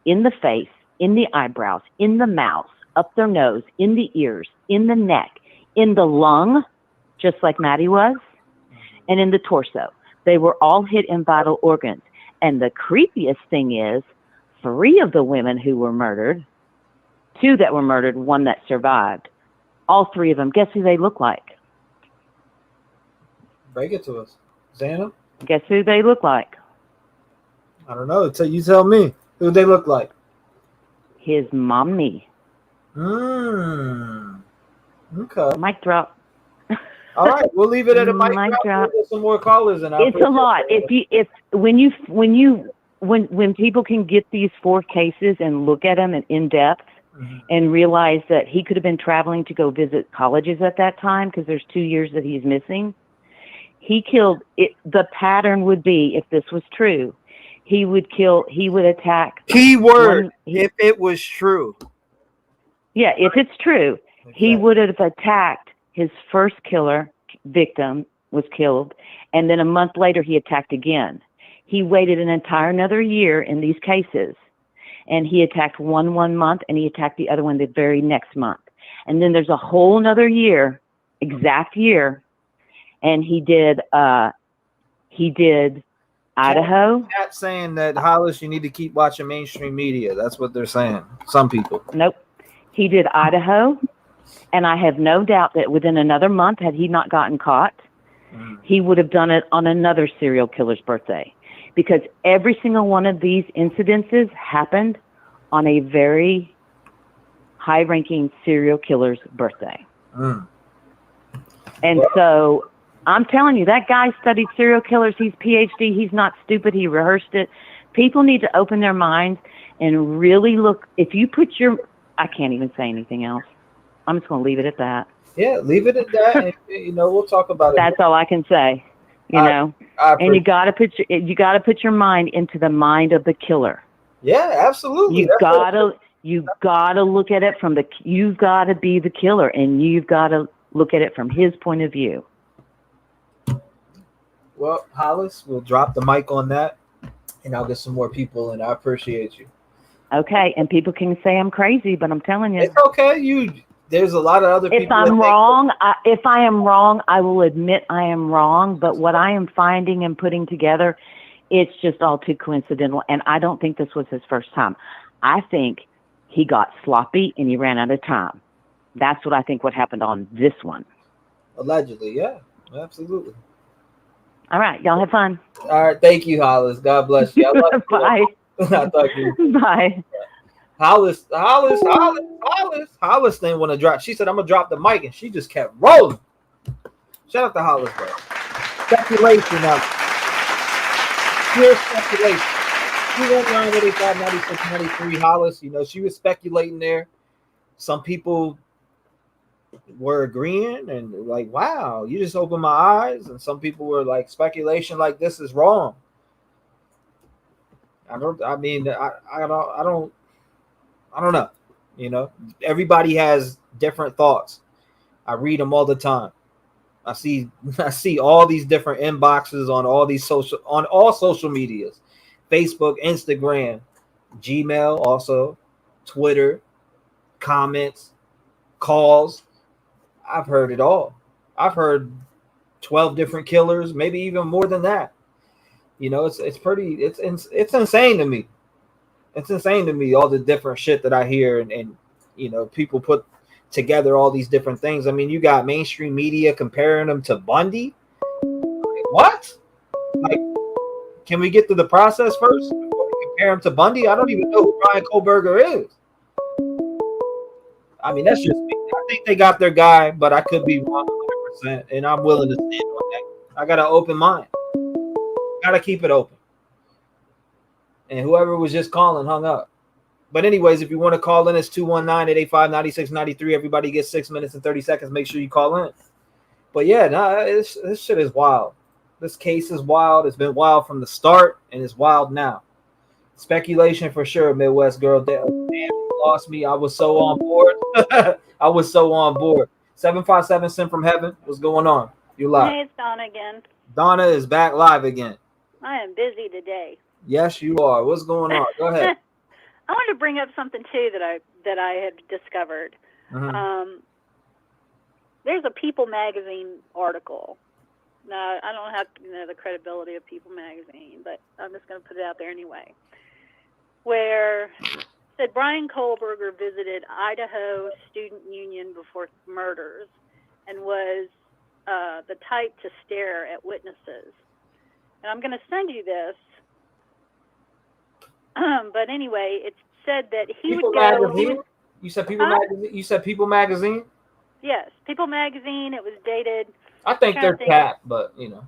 in the face, in the eyebrows, in the mouth, up their nose, in the ears, in the neck, in the lung, just like Maddie was, and in the torso. They were all hit in vital organs. And the creepiest thing is 3 of the women who were murdered, 2 that were murdered, 1 that survived, all 3 of them, guess who they look like? Break it to us. Xana? Guess who they look like? I don't know. You tell me. Who they look like? His mommy. Okay. Mic drop. All right, we'll leave it at a mic drop. We'll get some more callers, and it's a lot. When people can get these 4 cases and look at them in depth, and realize that he could have been traveling to go visit colleges at that time because there's 2 years that he's missing. He killed it. The pattern would be, if this was true, he would attack. Keyword, if it was true. Yeah, if it's true, exactly. He would have attacked his first victim was killed, and then a month later he attacked again. He waited an entire another year in these cases, and he attacked one month, and he attacked the other one the very next month. And then there's a whole another year, exact year, and he did Idaho. Not saying that, Hollis, you need to keep watching mainstream media. That's what they're saying. Some people. Nope. He did Idaho, and I have no doubt that within another month, had he not gotten caught, he would have done it on another serial killer's birthday. Because every single one of these incidences happened on a very high-ranking serial killer's birthday. And so I'm telling you, that guy studied serial killers. He's PhD. He's not stupid. He rehearsed it. People need to open their minds and really look. If you put I can't even say anything else. I'm just going to leave it at that. Yeah, leave it at that. And, we'll talk about it. That's all I can say. And you got to put your mind into the mind of the killer. Yeah, absolutely. You got to look at it from you've got to be the killer, and you've got to look at it from his point of view. Well, Hollis, we'll drop the mic on that, and I'll get some more people, and I appreciate you. Okay, and people can say I'm crazy, but I'm telling you. It's okay. there's a lot of other people. If I'm wrong, if I am wrong, I will admit I am wrong. But what I am finding and putting together, it's just all too coincidental. And I don't think this was his first time. I think he got sloppy and he ran out of time. That's what I think what happened on this one. Allegedly, yeah, absolutely. All right, y'all have fun. All right, thank you, Hollis. God bless you. I love you. Bye. I thought you. Bye. Hollis didn't want to drop. She said, "I'm gonna drop the mic," and she just kept rolling. Shout out to Hollis, bro. Speculation out. Pure speculation. 219-885-9693. Hollis, you know, she was speculating there. Some people were agreeing and like, wow, you just opened my eyes. And some people were like, speculation like this is wrong. I don't know. You know, everybody has different thoughts. I read them all the time. I see all these different inboxes on all social medias, Facebook, Instagram, Gmail, also Twitter, comments, calls. I've heard it all. I've heard 12 different killers, maybe even more than that. You know, it's insane to me. It's insane to me, all the different shit that I hear and you know, people put together all these different things. I mean, you got mainstream media comparing them to Bundy. What? Like, can we get through the process first before we compare him to Bundy? I don't even know who Bryan Kohberger is. I mean, that's just me. I think they got their guy, but I could be wrong 100%, and I'm willing to stand on that. I got an open mind. Got to keep it open. And whoever was just calling hung up. But anyways, if you want to call in, it's 219-885-9693. Everybody gets 6 minutes and 30 seconds. Make sure you call in. But yeah, this shit is wild. This case is wild. It's been wild from the start, and it's wild now. Speculation for sure, Midwest girl. Damn, you lost me. I was so on board. I was so on board. 757 Sent from Heaven. What's going on? You live. Hey, it's Donna again. Donna is back live again. I am busy today. Yes, you are. What's going on? Go ahead. I wanted to bring up something too that I had discovered. Mm-hmm. There's a People magazine article. Now, I don't have to know the credibility of People magazine, but I'm just going to put it out there anyway. Where it said Bryan Kohberger visited Idaho Student Union before murders and was the type to stare at witnesses. And I'm going to send you this. But anyway, it said that he People would go. Magazine? You said People Magazine? You said People Magazine? Yes, People magazine. It was dated. I think they're cat, but you know.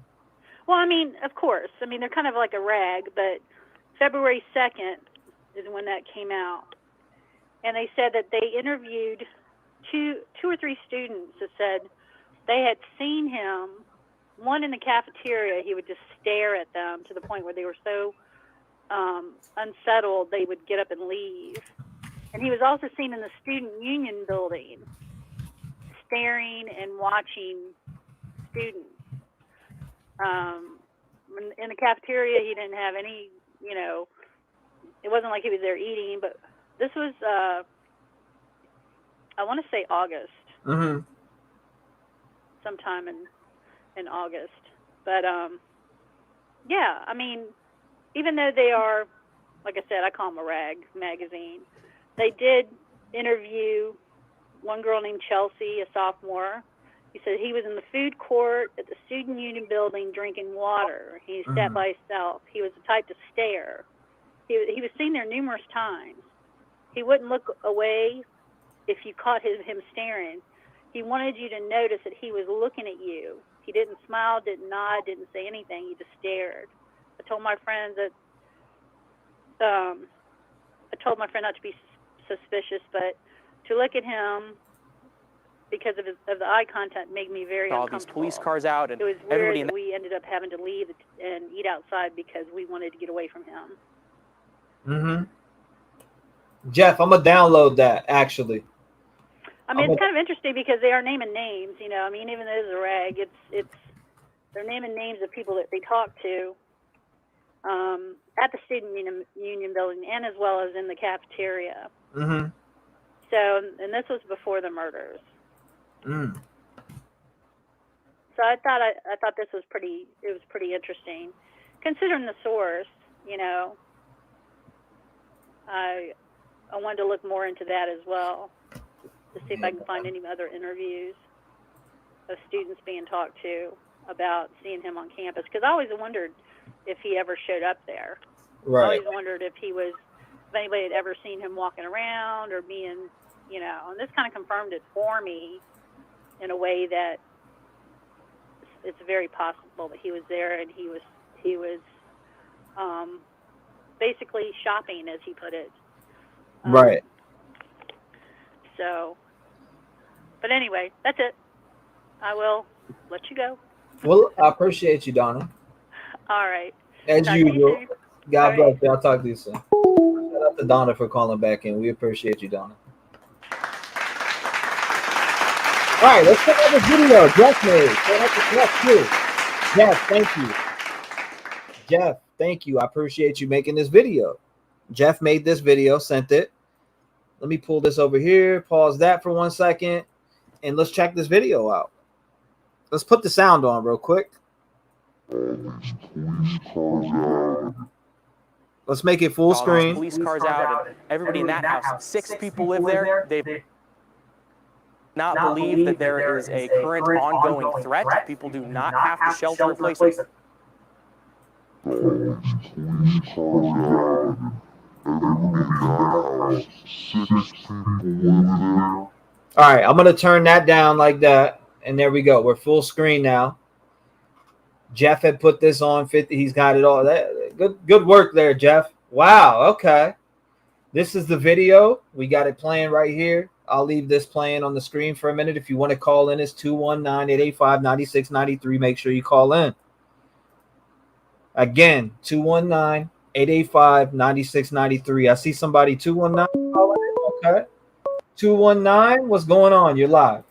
Well, I mean, of course. I mean, they're kind of like a rag, but February 2nd is when that came out. And they said that they interviewed two or three students that said they had seen him, one in the cafeteria, he would just stare at them to the point where they were so unsettled they would get up and leave. And he was also seen in the student union building, staring and watching students. In the cafeteria, he didn't have any, you know, it wasn't like he was there eating, but this was, I want to say August. Mm-hmm. Sometime in August. But, yeah, I mean, even though they are, like I said, I call them a rag magazine, they did interview one girl named Chelsea, a sophomore. He said he was in the food court at the student union building drinking water. He sat by himself. He was the type to stare. He was seen there numerous times. He wouldn't look away if you caught him staring. He wanted you to notice that he was looking at you. He didn't smile, didn't nod, didn't say anything. He just stared. I told my friend that not to be suspicious, but to look at him because of the eye contact made me very uncomfortable. These police cars out, and it was everybody weird that we ended up having to leave and eat outside because we wanted to get away from him. Mm-hmm. Jeff, I'm gonna download that actually. I mean, it's kind of interesting because they are naming names. You know, I mean, even though it's a rag, they're naming names of people that they talk to at the student union building and as well as in the cafeteria. Mm-hmm. So, and this was before the murders. Mm. So I thought this was pretty interesting, considering the source. You know, I wanted to look more into that as well to see if I can find any other interviews of students being talked to about seeing him on campus, because I always wondered if he ever showed up there. Right. I always wondered if anybody had ever seen him walking around or being, you know, and this kind of confirmed it for me in a way that it's very possible that he was there, and he was basically shopping, as he put it. Right. So, but anyway, that's it. I will let you go. Well, I appreciate you, Donna. All right. As Talk to you usual. soon. God bless you. I'll talk to you soon. Shout out to Donna for calling back in. We appreciate you, Donna. All right, let's check out this video Jeff made. Shout out to Jeff too. Jeff, thank you. Jeff, thank you. I appreciate you making this video. Jeff made this video, sent it. Let me pull this over here, pause that for 1 second, and let's check this video out. Let's put the sound on real quick. Let's make it full screen. Police cars out, and everybody in that house, 6 people live there. They not believe that there is a current ongoing threat. People do not have to shelter in place. All right, I'm gonna turn that down like that, and there we go. We're full screen now. Jeff had put this on 50. He's got it all. Good work there, Jeff. Wow. Okay, this is the video. We got it playing right here. I'll leave this playing on the screen for a minute. If you want to call in, it's 219-885-9693. Make sure you call in. Again, 219-885-9693. I see somebody 219. Okay. 219. What's going on? You're live.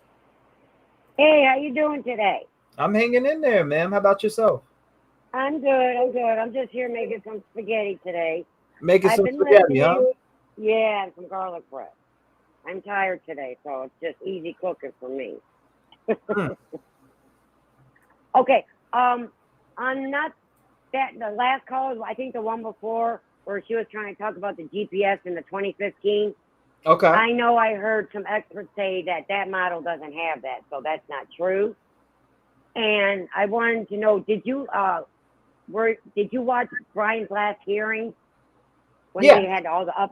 Hey, how you doing today? I'm hanging in there, ma'am. How about yourself? I'm good. I'm just here making some spaghetti today. Making some spaghetti, huh? Yeah, and some garlic bread. I'm tired today, so it's just easy cooking for me. Okay. I'm not that the last call. I think the one before where she was trying to talk about the GPS in the 2015. Okay. I know I heard some experts say that model doesn't have that, so that's not true. And I wanted to know, did you watch Brian's last hearing when they had all the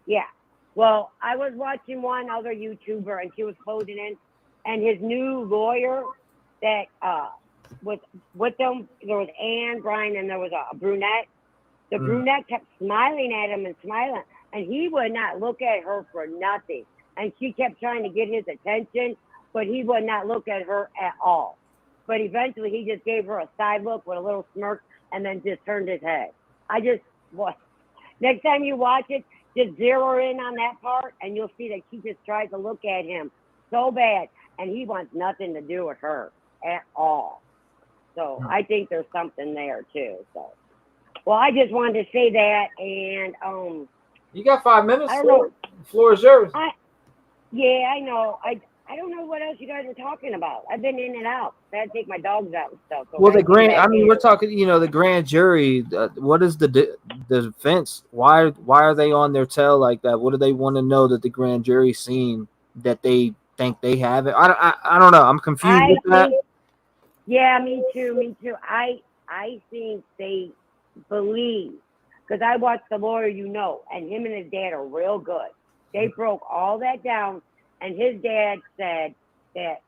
Yeah. Well, I was watching one other YouTuber, and she was closing in, and his new lawyer that was with them, there was Ann, Brian, and there was a brunette. The brunette kept smiling at him and smiling, and he would not look at her for nothing. And she kept trying to get his attention, but he would not look at her at all. But eventually, he just gave her a side look with a little smirk, and then just turned his head. Next time you watch it, just zero in on that part, and you'll see that she just tries to look at him so bad, and he wants nothing to do with her at all. So I think there's something there too. So, well, I just wanted to say that, and you got 5 minutes. I don't know. The floor is yours. Yeah, I know. I don't know what else you guys are talking about. I've been in and out. I had to take my dogs out and stuff. So Well, the grand. I mean, we're talking. The grand jury. What is the defense? Why are they on their tail like that? What do they want to know that the grand jury seen that they think they have it? I don't know. I'm confused with that. Yeah, me too. I think they believe, because I watched The Lawyer, and him and his dad are real good. They broke all that down, and his dad said that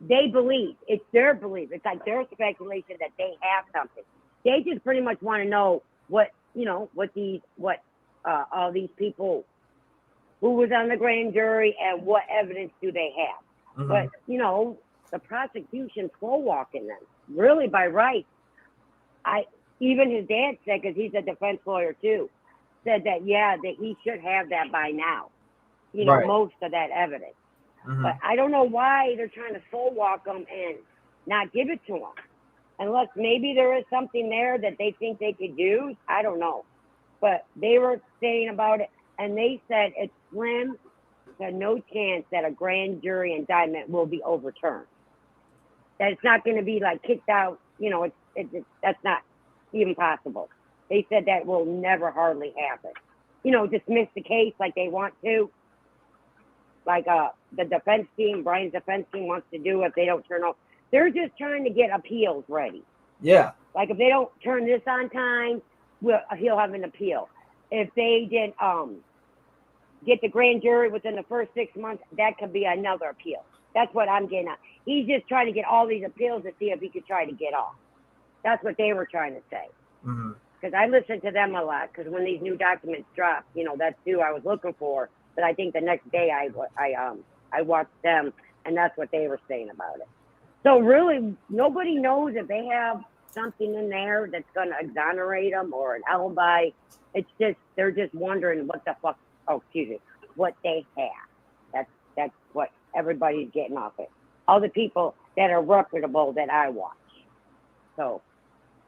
they believe. It's their belief. It's like their speculation that they have something. They just pretty much want to know what all these people who was on the grand jury and what evidence do they have. Mm-hmm. But the prosecution slow walking them really by right. Even his dad said, because he's a defense lawyer too, said that that he should have that by now. Right. Most of that evidence. Mm-hmm. But I don't know why they're trying to slow walk them and not give it to them. Unless maybe there is something there that they think they could use. I don't know. But they were saying about it, and they said it's slim no chance that a grand jury indictment will be overturned. That it's not going to be like kicked out. You know, that's not even possible. They said that will never hardly happen. You know, dismiss the case like they want to. Like the defense team, Brian's defense team wants to do if they don't turn off. They're just trying to get appeals ready. Yeah. Like if they don't turn this on time, he'll have an appeal. If they did get the grand jury within the first 6 months, that could be another appeal. That's what I'm getting at. He's just trying to get all these appeals to see if he could try to get off. That's what they were trying to say. Because I listened to them a lot. Because when these new documents dropped, you know, that's who I was looking for. But I think the next day I watched them, and that's what they were saying about it. So really, nobody knows if they have something in there that's going to exonerate them or an alibi. It's just they're just wondering what the fuck. Oh, excuse me, what they have. That's what everybody's getting off it. All the people that are reputable that I watch. So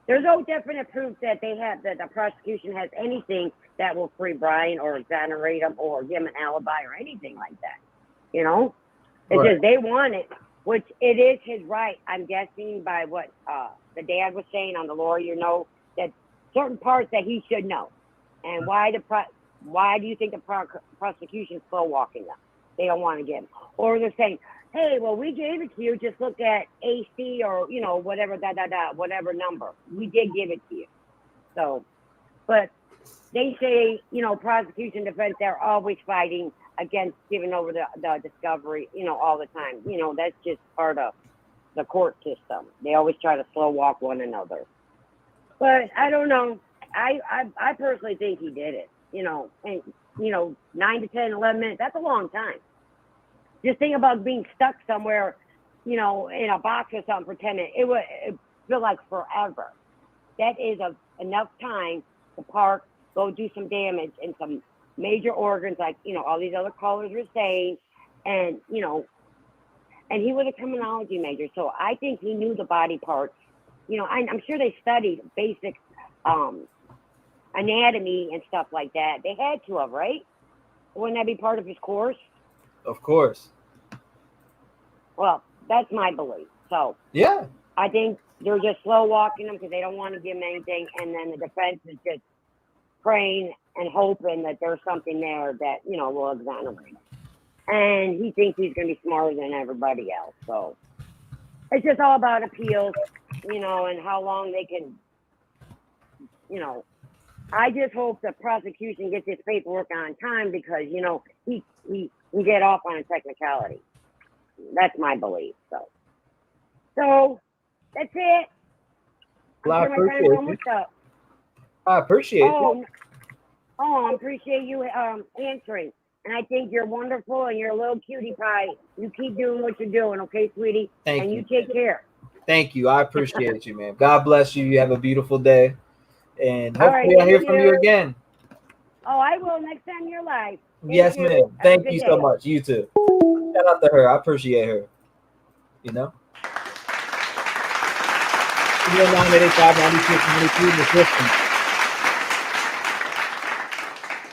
there's no definite proof that they have that the prosecution has anything that will free Brian or exonerate him or give him an alibi or anything like that. You know, it's just they want it, which it is his right. I'm guessing by what the dad was saying on the lawyer, you know, that certain parts that he should know. And why do you think the prosecution's slow walking them? They don't want to give him. Or they're saying, hey, well, we gave it to you. Just look at AC or, you know, whatever, whatever number. We did give it to you. So, but they say, you know, prosecution, defense, they're always fighting against giving over the discovery, you know, all the time. You know, that's just part of the court system. They always try to slow walk one another. But I don't know. I personally think he did it, you know, and, you know, 9 to 10, 11 minutes, that's a long time. Just think about being stuck somewhere, you know, in a box or something for 10 minutes. It would feel like forever. That is enough time to park, go do some damage in some major organs, like, you know, all these other callers were saying, and, you know, and he was a criminology major, so I think he knew the body parts. You know, I'm sure they studied basic anatomy and stuff like that. They had to have, right? Wouldn't that be part of his course? Of course. Well, that's my belief. So yeah, I think they're just slow walking him because they don't want to give him anything, and then the defense is just praying and hoping that there's something there that, you know, will exonerate him. And he thinks he's going to be smarter than everybody else. So it's just all about appeals, you know, and how long they can, you know. I just hope the prosecution gets his paperwork on time because, you know, he get off on a technicality. That's my belief. So that's it. Well, I appreciate you. I appreciate you. Oh, I appreciate you answering. And I think you're wonderful and you're a little cutie pie. You keep doing what you're doing, okay, sweetie? Thank you. you. And you take care. Thank you. I appreciate you, man. God bless you. You have a beautiful day. And hopefully I'll hear from you again. Oh, I will next time you're live. Yes, ma'am. Thank you so much. You too. Shout out to her. I appreciate her. You know?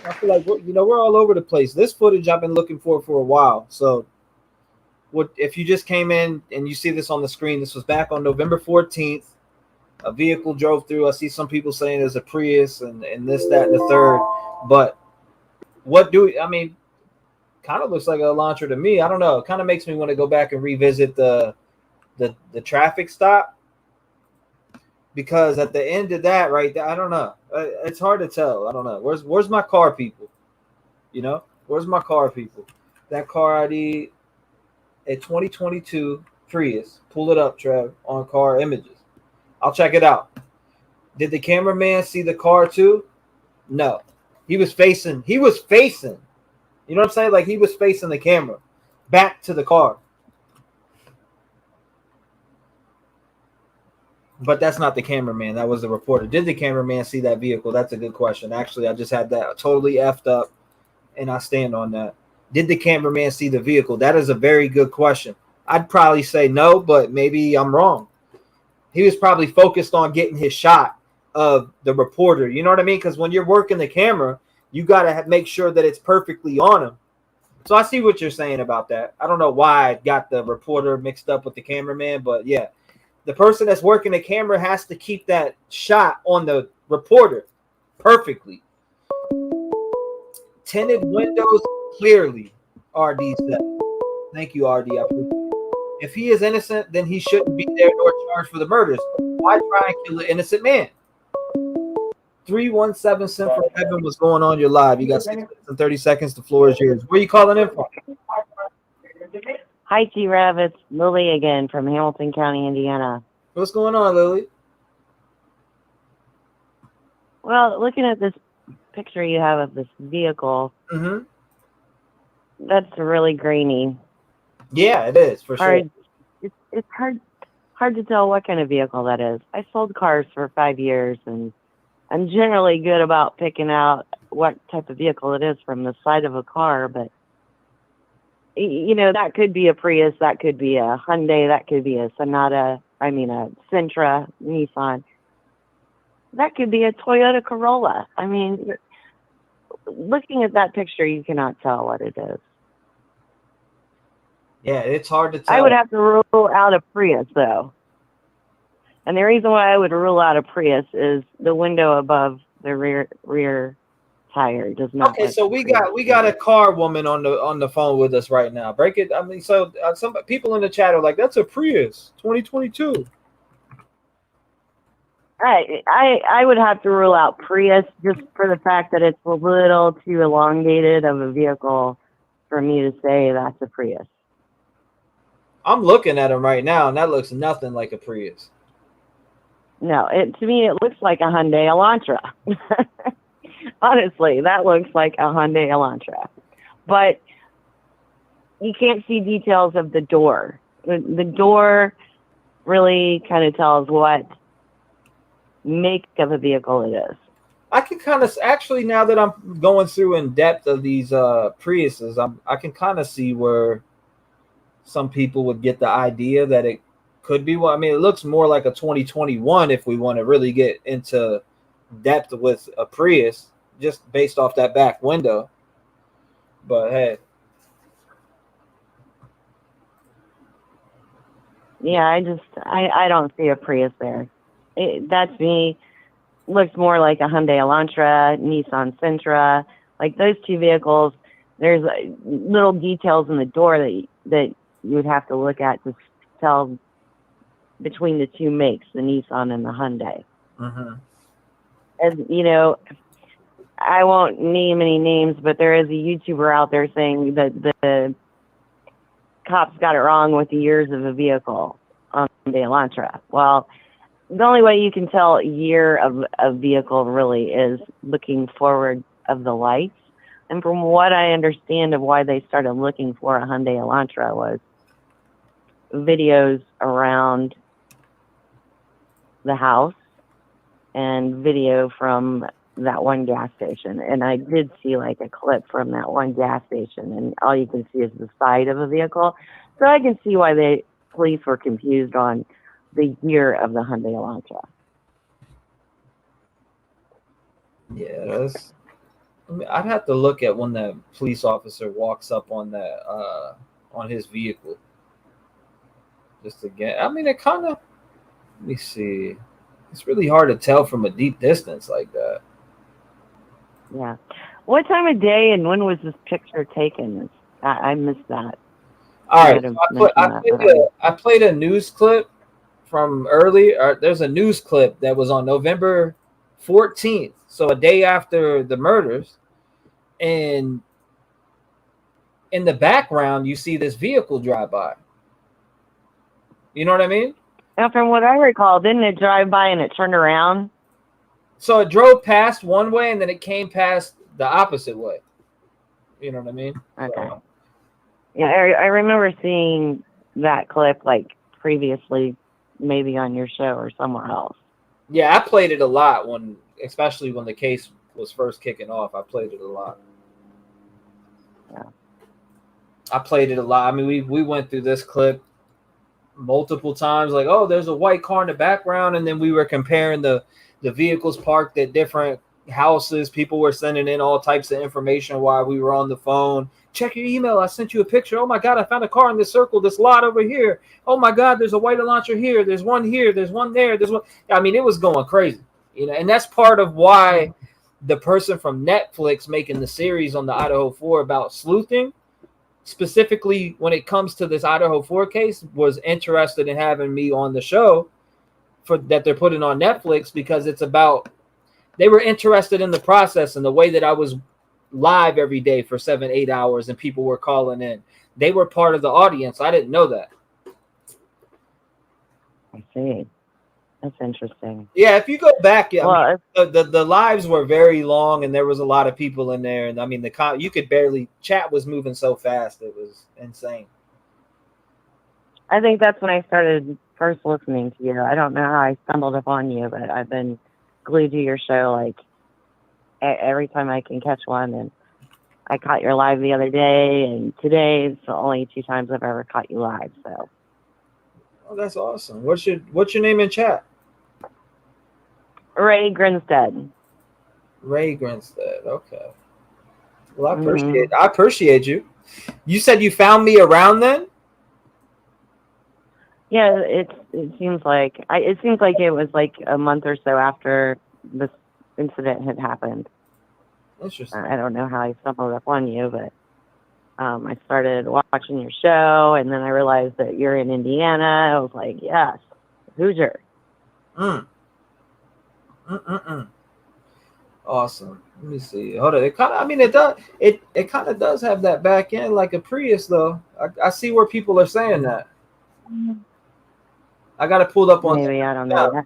I feel like we're all over the place. This footage I've been looking for a while. So what if you just came in and you see this on the screen? This was back on November 14th. A vehicle drove through. I see some people saying there's a Prius and this, that, and the third. But kind of looks like a Elantra to me. I don't know. It kind of makes me want to go back and revisit the traffic stop. Because at the end of that, right there, I don't know. It's hard to tell. I don't know. Where's my car people? You know? Where's my car people? That car ID, a 2022 Prius. Pull it up, Trev, on car images. I'll check it out. Did the cameraman see the car too? No. He was facing. You know what I'm saying? Like he was facing the camera back to the car. But that's not the cameraman. That was the reporter. Did the cameraman see that vehicle? That's a good question. Actually, I just had that totally effed up, and I stand on that. Did the cameraman see the vehicle? That is a very good question. I'd probably say no, but maybe I'm wrong. He was probably focused on getting his shot of the reporter. You know what I mean? Because when you're working the camera, you got to make sure that it's perfectly on him. So I see what you're saying about that. I don't know why I got the reporter mixed up with the cameraman, but yeah, the person that's working the camera has to keep that shot on the reporter perfectly. Tinted windows clearly, RD said. Thank you, RD. I appreciate it. If he is innocent, then he shouldn't be there nor charged for the murders. Why try and kill an innocent man? 317 Cent for Heaven, what's going on? You're live. You got 6 minutes and 30 seconds. The floor is yours. Where are you calling in from? Hi, T-REV. It's Lily again from Hamilton County, Indiana. What's going on, Lily? Well, looking at this picture you have of this vehicle, that's really grainy. Yeah, it is, for sure. It's hard to tell what kind of vehicle that is. I sold cars for 5 years, and I'm generally good about picking out what type of vehicle it is from the side of a car, but you know, that could be a Prius, that could be a Hyundai, that could be a Sonata, a Sentra, Nissan. That could be a Toyota Corolla. I mean, looking at that picture, you cannot tell what it is. Yeah, it's hard to tell. I would have to rule out a Prius, though. And the reason why I would rule out a Prius is the window above the rear tire does not. Okay, so we got a car woman on the phone with us right now. Break it. I mean, so some people in the chat are like, "That's a Prius, 2022." I would have to rule out Prius just for the fact that it's a little too elongated of a vehicle for me to say that's a Prius. I'm looking at them right now, and that looks nothing like a Prius. No, to me it looks like a Hyundai Elantra. Honestly, that looks like a Hyundai Elantra. But you can't see details of the door. The door really kind of tells what make of a vehicle it is. I can kind of actually, now that I'm going through in depth of these Priuses, I can kind of see where some people would get the idea that it could be. Well, I mean, it looks more like a 2021 if we want to really get into depth with a Prius, just based off that back window. But hey. Yeah, I don't see a Prius there. That's me. Looks more like a Hyundai Elantra, Nissan Sentra. Like those two vehicles, there's little details in the door that you would have to look at to tell between the two makes, the Nissan and the Hyundai. And you know, I won't name any names, but there is a YouTuber out there saying that the cops got it wrong with the years of a vehicle on the Elantra. Well, the only way you can tell a year of a vehicle really is looking forward of the lights. And from what I understand of why they started looking for a Hyundai Elantra was videos around the house and video from that one gas station. And I did see like a clip from that one gas station, and all you can see is the side of a vehicle. So I can see why the police were confused on the year of the Hyundai Elantra. Yeah, I mean, I'd have to look at when the police officer walks up on that on his vehicle. Just again, I mean, it kind of. Let me see. It's really hard to tell from a deep distance like that. Yeah. What time of day and when was this picture taken? I missed that. All right. So I played a news clip from early. There's a news clip that was on November 14th, so a day after the murders, and in the background you see this vehicle drive by. You know what I mean? Now, from what I recall, didn't it drive by and it turned around? So it drove past one way and then it came past the opposite way. You know what I mean? Okay. So, yeah, I remember seeing that clip like previously, maybe on your show or somewhere else. Yeah, I played it a lot especially when the case was first kicking off. I played it a lot. Yeah. I played it a lot. I mean, we went through this clip multiple times, there's a white car in the background, and then we were comparing the vehicles parked at different houses. People were sending in all types of information while we were on the phone. Check your email. I sent you a picture. Oh my God, I found a car in this circle, this lot over here. Oh my God, there's a white launcher here. There's one here. There's one there. There's one. I mean, it was going crazy, and that's part of why the person from Netflix making the series on the Idaho 4 about sleuthing, specifically when it comes to this Idaho 4 case, was interested in having me on the show for that they're putting on Netflix, because it's about, they were interested in the process and the way that I was live every day for 7-8 hours and people were calling in. They were part of the audience. I didn't know that. I see. That's interesting. Yeah, if you go back, I mean, the lives were very long and there was a lot of people in there, and I mean you could barely chat, was moving so fast, it was insane. I think that's when I started first listening to you. I don't know how I stumbled upon you, but I've been glued to your show like every time I can catch one. And I caught your live the other day, and today is the only 2 times I've ever caught you live. So. Oh, that's awesome. What's your name in chat? Ray Grinstead. Ray Grinstead. Okay. Well, I appreciate you. You said you found me around then? Yeah, it seems like it was like a month or so after this incident had happened. Interesting. I don't know how I stumbled upon you, but I started watching your show, and then I realized that you're in Indiana. I was like, yes, Hoosier. Awesome. Let me see. Hold on. It kind of, I mean, it does. It kind of does have that back end like a Prius, though. I see where people are saying that. I got it pulled up on. Maybe I don't know.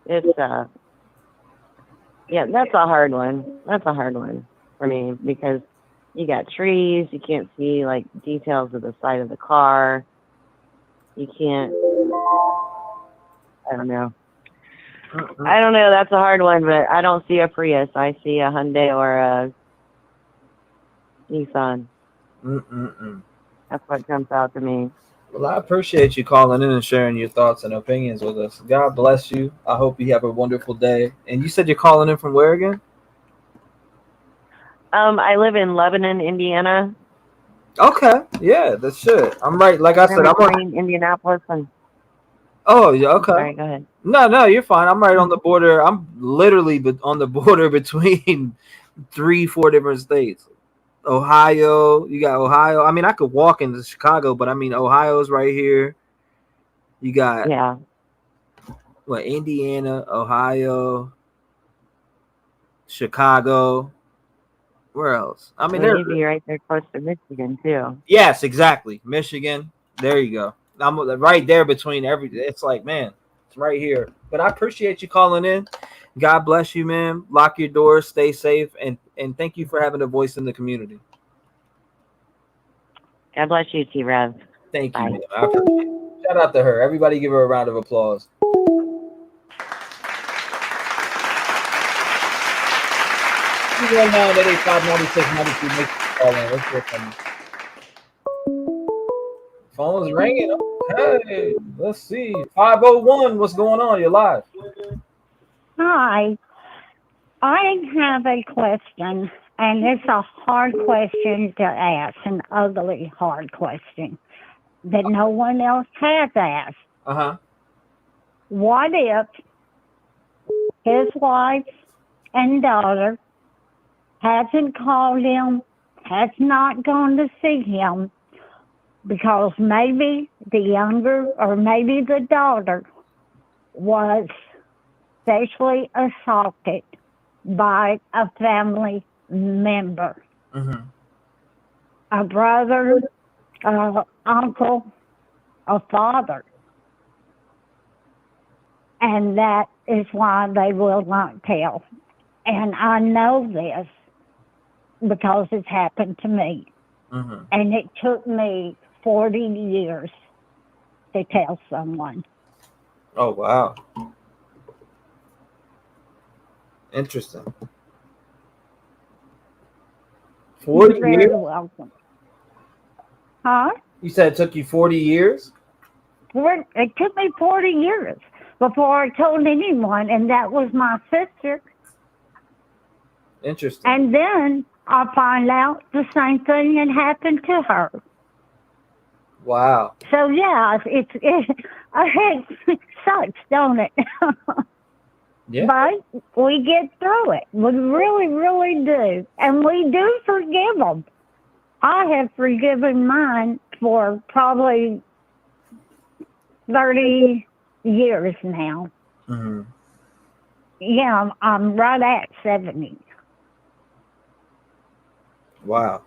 It's yeah, that's a hard one. That's a hard one for me, because you got trees. You can't see like details of the side of the car. You can't. I don't know. I don't know. That's a hard one, but I don't see a Prius. I see a Hyundai or a Nissan. That's what jumps out to me. Well, I appreciate you calling in and sharing your thoughts and opinions with us. God bless you. I hope you have a wonderful day. And you said you're calling in from where again? I live in Lebanon, Indiana. Okay. Yeah, that's shit. I'm right. Like I said, I'm between Indianapolis and. Oh, yeah. Okay. Sorry, go ahead. No, you're fine. I'm right on the border. I'm literally on the border between 3-4 different states. Ohio, you got Ohio. I mean, I could walk into Chicago, but I mean, Ohio's right here. You got Indiana, Ohio, Chicago. Where else? I mean, they're right there close to Michigan too. Yes, exactly. Michigan. There you go. I'm right there between everything. It's like, man, it's right here. But I appreciate you calling in. God bless you, man. Lock your doors, stay safe, and thank you for having a voice in the community. God bless you, T-REV. Thank you, man. I appreciate it. Shout out to her. Everybody give her a round of applause. Phone's ringing. Hey, let's see. 501, what's going on? You're live. Hi. I have a question, and it's a hard question to ask, an ugly, hard question that no one else has asked. What if his wife and daughter hasn't called him, has not gone to see him, because maybe the younger or maybe the daughter was sexually assaulted by a family member, a brother, uncle, a father. And that is why they will not tell. And I know this because it's happened to me. And it took me 40 years to tell someone. Oh, wow. Interesting. 40 You're very years? welcome. Huh? You said it took you 40 years? It took me 40 years. before I told anyone, and that was my sister. Interesting. And then I find out the same thing had happened to her. Wow. So yeah, it sucks, don't it? Yeah. But we get through it. We really, really do, and we do forgive them. I have forgiven mine for probably 30 years now. Mm-hmm. Yeah, I'm right at 70. Wow.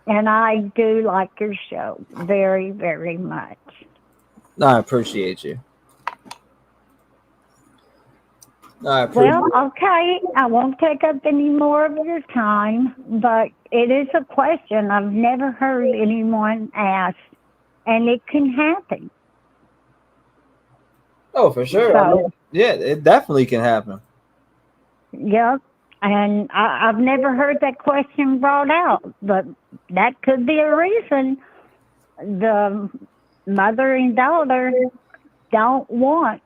And I do like your show very, very much. No, I appreciate you. No, I appreciate Well, okay, I won't take up any more of your time, but it is a question I've never heard anyone ask, and it can happen. Oh, for sure. I mean, yeah, it definitely can happen. Yep. And I've never heard that question brought out, but that could be a reason the mother and daughter don't want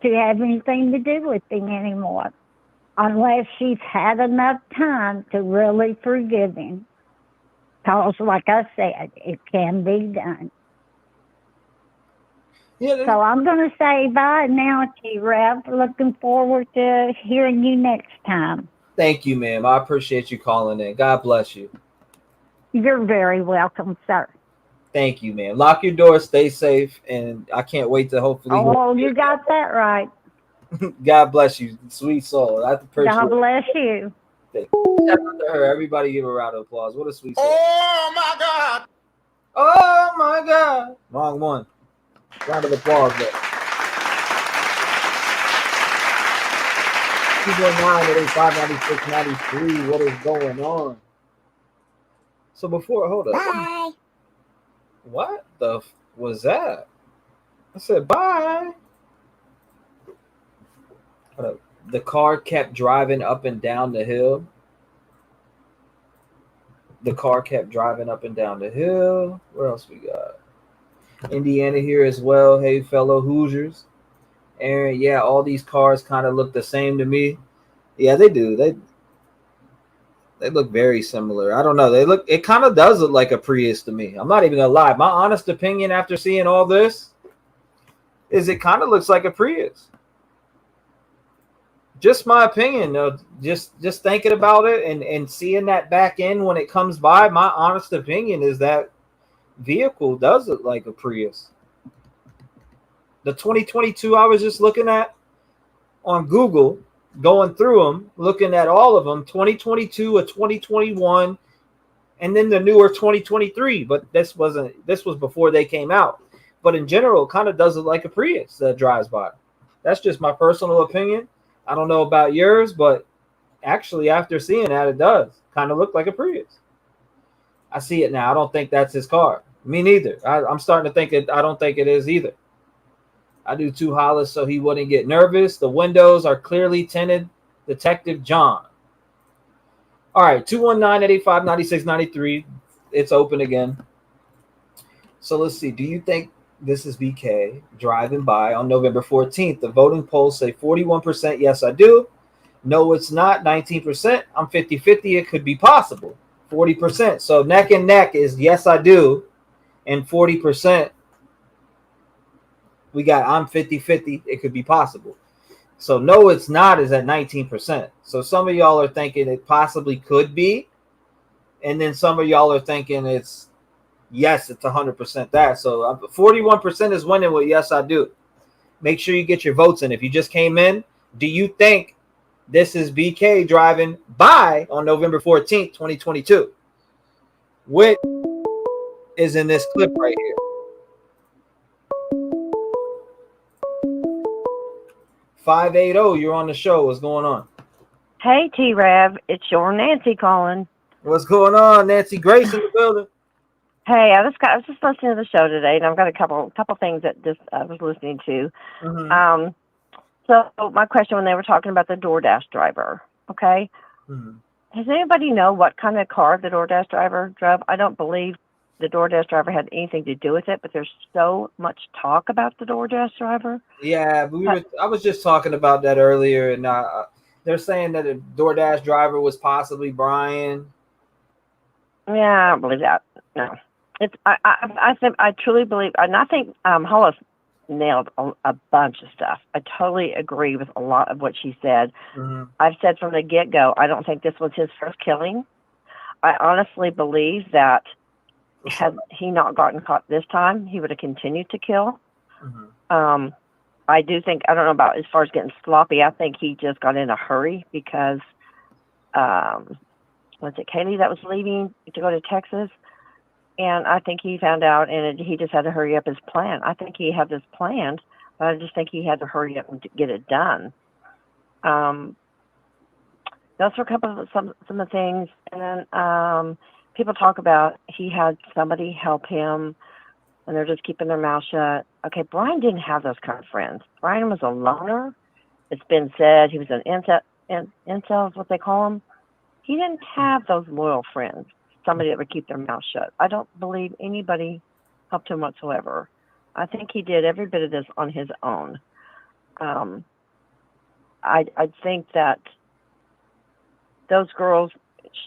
to have anything to do with him anymore, unless she's had enough time to really forgive him. Because, like I said, it can be done. Yeah, so I'm going to say bye now, T-REV. Looking forward to hearing you next time. Thank you, ma'am. I appreciate you calling in. God bless you. You're very welcome, sir. Thank you, ma'am. Lock your door, stay safe, and I can't wait to hopefully. Oh, you got that right. God bless you, sweet soul. I appreciate God bless you. Shout out to her. Everybody give her a round of applause. What a sweet soul. Oh my God. Oh my God. Wrong one. Round of applause there. 219-885-9693. What is going on? So before, hold up. Bye. What the was that? I said bye. Hold up. The car kept driving up and down the hill. The car kept driving up and down the hill. What else we got? Indiana here as well. Hey, fellow Hoosiers. Aaron, yeah, all these cars kind of look the same to me. Yeah, they do. They look very similar. I don't know. It kind of does look like a Prius to me. I'm not even gonna lie. My honest opinion after seeing all this is it kind of looks like a Prius. Just my opinion, though. Just thinking about it and seeing that back end when it comes by, my honest opinion is that vehicle does look like a Prius. The 2022 I was just looking at on Google, going through them, looking at all of them, 2022, a 2021, and then the newer 2023. But this was before they came out. But in general, it kind of does look like a Prius that drives by. That's just my personal opinion. I don't know about yours, but actually after seeing that, it does kind of look like a Prius. I see it now. I don't think that's his car. Me neither. I'm starting to think it. I don't think it is either. I do too, Hollis, so he wouldn't get nervous. The windows are clearly tinted. Detective John. All right, 219-885-9693. It's open again. So let's see. Do you think this is BK driving by on November 14th? The voting polls say 41% yes, I do. No, it's not. 19%. I'm 50-50. It could be possible. 40%. So neck and neck is yes, I do. And 40%. We got I'm 50-50. It could be possible. So no, it's not is at 19%. So some of y'all are thinking it possibly could be. And then some of y'all are thinking it's yes, it's 100% that. So 41% is winning with yes, I do. Make sure you get your votes in. If you just came in, do you think this is BK driving by on November 14th, 2022? What is in this clip right here? 580, you're on the show. What's going on? Hey, T-REV, it's your Nancy calling. What's going on, Nancy Grace in the building? Hey, I was just listening to the show today, and I've got a couple things that I was listening to. Mm-hmm. So my question when they were talking about the DoorDash driver, okay? Mm-hmm. Does anybody know what kind of car the DoorDash driver drove? I don't believe the DoorDash driver had anything to do with it, but there's so much talk about the DoorDash driver. Yeah, I was just talking about that earlier, and they're saying that a DoorDash driver was possibly Brian. Yeah, I don't believe that. No, it's I think I truly believe, and I think Hollis nailed a bunch of stuff. I totally agree with a lot of what she said. Mm-hmm. I've said from the get-go, I don't think this was his first killing. I honestly believe that had he not gotten caught this time, he would have continued to kill. Mm-hmm. I do think, I don't know about as far as getting sloppy, I think he just got in a hurry because, was it Kaylee that was leaving to go to Texas? And I think he found out, and he just had to hurry up his plan. I think he had this planned, but I just think he had to hurry up and get it done. Those were a couple of some of the things. And then people talk about he had somebody help him, and they're just keeping their mouth shut. Okay, Brian didn't have those kind of friends. Brian was a loner. It's been said he was an incel is what they call him. He didn't have those loyal friends, somebody that would keep their mouth shut. I don't believe anybody helped him whatsoever. I think he did every bit of this on his own. I think that those girls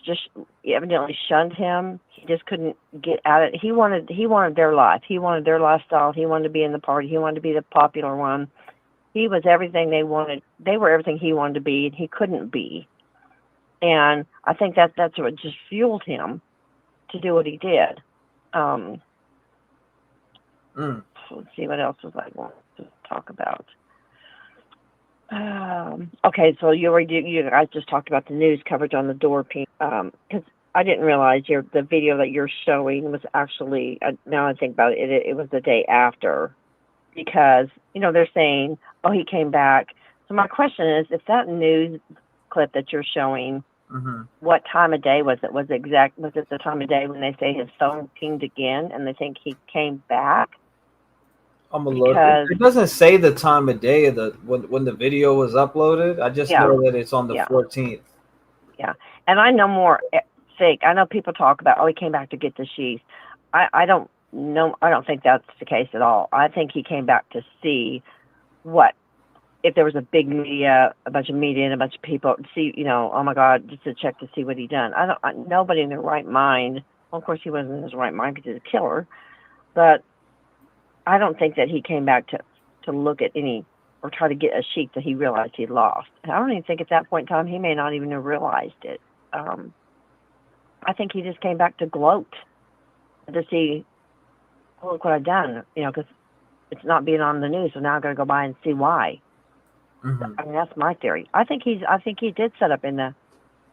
just evidently shunned him. He just couldn't get at it. He wanted their life. He wanted their lifestyle. He wanted to be in the party. He wanted to be the popular one. He was everything they wanted. They were everything he wanted to be, and he couldn't be. And I think that's what just fueled him to do what he did. Let's see what else was I want to talk about. Okay, so you guys just talked about the news coverage on the door pin, because I didn't realize the video that you're showing was actually, now I think about it, it was the day after, because they're saying, oh, he came back. So my question is, if that news clip that you're showing, mm-hmm. what time of day was it? Was it the time of day when they say his phone pinged again and they think he came back? I'm gonna look. It doesn't say the time of day when the video was uploaded. I just know that it's on the 14th. Yeah, and I know more fake. I know people talk about, oh, he came back to get the sheath. I don't know. I don't think that's the case at all. I think he came back to see if there was a big media, a bunch of media and a bunch of people see, oh my God, just to check to see what he done. Nobody in their right mind. Well, of course, he wasn't in his right mind because he's a killer, but I don't think that he came back to look at any or try to get a sheep that he realized he lost. And I don't even think at that point in time he may not even have realized it. I think he just came back to gloat, to see, oh, look what I've done, because it's not being on the news, so now I've got to go by and see why. Mm-hmm. I mean, that's my theory. I think he did set up in the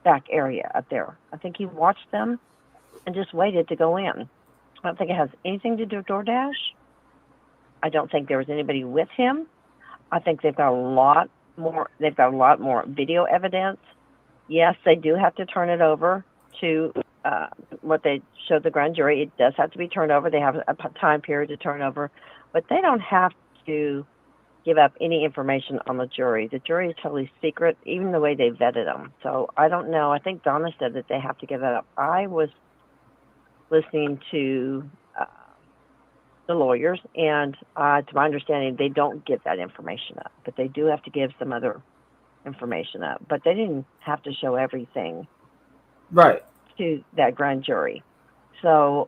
back area up there. I think he watched them and just waited to go in. I don't think it has anything to do with DoorDash. I don't think there was anybody with him. I think they've got a lot more video evidence. Yes, they do have to turn it over to what they showed the grand jury. It does have to be turned over. They have a time period to turn over, but they don't have to give up any information on the jury. The jury is totally secret, even the way they vetted them. So I don't know. I think Donna said that they have to give that up. I was listening to the lawyers, and to my understanding, they don't give that information up, but they do have to give some other information up. But they didn't have to show everything right to that grand jury. So,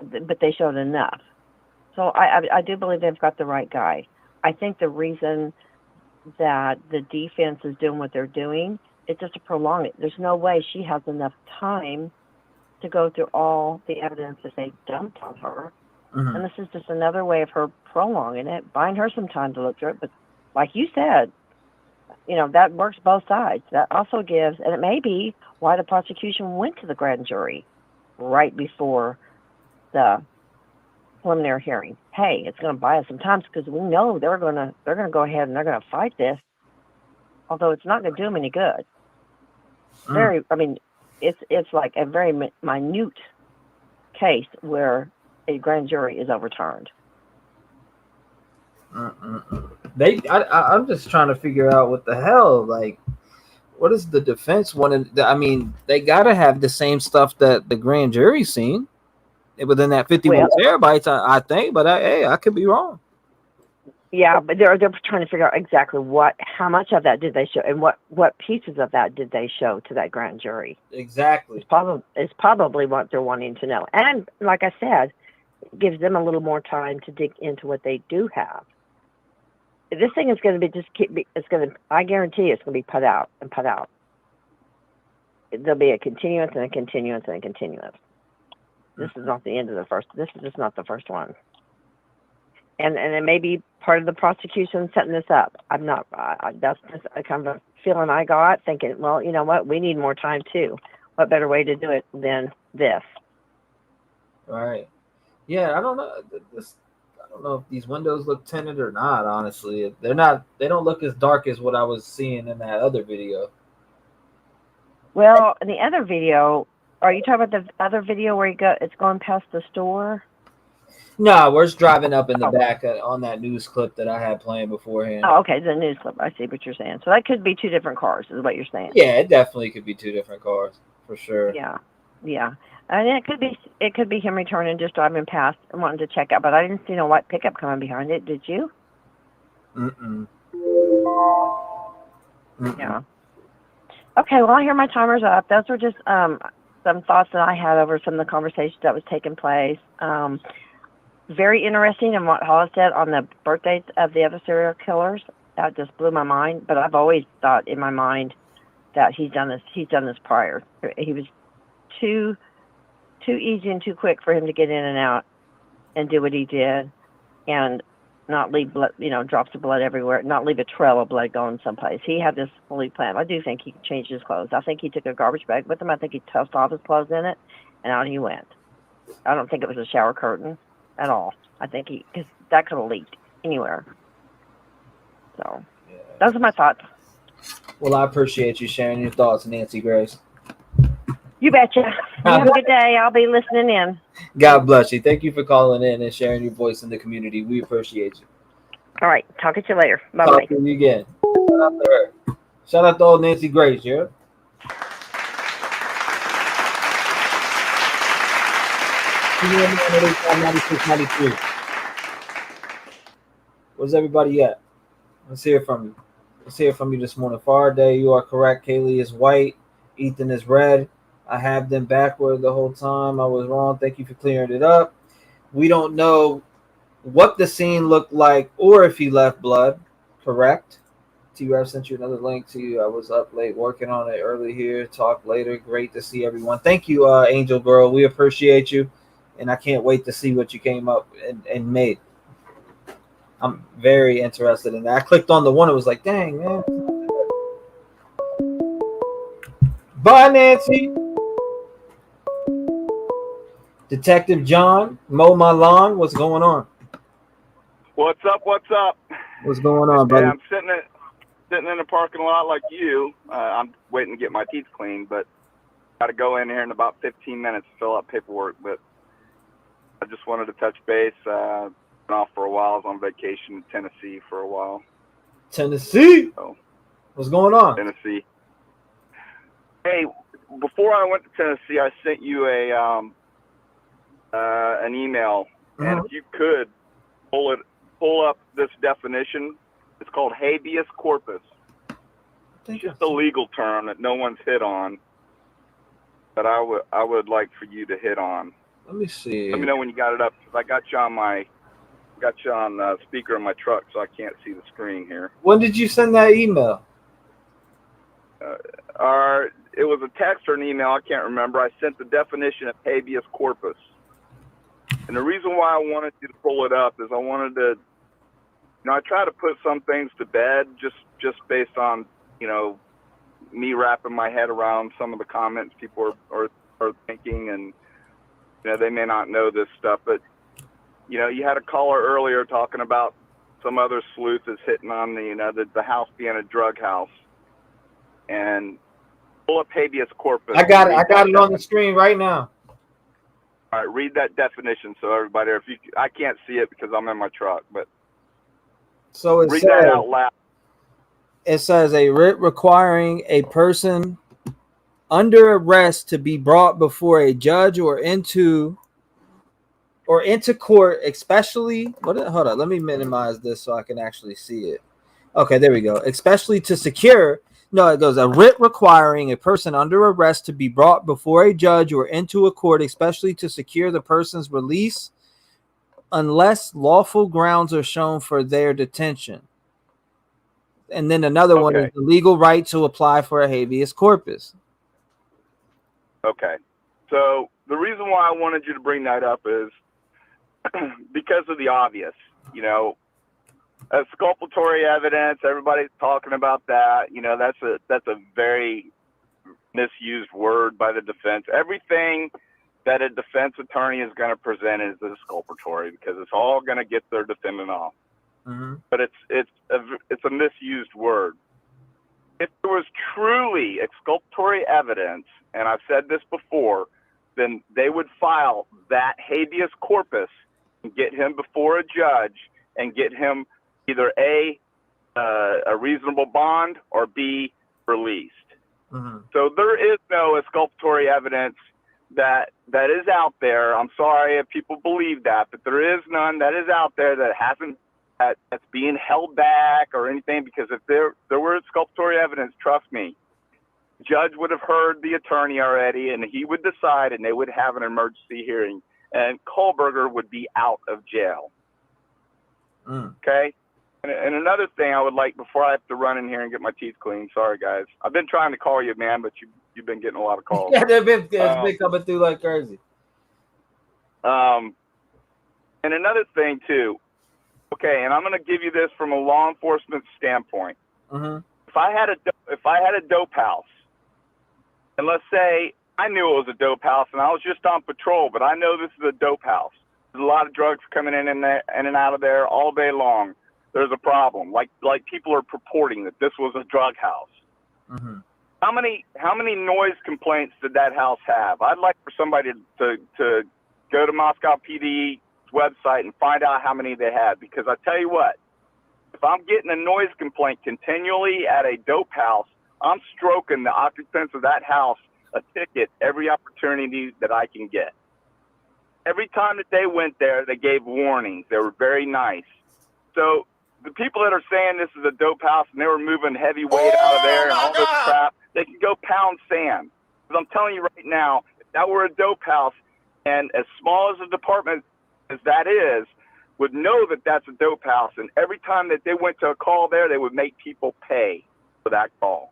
but they showed enough. So I do believe they've got the right guy. I think the reason that the defense is doing what they're doing is just to prolong it. There's no way she has enough time to go through all the evidence that they dumped on her. Mm-hmm. And this is just another way of her prolonging it, buying her some time to look through it. But like you said, that works both sides. That also gives, and it may be why the prosecution went to the grand jury right before the preliminary hearing. Hey, it's going to buy us some time because we know they're going to go ahead and they're going to fight this, although it's not going to do them any good. It's like a very minute case where a grand jury is overturned. I'm just trying to figure out what the hell, like, what is the defense wanting? I mean, they gotta have the same stuff that the grand jury seen. within that 51 terabytes, I think, but I could be wrong. Yeah, but they're trying to figure out exactly how much of that did they show, and what pieces of that did they show to that grand jury. Exactly. It's probably what they're wanting to know. And like I said, it gives them a little more time to dig into what they do have. This thing is going to I guarantee it's going to be put out and put out. There'll be a continuance and a continuance and a continuance. This is not the end of the first. This is just not the first one. And it may be part of the prosecution setting this up. I'm not. That's just a kind of a feeling I got, thinking, well, you know what? We need more time too. What better way to do it than this? Right. Yeah, I don't know. I don't know if these windows look tinted or not. Honestly, they're not. They don't look as dark as what I was seeing in that other video. Well, in the other video, are you talking about the other video where it's going past the store? No, we're just driving up in the back on that news clip that I had playing beforehand. Oh, okay, the news clip. I see what you're saying. So that could be two different cars, is what you're saying. Yeah, it definitely could be two different cars for sure. Yeah, and it could be him returning, just driving past and wanting to check out. But I didn't see no white pickup coming behind it. Did you? Mm-mm. Yeah. Okay. Well, I hear my timer's up. Those were just some thoughts that I had over some of the conversations that was taking place. Very interesting in what Hollis said on the birthdays of the other serial killers. That just blew my mind. But I've always thought in my mind that he's done this prior. He was too easy and too quick for him to get in and out and do what he did, and not leave blood, drops of blood everywhere, not leave a trail of blood going someplace. He had this fully planned. I do think he changed his clothes. I think he took a garbage bag with him. I think he tossed all his clothes in it, and out he went. I don't think it was a shower curtain at all. I think because that could have leaked anywhere. So, those are my thoughts. Well, I appreciate you sharing your thoughts, Nancy Grace. You betcha. You have a good day. I'll be listening in. God bless you. Thank you for calling in and sharing your voice in the community. We appreciate you. All right. Talk to you later. Bye-bye. Talk to you again. Shout out to her. Shout out to old Nancy Grace, yeah? Where's everybody at? Let's hear from you. Let's hear from you this morning. Faraday, you are correct. Kaylee is white. Ethan is red. I have them backward the whole time. I was wrong. Thank you for clearing it up. We don't know what the scene looked like or if he left blood. Correct. T-REV sent you another link to you. I was up late working on it early here. Talk later. Great to see everyone. Thank you, Angel Girl. We appreciate you. And I can't wait to see what you came up and made. I'm very interested in that. I clicked on the one. It was like, dang, man. Bye, Nancy. Detective John, Mo Malan, what's going on? What's up? What's up? What's going on, buddy? Yeah, I'm sitting in the parking lot like you. I'm waiting to get my teeth cleaned, but got to go in here in about 15 minutes to fill out paperwork. But I just wanted to touch base. Been off for a while. I was on vacation in Tennessee for a while. Tennessee? So, what's going on? Tennessee. Hey, before I went to Tennessee, I sent you an email, and if you could pull up this definition. It's called habeas corpus. It's just a legal term that no one's hit on, but I would like for you to hit on. Let me see. Let me know when you got it up, because I got you on speaker in my truck, so I can't see the screen here. When did you send that email? It was a text or an email. I can't remember. I sent the definition of habeas corpus. And the reason why I wanted you to pull it up is I wanted to, I try to put some things to bed just based on, me wrapping my head around some of the comments people are thinking, and, they may not know this stuff, but, you had a caller earlier talking about some other sleuth is hitting on the house being a drug house. And pull up habeas corpus. I got it on the screen right now. All right, read that definition so everybody, I can't see it because I'm in my truck, but so read that out loud. It says a writ requiring a person under arrest to be brought before a judge or into or into court, especially hold on, let me minimize this so I can actually see it. Okay, there we go. Especially to secure. No, it goes a writ requiring a person under arrest to be brought before a judge or into a court, especially to secure the person's release, unless lawful grounds are shown for their detention. And then another one is the legal right to apply for a habeas corpus. Okay. So the reason why I wanted you to bring that up is because of the obvious. You know, exculpatory evidence, everybody's talking about that. You know, that's a very misused word by the defense. Everything that a defense attorney is going to present is exculpatory because it's all going to get their defendant off. Mm-hmm. But it's a misused word. If there was truly exculpatory evidence, and I've said this before, then they would file that habeas corpus and get him before a judge and get him either a reasonable bond or B, released. Mm-hmm. So there is no exculpatory evidence that is out there. I'm sorry if people believe that, but there is none that is out there that that's being held back or anything, because if there were exculpatory evidence, trust me, the judge would have heard the attorney already and he would decide and they would have an emergency hearing and Kohlberger would be out of jail. Okay? And another thing I would like, before I have to run in here and get my teeth cleaned, sorry guys, I've been trying to call you, man, but you've been getting a lot of calls. Yeah, it's been coming through like crazy. And another thing too, okay, and I'm going to give you this from a law enforcement standpoint. Mm-hmm. If I had a dope house, and let's say I knew it was a dope house and I was just on patrol, but I know this is a dope house. There's a lot of drugs coming in and out of there all day long. There's a problem. Like people are purporting that this was a drug house. Mm-hmm. How many noise complaints did that house have? I'd like for somebody to go to Moscow PD's website and find out how many they had, because I tell you what, if I'm getting a noise complaint continually at a dope house, I'm stroking the occupants of that house a ticket every opportunity that I can get. Every time that they went there, they gave warnings. They were very nice. So the people that are saying this is a dope house and they were moving heavy weight out of there and all this crap, they can go pound sand. Because I'm telling you right now, if that were a dope house, and as small as a department as that is, would know that that's a dope house, and every time that they went to a call there, they would make people pay for that call.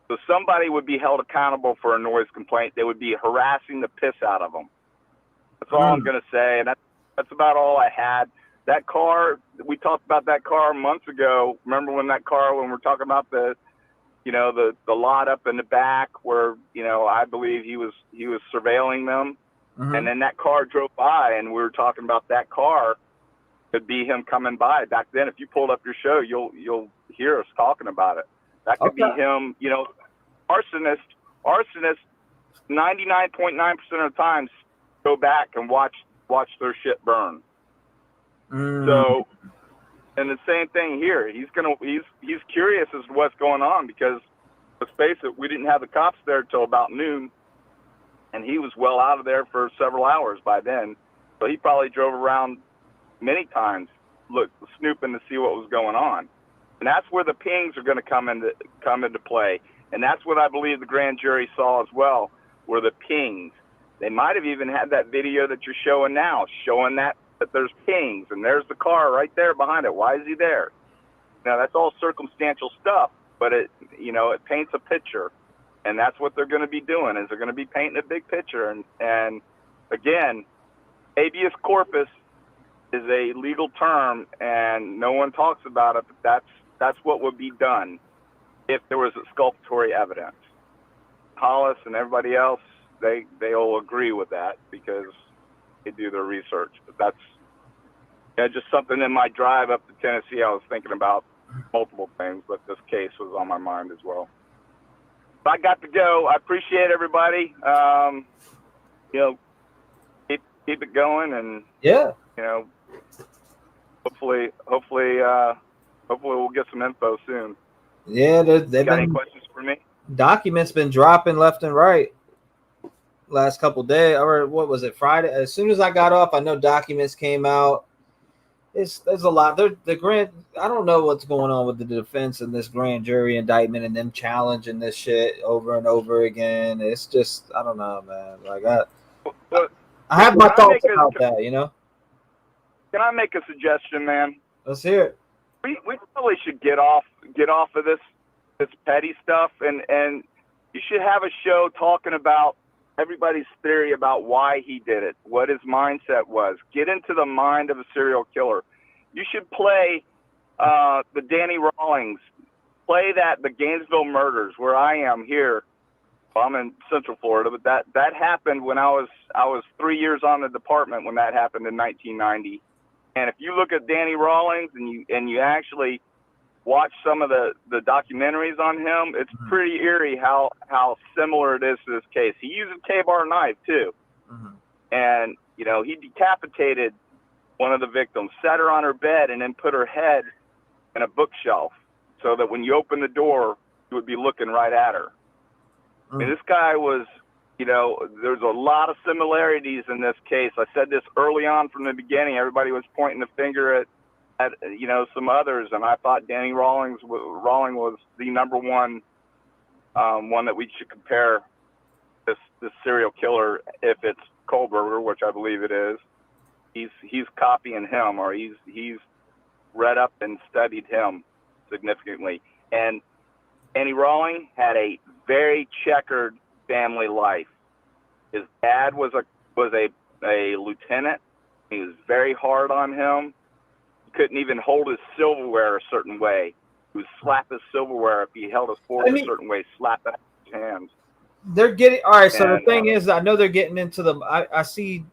So somebody would be held accountable for a noise complaint. They would be harassing the piss out of them. That's all I'm going to say, and that's about all I had. That car, we talked about that car months ago. Remember when we're talking about the lot up in the back where, I believe he was surveilling them. Mm-hmm. And then that car drove by and we were talking about that car could be him coming by. Back then, if you pulled up your show, you'll hear us talking about it. That could be him, arsonist, 99.9% of the times go back and watch their shit burn. So, and the same thing here. He's curious as to what's going on, because let's face it, we didn't have the cops there till about noon, and he was well out of there for several hours by then. So he probably drove around many times, snooping to see what was going on. And that's where the pings are going to come into play. And that's what I believe the grand jury saw as well, were the pings. They might have even had that video that you're showing now, showing that there's pings, and there's the car right there behind it. Why is he there? Now, that's all circumstantial stuff, but it paints a picture. And that's what they're going to be doing, is they're going to be painting a big picture. And again, habeas corpus is a legal term, and no one talks about it, but that's what would be done if there was exculpatory evidence. Hollis and everybody else, they'll agree with that because they do their research. But that's just something in my drive up to Tennessee. I was thinking about multiple things, but this case was on my mind as well. I got to go. I appreciate everybody. Keep it going, and hopefully we'll get some info soon. Yeah, they've got been any questions for me? Documents been dropping left and right. last couple days, or what was it, Friday? As soon as I got off, I know documents came out. There's a lot. The grand. I don't know what's going on with the defense and this grand jury indictment and them challenging this shit over and over again. It's just, I don't know, man. Like I have my thoughts about that. You know. Can I make a suggestion, man? Let's hear it. We probably should get off of this petty stuff, and you should have a show talking about everybody's theory about why he did it, what his mindset was. Get into the mind of a serial killer. You should play the Danny Rawlings, play the Gainesville murders, where I am here. Well, I'm in Central Florida, but that happened when I was 3 years on the department when that happened in 1990. And if you look at Danny Rawlings and you actually watch some of the documentaries on him, it's pretty eerie how similar it is to this case. He used a K-bar knife too. And, he decapitated one of the victims, set her on her bed, and then put her head in a bookshelf so that when you open the door, you would be looking right at her. I mean, this guy was, there's a lot of similarities in this case. I said this early on from the beginning. Everybody was pointing the finger at some others, and I thought Danny Rawling was the number one that we should compare this serial killer. If it's Kohlberger, which I believe it is, he's copying him, or he's read up and studied him significantly. And Danny Rawling had a very checkered family life. His dad was a lieutenant. He was very hard on him. Couldn't even hold his silverware a certain way. He would slap his silverware if he held his fork a certain way, slap it out of his hands. They're getting all right. So the thing is, I know they're getting into the. I see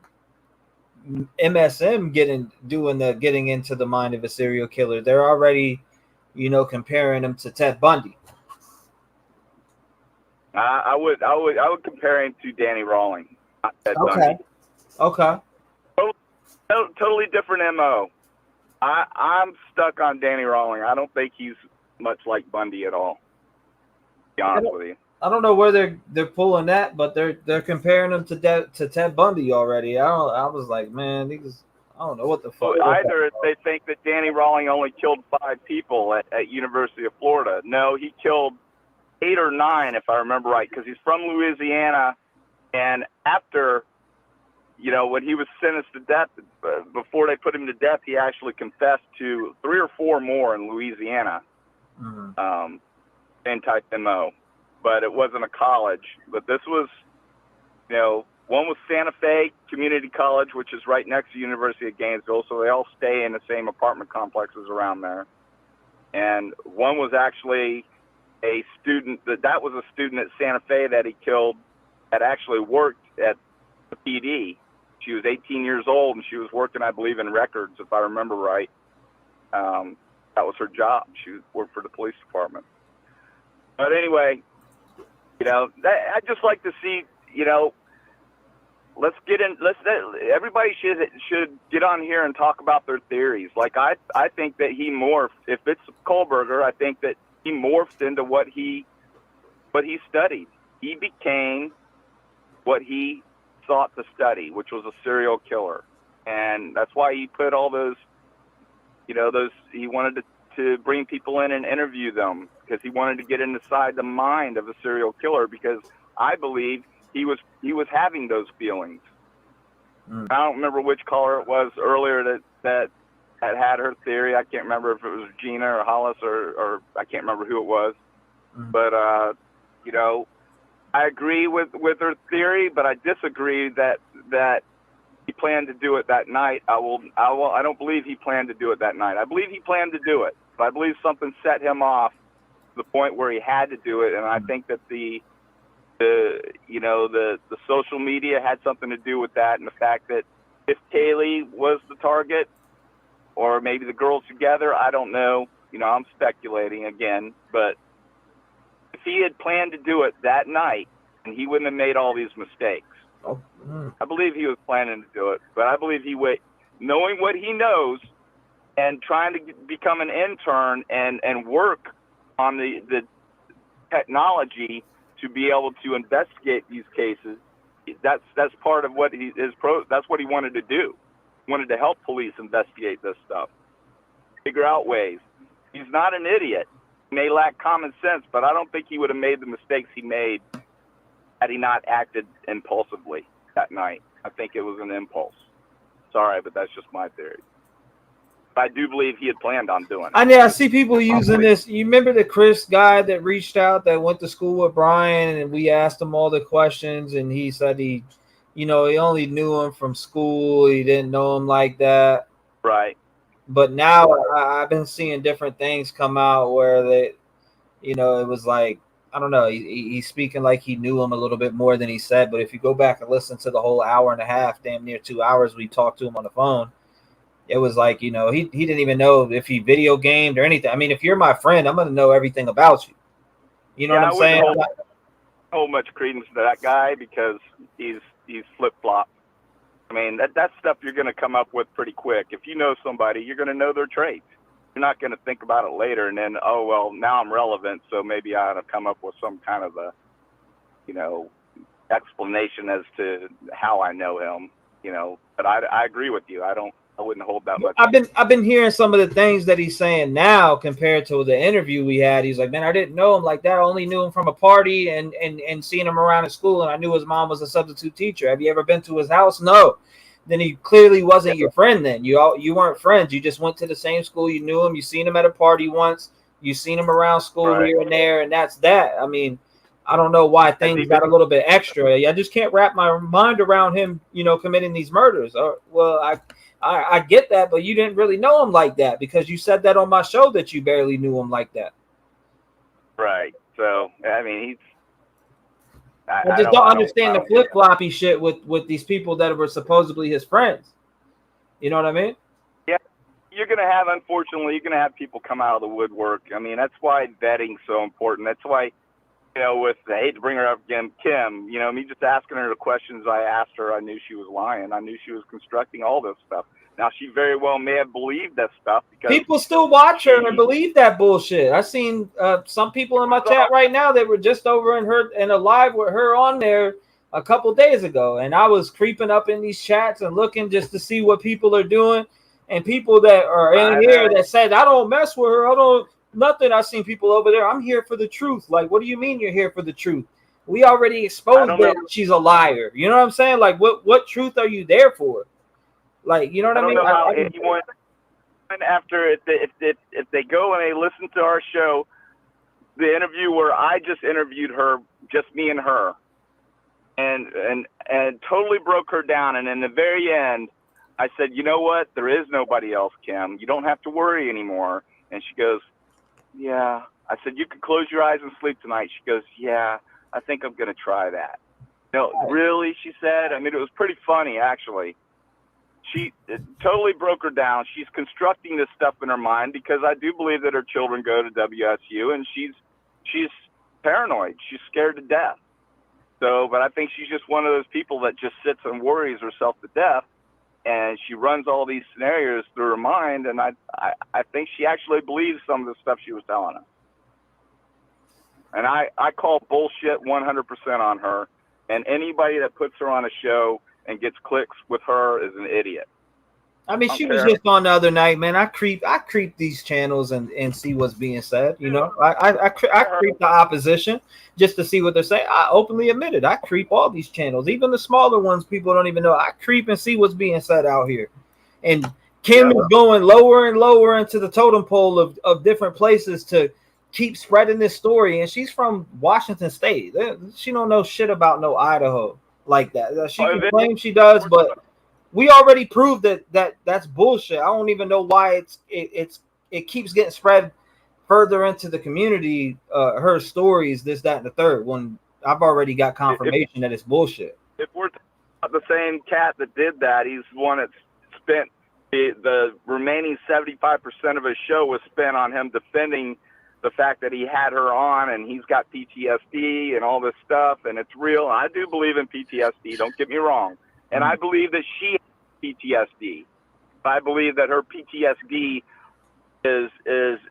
MSM getting into the mind of a serial killer. They're already, comparing him to Ted Bundy. I would compare him to Danny Rawling, not Ted Bundy. Okay. Totally different MO. I'm stuck on Danny Rawling. I don't think he's much like Bundy at all. To be honest with you. I don't know where they're pulling that, but they're comparing him to Ted Bundy already. I was like, man, I don't know what the fuck. Either they think that Danny Rawling only killed 5 people at University of Florida. No, he killed 8 or 9, if I remember right, because he's from Louisiana, and after. When he was sentenced to death, before they put him to death, he actually confessed to 3 or 4 more in Louisiana. Same type MO, but it wasn't a college. But this was, one was Santa Fe Community College, which is right next to University of Gainesville, so they all stay in the same apartment complexes around there. And one was actually a student that was a student at Santa Fe that he killed, that actually worked at the PD. She was 18 years old, and she was working, I believe, in records, if I remember right. That was her job. She worked for the police department. But anyway, I just like to see, let's get in. Everybody should get on here and talk about their theories. Like I think that he morphed. If it's Kohlberger, I think that he morphed into what he studied. He became what he sought to study, which was a serial killer. And that's why he put all those, he wanted to bring people in and interview them, because he wanted to get inside the mind of a serial killer, because I believe he was having those feelings. I don't remember which caller it was earlier that had her theory. I can't remember if it was Gina or Hollis or I can't remember who it was. But, I agree with her theory, but I disagree that he planned to do it that night. I don't believe he planned to do it that night. I believe he planned to do it, but I believe something set him off to the point where he had to do it. And I think that the social media had something to do with that, and the fact that if Kaylee was the target, or maybe the girls together, I don't know. I'm speculating again, but if he had planned to do it that night, and he wouldn't have made all these mistakes. I believe he was planning to do it, but I believe he would, knowing what he knows and trying to become an intern and work on the technology to be able to investigate these cases, That's part of what that's what he wanted to do. He wanted to help police investigate this stuff, figure out ways. He's not an idiot. He may lack common sense, but I don't think he would have made the mistakes he made had he not acted impulsively that night. I think it was an impulse. Sorry, but that's just my theory. But I do believe he had planned on doing it. I see people using this. You remember the Chris guy that reached out that went to school with Brian, and we asked him all the questions, and he said he only knew him from school. He didn't know him like that. Right. But now I've been seeing different things come out where it was like, I don't know, he's speaking like he knew him a little bit more than he said. But if you go back and listen to the whole hour and a half, damn near 2 hours, we talked to him on the phone. It was like, he didn't even know if he video gamed or anything. I mean, if you're my friend, I'm going to know everything about you. You know what I'm saying? I wouldn't hold much credence to that guy because he's flip-flop. I mean, that's stuff you're going to come up with pretty quick. If you know somebody, you're going to know their traits. You're not going to think about it later and then, oh, well, now I'm relevant, so maybe I ought to come up with some kind of a, explanation as to how I know him, But I agree with you. I wouldn't hold that much. I've been hearing some of the things that he's saying now compared to the interview we had. He's like, man, I didn't know him like that. I only knew him from a party and seeing him around at school, and I knew his mom was a substitute teacher. Have you ever been to his house? No. Then he clearly wasn't your friend then. You weren't friends. You just went to the same school. You knew him. You seen him at a party once. You seen him around school here and there, and that's that. I mean, I don't know why things got a little bit extra. I just can't wrap my mind around him, committing these murders. Well, I get that, but you didn't really know him like that because you said that on my show that you barely knew him like that. Right. So, I mean, I just don't understand the flip-floppy shit with these people that were supposedly his friends. You know what I mean? Yeah. Unfortunately, you're going to have people come out of the woodwork. I mean, that's why vetting's so important. That's why, I hate to bring her up again, Kim, me just asking her the questions I asked her, I knew she was lying. I knew she was constructing all this stuff. Now, she very well may have believed that stuff because people still watch her and believe that bullshit. I've seen some people in my chat right now that were just over in a live with her on there a couple days ago, and I was creeping up in these chats and looking just to see what people are doing, and people that are in here that said, I don't mess with her, I don't nothing. I've seen people over there, I'm here for the truth. Like, what do you mean you're here for the truth? We already exposed that she's a liar. You know what I'm saying? Like, what truth are you there for? Like, you know what I mean? I don't know how anyone, after if they go and they listen to our show, the interview where I just interviewed her, just me and her, and totally broke her down. And in the very end, I said, you know what? There is nobody else, Kim. You don't have to worry anymore. And she goes, yeah. I said, you can close your eyes and sleep tonight. She goes, yeah, I think I'm going to try that. No, really, she said. I mean, it was pretty funny, actually. It totally broke her down. She's constructing this stuff in her mind because I do believe that her children go to WSU, and she's paranoid. She's scared to death. So, but I think she's just one of those people that just sits and worries herself to death, and she runs all these scenarios through her mind, and I think she actually believes some of the stuff she was telling us. And I call bullshit 100% on her, and anybody that puts her on a show and gets clicks with her is an idiot. I mean, she was just on the other night, man. I creep these channels and see what's being said. You know, I creep the opposition just to see what they're saying. I openly admit it. I creep all these channels, even the smaller ones. People don't even know. I creep and see what's being said out here. And Kim is going lower and lower into the totem pole of different places to keep spreading this story. And she's from Washington State. She don't know shit about no Idaho like that. She can claim she does, but we already proved that's bullshit. I don't even know why it keeps getting spread further into the community. Her stories, this, that, and the third. When I've already got confirmation that it's bullshit. If we're talking about the same cat that did that, he's the one that spent the remaining 75% of his show was spent on him defending the fact that he had her on and he's got PTSD and all this stuff, and it's real. I do believe in PTSD. Don't get me wrong. And I believe that she has PTSD. I believe that her PTSD is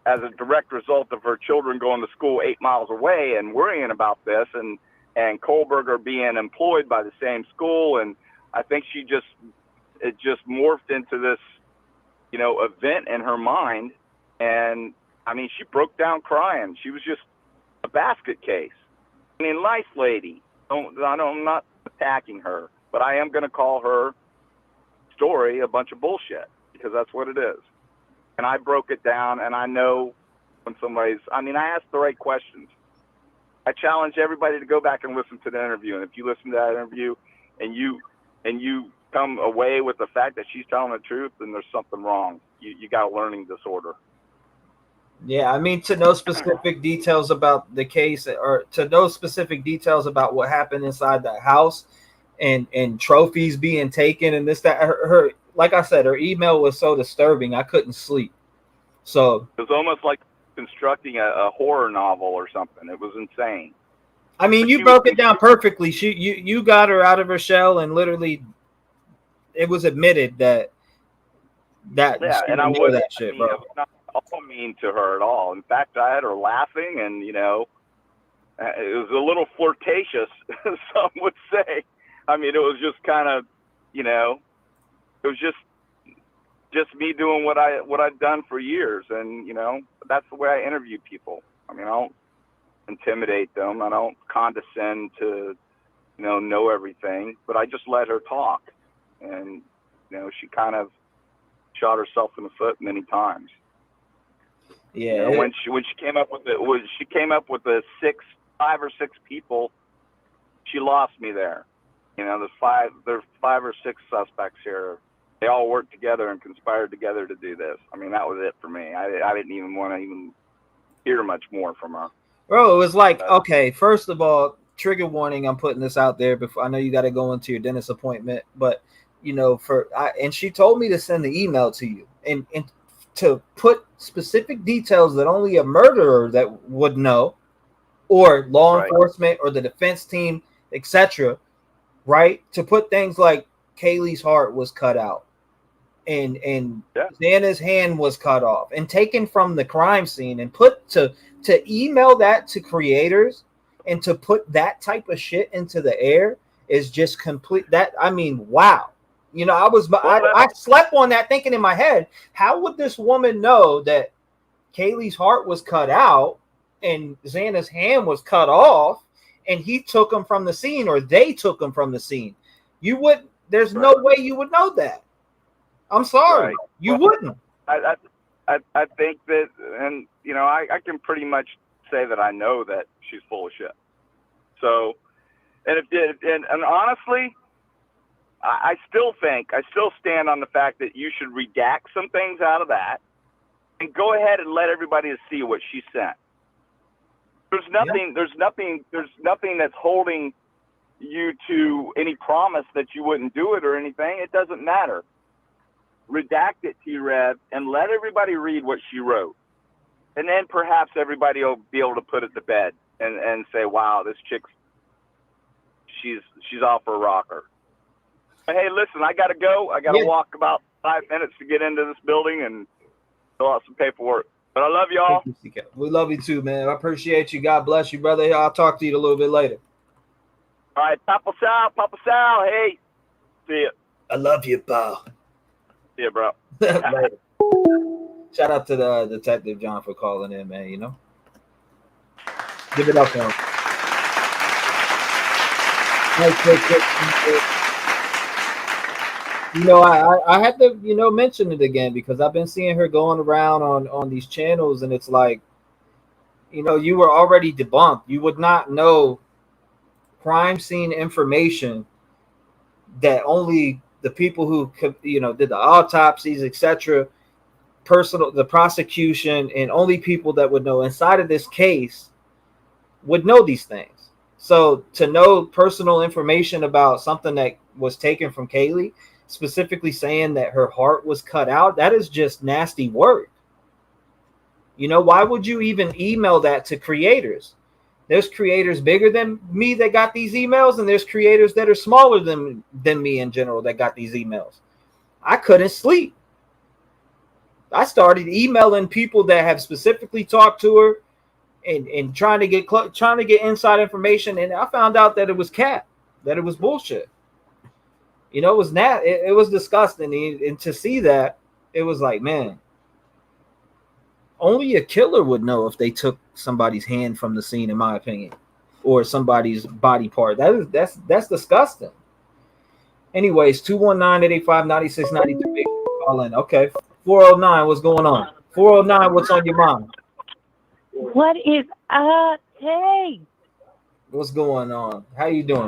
as a direct result of her children going to school 8 miles away and worrying about this. And and Kohlberger being employed by the same school. And I think it just morphed into this, you know, event in her mind. And I mean, she broke down crying. She was just a basket case. I mean, nice lady. I'm not attacking her, but I am going to call her story a bunch of bullshit, because that's what it is. And I broke it down, and I know when somebody's, I mean, I asked the right questions. I challenge everybody to go back and listen to the interview. And if you listen to that interview and you come away with the fact that she's telling the truth, then there's something wrong. You got a learning disorder. Yeah, I mean, to know specific details about the case, or to know specific details about what happened inside that house, and trophies being taken and this, that, her like I said, her email was so disturbing I couldn't sleep. So it was almost like constructing a horror novel or something. It was insane. I mean, you broke it down perfectly. You got her out of her shell, and literally it was admitted that yeah, and I wasn't that shit, bro. I was not all mean to her at all. In fact, I had her laughing, and you know, it was a little flirtatious, some would say. I mean, it was just kind of, you know, it was just me doing what I'd done for years, and you know, that's the way I interview people. I mean, I don't intimidate them. I don't condescend to, you know everything, but I just let her talk, and you know, she kind of shot herself in the foot many times. Yeah. You know, when she came up with the 5 or 6 people, she lost me there. You know, there's 5 or 6 suspects here. They all worked together and conspired together to do this. I mean, that was it for me. I didn't even want to even hear much more from her. Bro, it was like, okay, first of all, trigger warning, I'm putting this out there before. I know you got to go into your dentist appointment, but you know, and she told me to send the email to you and to put specific details that only a murderer that would know, or law enforcement or the defense team, etc. Right? To put things like Kaylee's heart was cut out, and Xana's hand was cut off and taken from the crime scene, and put to email that to creators and to put that type of shit into the air is just complete. That, I mean, wow. You know, I slept on that thinking in my head, how would this woman know that Kaylee's heart was cut out and Xana's hand was cut off, and he took them from the scene, or they took them from the scene? There's no way you would know that. I'm sorry. You wouldn't. I think that, and you know, I can pretty much say that I know that she's full of shit. So, and honestly, I still stand on the fact that you should redact some things out of that and go ahead and let everybody see what she sent. There's nothing that's holding you to any promise that you wouldn't do it or anything. It doesn't matter. Redact it, T-REV, and let everybody read what she wrote. And then perhaps everybody will be able to put it to bed and say, wow, this chick's, she's off her rocker. But hey, listen, I got to go. I got to walk about 5 minutes to get into this building and fill out some paperwork. But I love y'all. We love you too, man. I appreciate you. God bless you, brother. I'll talk to you a little bit later. All right, Papa Sal. Hey, see ya. I love you, pal. See ya, bro. Later. Shout out to the Detective John for calling in, man. You know, give it up for him. You know, I had to, you know, mention it again because I've been seeing her going around on these channels, and it's like, you know, you were already debunked. You would not know crime scene information that only the people who, you know, did the autopsies, etc., the prosecution, and only people that would know inside of this case would know these things. So to know personal information about something that was taken from Kaylee, specifically saying that her heart was cut out, that is just nasty work. You know, why would you even email that to creators? There's creators bigger than me that got these emails, and there's creators that are smaller than me in general that got these emails. I couldn't sleep. I started emailing people that have specifically talked to her, and trying to get inside information, and I found out that it was cat, that it was bullshit. You know, it was it was disgusting, and to see that, it was like, man, only a killer would know if they took somebody's hand from the scene, in my opinion, or somebody's body part. That's disgusting. Anyways, 219-885-9693. Call in. Okay. 409, what's going on? 409, what's on your mind? What is up? Hey. What's going on? How you doing?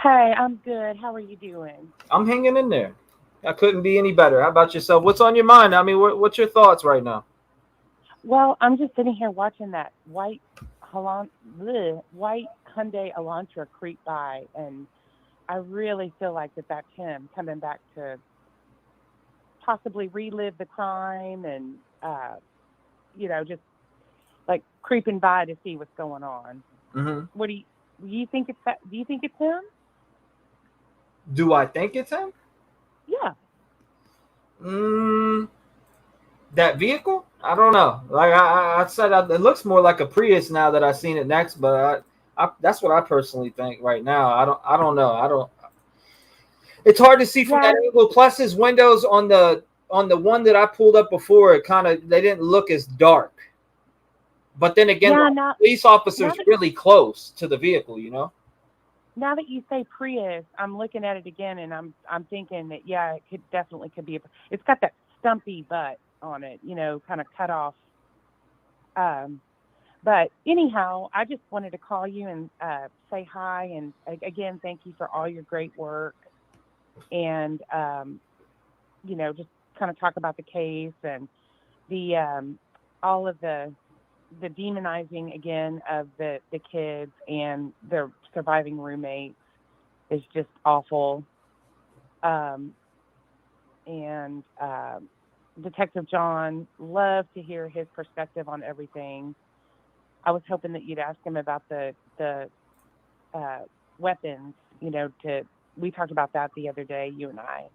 Hey, I'm good. How are you doing? I'm hanging in there. I couldn't be any better. How about yourself? What's on your mind? I mean, what's your thoughts right now? Well, I'm just sitting here watching that white Hyundai Elantra creep by, and I really feel like that's him coming back to possibly relive the crime and, just like creeping by to see what's going on. Mm-hmm. What do you think it's that? Do you think it's him? Do I think it's him? Yeah. That vehicle? I don't know. Like I said, it looks more like a Prius now that I've seen it next, but that's what I personally think right now. I don't know. It's hard to see from that angle. Plus, his windows on the one that I pulled up before, they didn't look as dark. But then again, the police officer's really close to the vehicle, you know. Now that you say Prius, I'm looking at it again, and I'm thinking that it definitely could be. It's got that stumpy butt on it, kind of cut off. But anyhow, I just wanted to call you and say hi, and again, thank you for all your great work, and just kind of talk about the case and the all of the demonizing again of the kids and their surviving roommates is just awful. And Detective John, love to hear his perspective on everything. I was hoping that you'd ask him about the weapons. We talked about that the other day, you and I,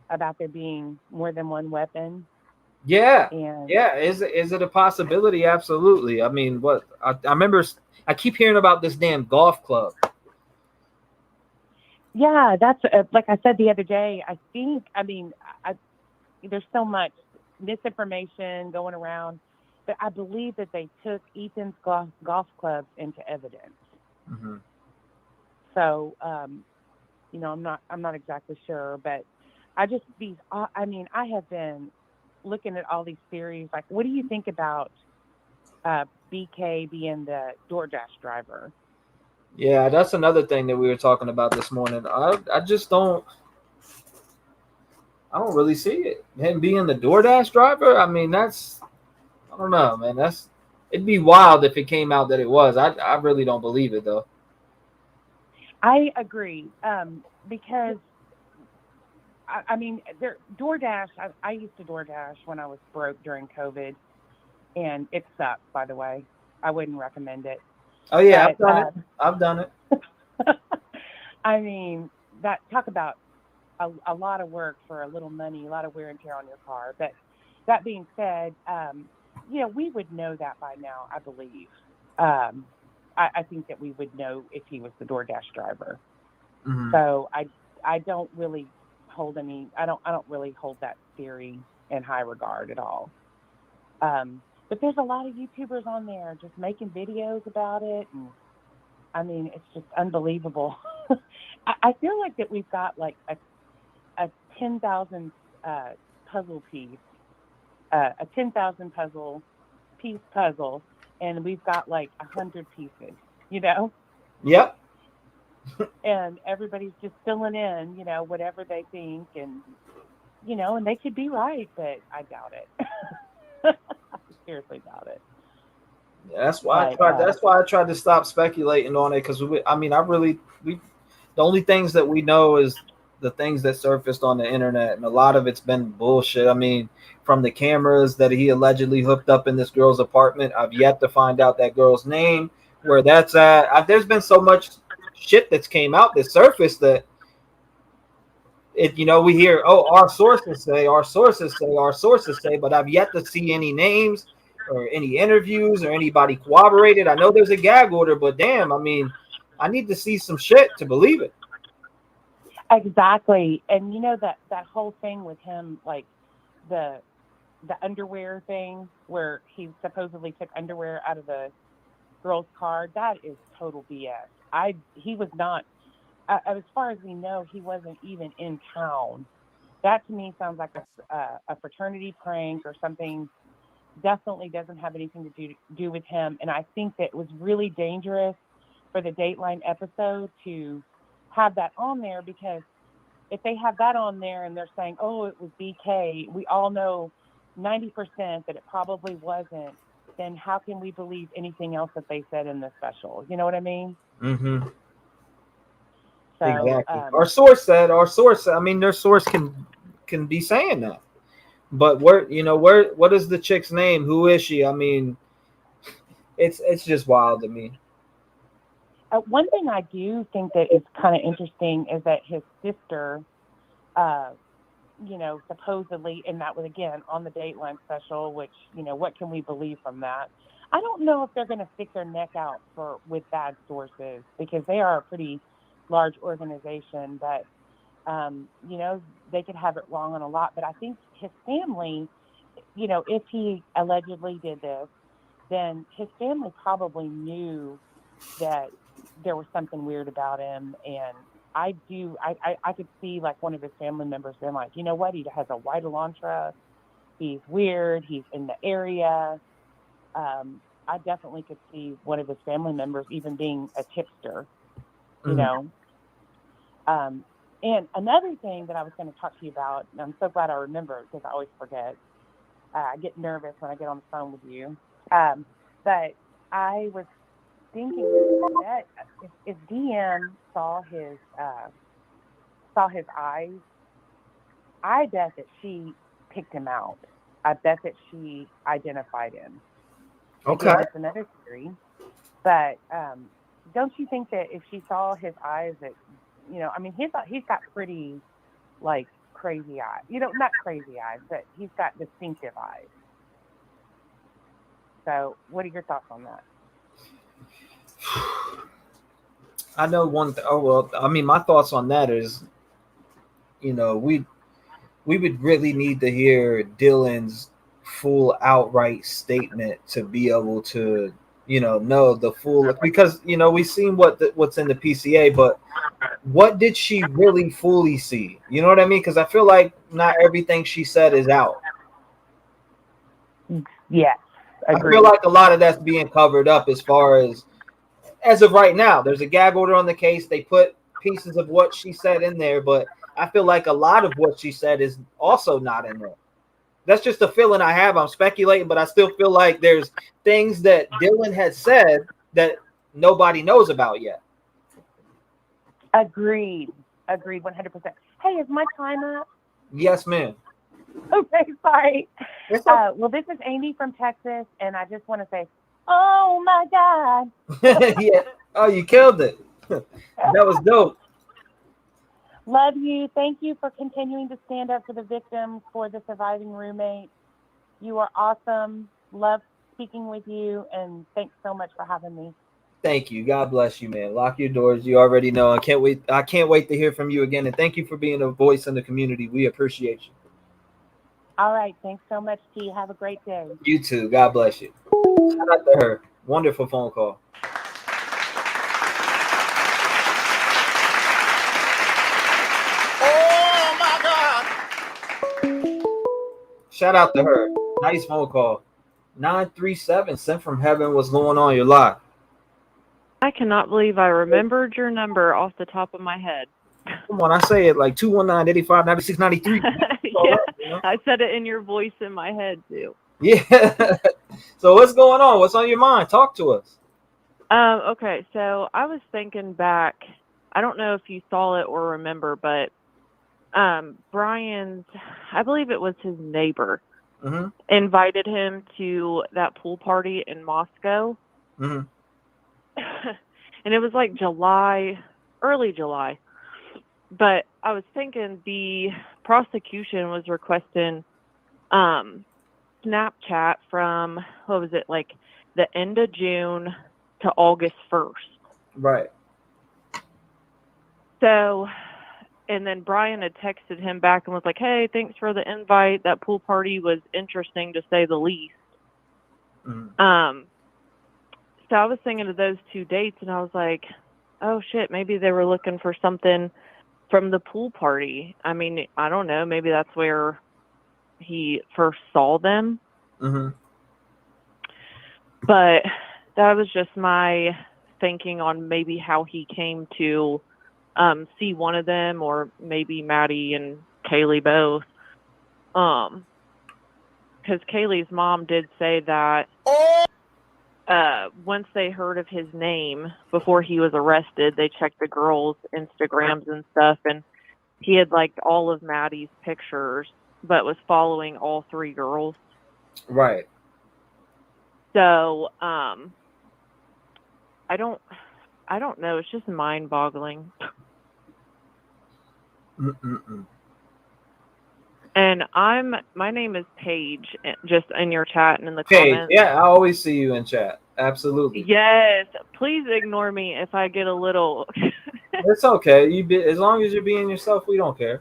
about there being more than one weapon. Yeah. Is it a possibility? Absolutely. I mean, I remember, I keep hearing about this damn golf club. Yeah, that's like I said the other day. There's so much misinformation going around, but I believe that they took Ethan's golf clubs into evidence. Mm-hmm. So, I'm not exactly sure, but I have been looking at all these theories. Like, what do you think about BK being the DoorDash driver? Yeah, that's another thing that we were talking about this morning. I just don't really see it. Him being the DoorDash driver, I mean, I don't know, man. It'd be wild if it came out that it was. I really don't believe it, though. I agree, because DoorDash, I used to DoorDash when I was broke during COVID, and it sucks, by the way. I wouldn't recommend it. Oh, yeah, I've done it. I mean, talk about a lot of work for a little money, a lot of wear and tear on your car. But that being said, we would know that by now, I believe. I think that we would know if he was the DoorDash driver. Mm-hmm. So I don't really hold I don't really hold that theory in high regard at all. But there's a lot of YouTubers on there just making videos about it, and I mean, it's just unbelievable. I feel like that we've got like a 10,000 puzzle piece, a 10,000 piece puzzle, and we've got like 100 pieces, Yep. And everybody's just filling in, whatever they think, and and they could be right, but I doubt it. I seriously doubt it. Yeah, that's why I tried to stop speculating on it, because the only things that we know is the things that surfaced on the internet, and a lot of it's been bullshit. I mean, from the cameras that he allegedly hooked up in this girl's apartment, I've yet to find out that girl's name, where that's at. There's been so much shit that's came out that surfaced that we hear, our sources say, but I've yet to see any names. or any interviews or anybody corroborated. I know there's a gag order, but damn, I mean, I need to see some shit to believe it. Exactly. And you know that whole thing with him, like the underwear thing where he supposedly took underwear out of the girl's car, that is total BS. He was not, as far as we know, he wasn't even in town. That to me sounds like a fraternity prank or something. Definitely doesn't have anything to do with him. And I think that it was really dangerous for the Dateline episode to have that on there, because if they have that on there and they're saying, oh, it was BK, we all know 90% that it probably wasn't, then how can we believe anything else that they said in the special? You know what I mean? Mm-hmm. So, exactly. Our source said, I mean, their source can be saying that. But what is the chick's name? Who is she? I mean, it's just wild to me. One thing I do think that is kind of interesting is that his sister, supposedly, and that was again on the Dateline special, which, what can we believe from that? I don't know if they're going to stick their neck out with bad sources, because they are a pretty large organization, but, they could have it wrong on a lot. But I think his family, if he allegedly did this, then his family probably knew that there was something weird about him. And I could see like one of his family members being like, you know what, he has a white Elantra, he's weird, he's in the area. I definitely could see one of his family members even being a tipster, you know. And another thing that I was going to talk to you about, and I'm so glad I remember because I always forget. I get nervous when I get on the phone with you. But I was thinking that if DM saw his eyes, I bet that she picked him out. I bet that she identified him. Okay. Again, it's another theory. But don't you think that if she saw his eyes, that, I mean, he's got pretty, like, crazy eyes. Not crazy eyes, but he's got distinctive eyes. So what are your thoughts on that? I know I mean, my thoughts on that is, we would really need to hear Dylan's full outright statement to be able to, know the full, because, we've seen what's in the PCA, but what did she really fully see? You know what I mean? Because I feel like not everything she said is out. Yes, I feel like a lot of that's being covered up as of right now. There's a gag order on the case. They put pieces of what she said in there, but I feel like a lot of what she said is also not in there. That's just a feeling I have. I'm speculating, but I still feel like there's things that Dylan had said that nobody knows about yet. Agreed 100%. Hey, is my time up? Yes, ma'am. Okay, sorry. Well, this is Amy from Texas, and I just want to say, oh my God. Yeah. Oh, you killed it. That was dope. Love you. Thank you for continuing to stand up for the victims, for the surviving roommates. You are awesome. Love speaking with you, and thanks so much for having me. Thank you. God bless you, man. Lock your doors. You already know. I can't wait to hear from you again. And thank you for being a voice in the community. We appreciate you. All right. Thanks so much, T. Have a great day. You too. God bless you. Shout out to her. Wonderful phone call. Oh my God. Shout out to her. Nice phone call. 937 sent from heaven. What's going on? You're live. I cannot believe I remembered your number off the top of my head. Come on, I say it like 219-85-96-93. Yeah, I said it in your voice in my head too. Yeah. So what's going on? What's on your mind? Talk to us. Okay, so I was thinking back. I don't know if you saw it or remember, but Brian's, I believe it was his neighbor, invited him to that pool party in Moscow. Mm-hmm. And it was like early July. But I was thinking the prosecution was requesting Snapchat from, what was it, like the end of June to August 1st. Right. So, and then Brian had texted him back and was like, hey, thanks for the invite. That pool party was interesting to say the least. So I was thinking of those 2 dates, and I was like, oh shit, maybe they were looking for something from the pool party. I mean, I don't know. Maybe that's where he first saw them. Mm-hmm. But that was just my thinking on maybe how he came to see one of them, or maybe Maddie and Kaylee both. Because Kaylee's mom did say that once they heard of his name before he was arrested, they checked the girls' Instagrams and stuff, and he had liked all of Maddie's pictures, but was following all 3 girls. Right. So, I don't know. It's just mind-boggling. Mm-mm-mm. And my name is Paige, just in your chat and in the Hey, comments. yeah, I always see you in chat. Absolutely. Yes. Please ignore me if I get a little. It's okay. As long as you're being yourself, we don't care.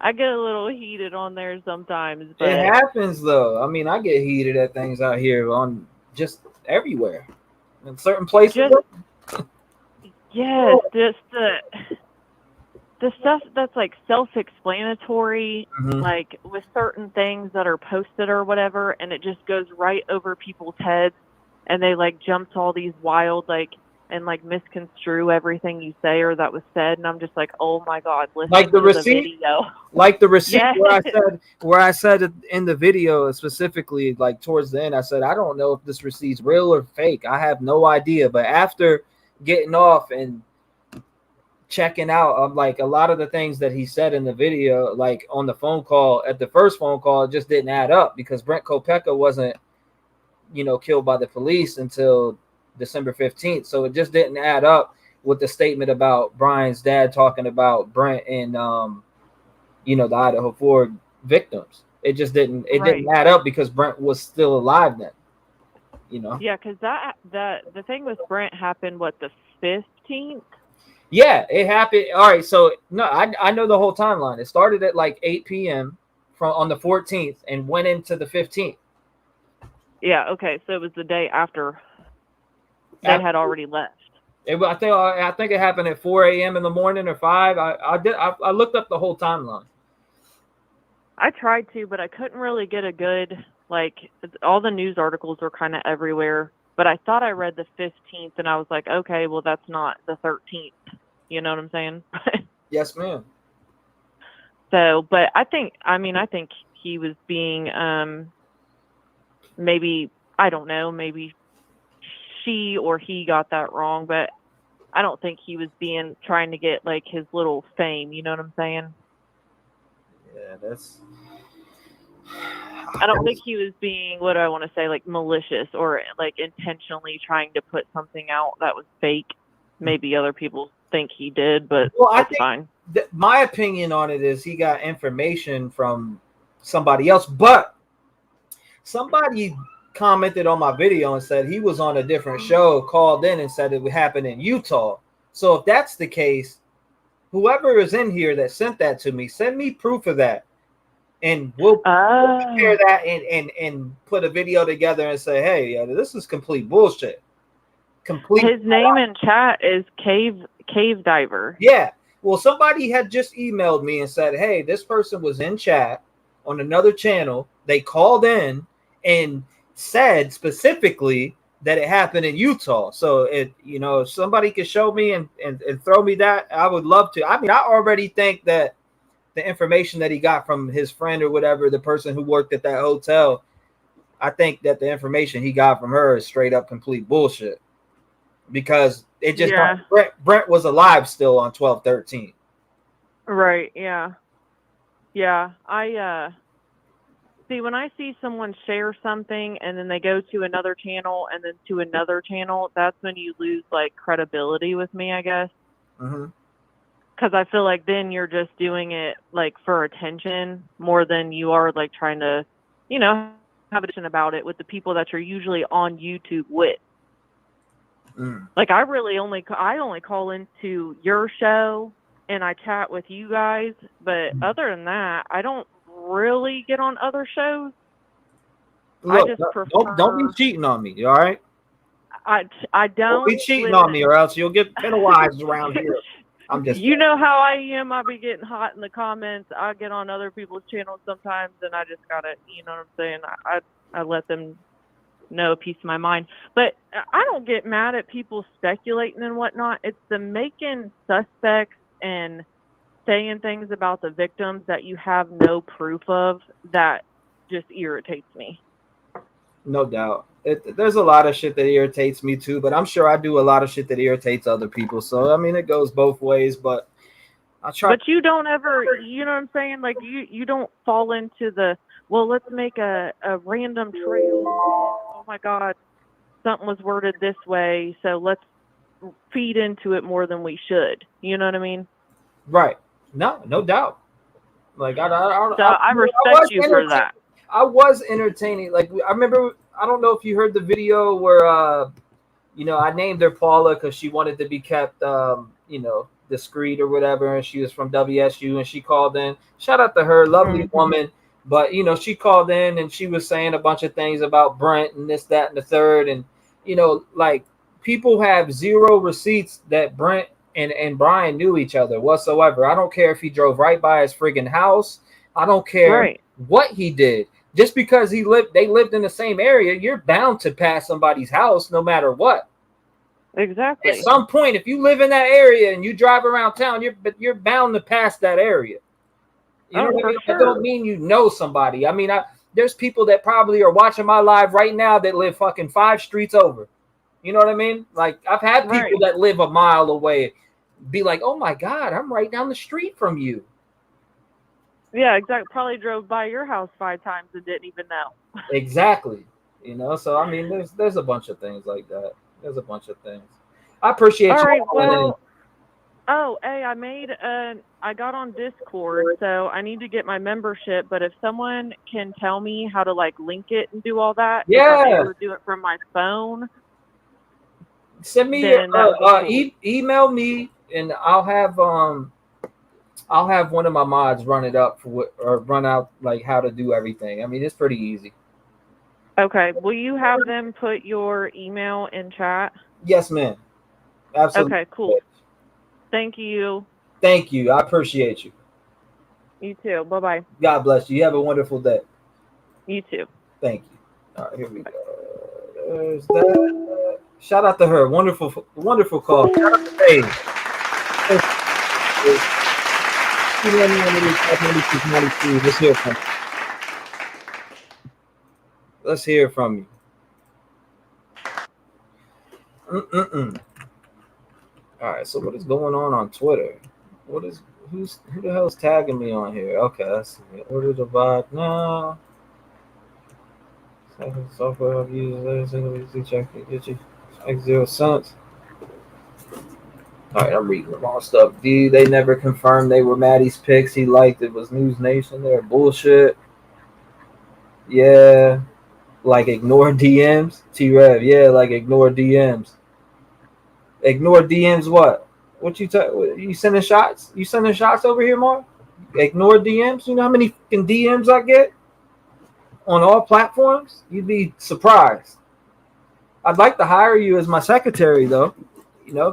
I get a little heated on there sometimes, but It happens though. I mean, I get heated at things out here on just everywhere. In certain places. yes, just the stuff that's like self-explanatory, Mhm. like with certain things that are posted or whatever, and it just goes right over people's heads, and they like jump to all these wild and misconstrue everything you say or that was said, and I'm just like, oh my god, listen Like the to receipt? the video. Like the receipt Yes. where I said in the video specifically, like towards the end, I said, I don't know if this receipt's real or fake. I have no idea. But after getting off and checking out, like a lot of the things that he said in the video, like on the phone call, at the first phone call, it just didn't add up because Brent Kopeka wasn't, killed by the police until December 15th. So it just didn't add up with the statement about Brian's dad talking about Brent and the Idaho Ford victims. It just didn't add up because Brent was still alive then. Yeah, because the thing with Brent happened the 15th. Yeah, it happened. All right, so no, I know the whole timeline. It started at like 8 p.m. on the 14th and went into the 15th. Yeah, okay, so it was the day after they had already left. I think it happened at 4 a.m. in the morning or 5. I looked up the whole timeline. I tried to, but I couldn't really get a good, all the news articles were kind of everywhere. But I thought I read the 15th, and I was like, okay, well, that's not the 13th. You know what I'm saying? Yes, ma'am. So, but I think he was being, maybe, I don't know, maybe she or he got that wrong, but I don't think he was trying to get, his little fame. You know what I'm saying? Yeah, that's... I don't think he was being, what do I want to say, malicious or intentionally trying to put something out that was fake. Maybe other people think he did, but that's fine. My opinion on it is he got information from somebody else, but somebody commented on my video and said he was on a different show, called in and said it would happen in Utah. So if that's the case, whoever is in here that sent that to me, send me proof of that. And we'll compare that and put a video together and say, hey, yeah, this is complete bullshit. His name in chat is Cave Diver. Yeah. Well, somebody had just emailed me and said, hey, this person was in chat on another channel. They called in and said specifically that it happened in Utah. So if somebody could show me and throw me that, I would love to. I mean, I already think that the information that he got from his friend or whatever, the person who worked at that hotel, I think that the information he got from her is straight up complete bullshit. Because it just Brent was alive still on 12/13. Right, yeah. Yeah. I see when I see someone share something and then they go to another channel and then to another channel, that's when you lose credibility with me, I guess. Mm-hmm. Because I feel then you're just doing it for attention more than you are trying to you know, have a discussion about it with the people that you're usually on YouTube with. Like I only call into your show and I chat with you guys, but other than that, I don't really get on other shows. Look, I just prefer. don't be cheating on me, all right? I don't be cheating on me, or else you'll get penalized around here. I'm just. You know how I am. I be getting hot in the comments. I get on other people's channels sometimes, and I just gotta, you know what I'm saying? I let them know a piece of my mind. But I don't get mad at people speculating and whatnot. It's the making suspects and saying things about the victims that you have no proof of that just irritates me. No doubt. There's a lot of shit that irritates me too, but I'm sure I do a lot of shit that irritates other people. So I mean, it goes both ways. But I try. But you don't ever, you know what I'm saying? Like you don't fall into the, well, let's make a random trail. Oh my God, something was worded this way, so let's feed into it more than we should. You know what I mean? Right. No doubt. Like I respect you for that. I was entertaining. Like I remember, I don't know if you heard the video where I named her Paula because she wanted to be kept discreet or whatever, and she was from WSU and she called in. Shout out to her, lovely woman. But she called in and she was saying a bunch of things about Brent and this, that, and the third. And like people have zero receipts that Brent and Brian knew each other whatsoever. I don't care if he drove right by his friggin' house. I don't care what he did. Just because they lived in the same area, you're bound to pass somebody's house no matter what. Exactly. At some point, if you live in that area and you drive around town, you're bound to pass that area. You know what I mean? Sure. That don't mean you know somebody. I mean, there's people that probably are watching my live right now that live fucking 5 streets over. You know what I mean? Like I've had people that live a mile away be like, "Oh my God, I'm right down the street from you." Yeah, exactly. Probably drove by your house 5 times and didn't even know. Exactly. So I mean, there's a bunch of things like that. There's a bunch of things. I appreciate you. All right. Well, hey, I got on Discord, so I need to get my membership. But if someone can tell me how to link it and do all that, if I'm able to do it from my phone. Send me email me, and I'll have one of my mods run it up or run out how to do everything. I mean, it's pretty easy. Okay. Will you have them put your email in chat? Yes, ma'am. Absolutely. Okay, cool. Thank you. Thank you. I appreciate you. You too. Bye-bye. God bless you. You have a wonderful day. You too. Thank you. All right, here we go. There's that. Shout out to her. Wonderful call. Shout out to Paige. Let's hear from you. Let's hear from you. All right, so what is going on Twitter? Who the hell's tagging me on here? Okay, let's see. Order the bot now. Software I've used check 0 cents. All right, I'm reading the wrong stuff. D, they never confirmed they were Maddie's picks. He liked it. Was News Nation. They're bullshit. Yeah, ignore DMs. T-REV. Yeah, ignore DMs. Ignore DMs. What you sending shots? You sending shots over here, Mark? Ignore DMs. You know how many fucking DMs I get on all platforms? You'd be surprised. I'd like to hire you as my secretary, though.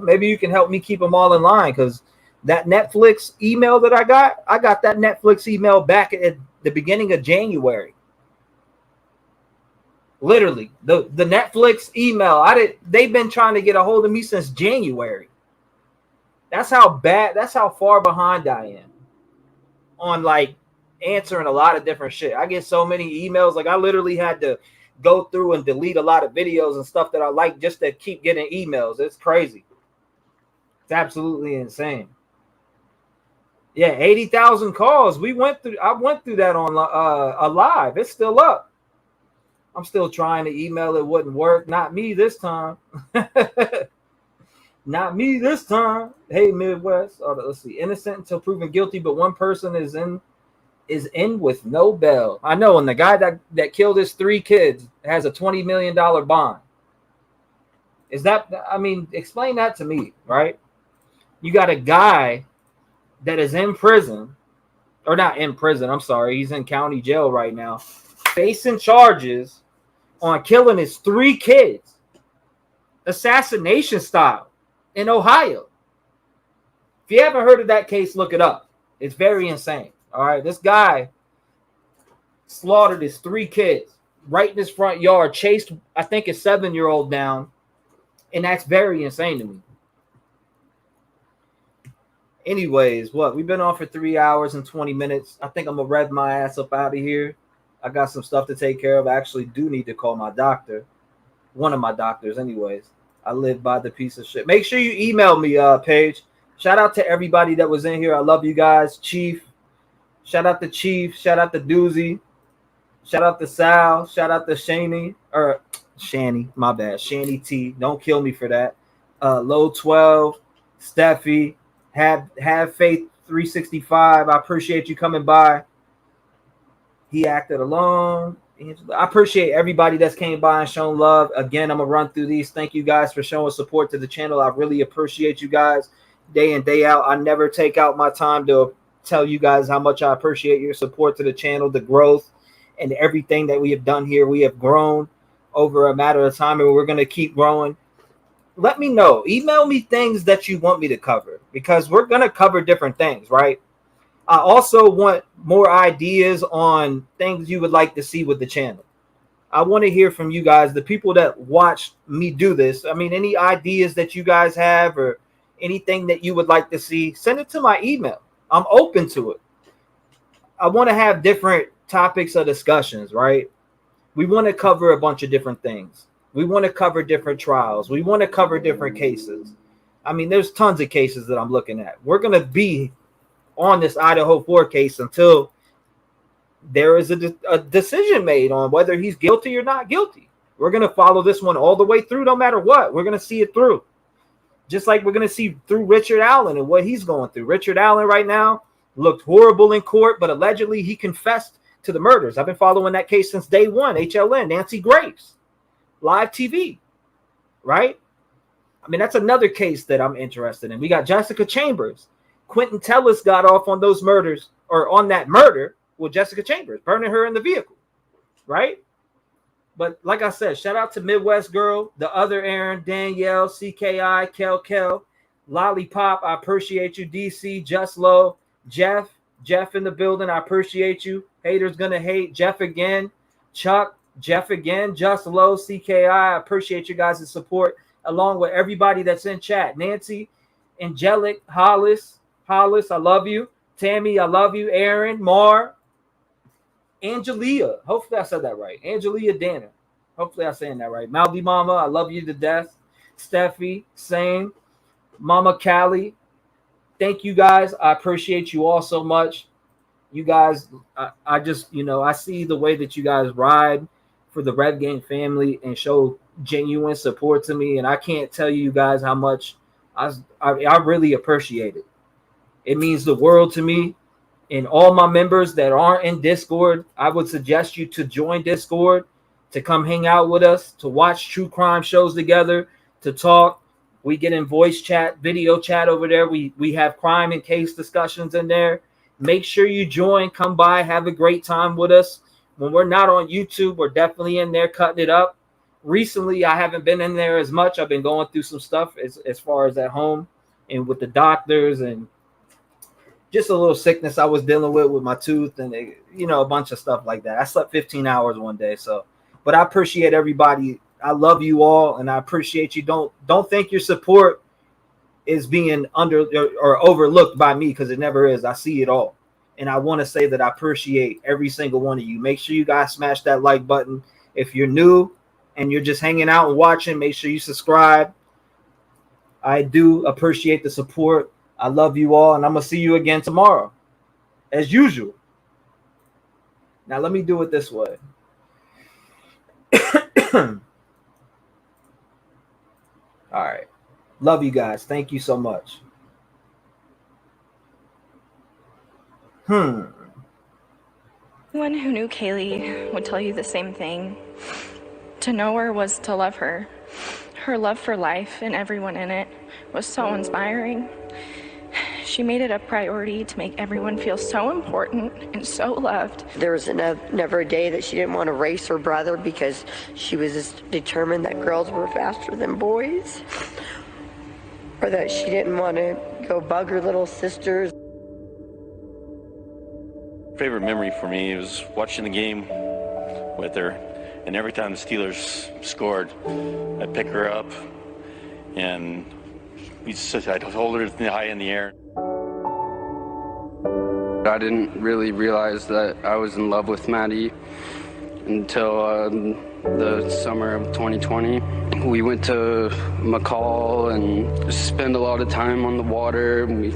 Maybe you can help me keep them all in line, because that Netflix email that I got that Netflix email back at the beginning of January. Literally, the Netflix email. They've been trying to get a hold of me since January. That's how far behind I am on answering a lot of different shit. I get so many emails. I literally had to go through and delete a lot of videos and stuff that I like just to keep getting emails. It's crazy. It's absolutely insane. Yeah, 80,000 calls. I went through that on live. It's still up. I'm still trying to email. It wouldn't work. Not me this time. Not me this time. Hey, Midwest. Let's see. Innocent until proven guilty, but one person is in is in with no bail. I know, and the guy that killed his 3 kids has a $20 million bond. Is that, I mean, explain that to me, right? You got a guy that is in prison, or not in prison, I'm sorry, he's in county jail right now, facing charges on killing his 3 kids, assassination style, in Ohio. If you haven't heard of that case, look it up. It's very insane. All right, this guy slaughtered his 3 kids right in his front yard, chased, I think, a 7-year-old down, and that's very insane to me. Anyways, we've been on for 3 hours and 20 minutes. I think I'm gonna rev my ass up out of here. I got some stuff to take care of. I actually do need to call my doctor, one of my doctors. Anyways, I live by the piece of shit. Make sure you email me, Paige. Shout out to everybody that was in here. I love you guys. Chief, shout out to Chief. Shout out to Doozy. Shout out to Sal. Shout out to Shani. My bad. Shani T. Don't kill me for that. Low 12. Steffi. Have Faith 365. I appreciate you coming by. He acted alone. I appreciate everybody that's came by and shown love. Again, I'm gonna run through these. Thank you guys for showing support to the channel. I really appreciate you guys day in, day out. I never take out my time to tell you guys how much I appreciate your support to the channel, the growth, and everything that we have done here. We have grown over a matter of time, and we're going to keep growing. Let me know. Email me things that you want me to cover, because we're going to cover different things, right? I also want more ideas on things you would like to see with the channel. I want to hear from you guys, the people that watch me do this. I mean, any ideas that you guys have or anything that you would like to see, send it to my email. I'm open to it. I want to have different topics of discussions, right? We want to cover a bunch of different things. We want to cover different trials. We want to cover different cases. I mean, there's tons of cases that I'm looking at. We're going to be on this Idaho 4 case until there is a decision made on whether he's guilty or not guilty. We're going to follow this one all the way through, no matter what. We're going to see it through. Just like we're going to see through Richard Allen and what he's going through. Richard Allen right now looked horrible in court, but allegedly he confessed to the murders. I've been following that case since day one. HLN, Nancy Grace, live TV, right? I mean, that's another case that I'm interested in. We got Jessica Chambers. Quentin Tellis got off on those murders, or on that murder with Jessica Chambers, burning her in the vehicle, right? But like I said, shout out to Midwest Girl, the other Aaron, Danielle, CKI, Kel, Lollipop, I appreciate you. DC, Just Low, Jeff in the building, I appreciate you. Haters gonna hate. Jeff again, Chuck, Jeff again, Just Low, CKI, I appreciate you guys' support, along with everybody that's in chat. Nancy, Angelic, Hollis, I love you. Tammy, I love you. Aaron, Mar, Angelia, hopefully I said that right. Angelia Danner, hopefully I'm saying that right. Maldi Mama, I love you to death. Steffi, same. Mama Callie, thank you guys. I appreciate you all so much. You guys, I just, I see the way that you guys ride for the Rev Gang family and show genuine support to me. And I can't tell you guys how much I really appreciate it. It means the world to me. And all my members that aren't in Discord, I would suggest you to join Discord, to come hang out with us, to watch true crime shows together, to talk. We get in voice chat, video chat over there. We have crime and case discussions in there. Make sure you join, come by, have a great time with us. When we're not on YouTube, we're definitely in there cutting it up. Recently, I haven't been in there as much. I've been going through some stuff as far as at home and with the doctors and just a little sickness I was dealing with my tooth and, a bunch of stuff like that. I slept 15 hours one day. But I appreciate everybody. I love you all, and I appreciate you. Don't think your support is being under or overlooked by me, because it never is. I see it all. And I want to say that I appreciate every single one of you. Make sure you guys smash that like button. If you're new and you're just hanging out and watching, make sure you subscribe. I do appreciate the support. I love you all, and I'm going to see you again tomorrow, as usual. Now, let me do it this way. All right. Love you guys. Thank you so much. Anyone who knew Kaylee would tell you the same thing. To know her was to love her. Her love for life and everyone in it was so inspiring. She made it a priority to make everyone feel so important and so loved. There was never a day that she didn't want to race her brother because she was just determined that girls were faster than boys, or that she didn't want to go bug her little sisters. Favorite memory for me was watching the game with her, and every time the Steelers scored, I'd pick her up and I'd hold her high in the air. I didn't really realize that I was in love with Maddie until the summer of 2020. We went to McCall and spent a lot of time on the water. We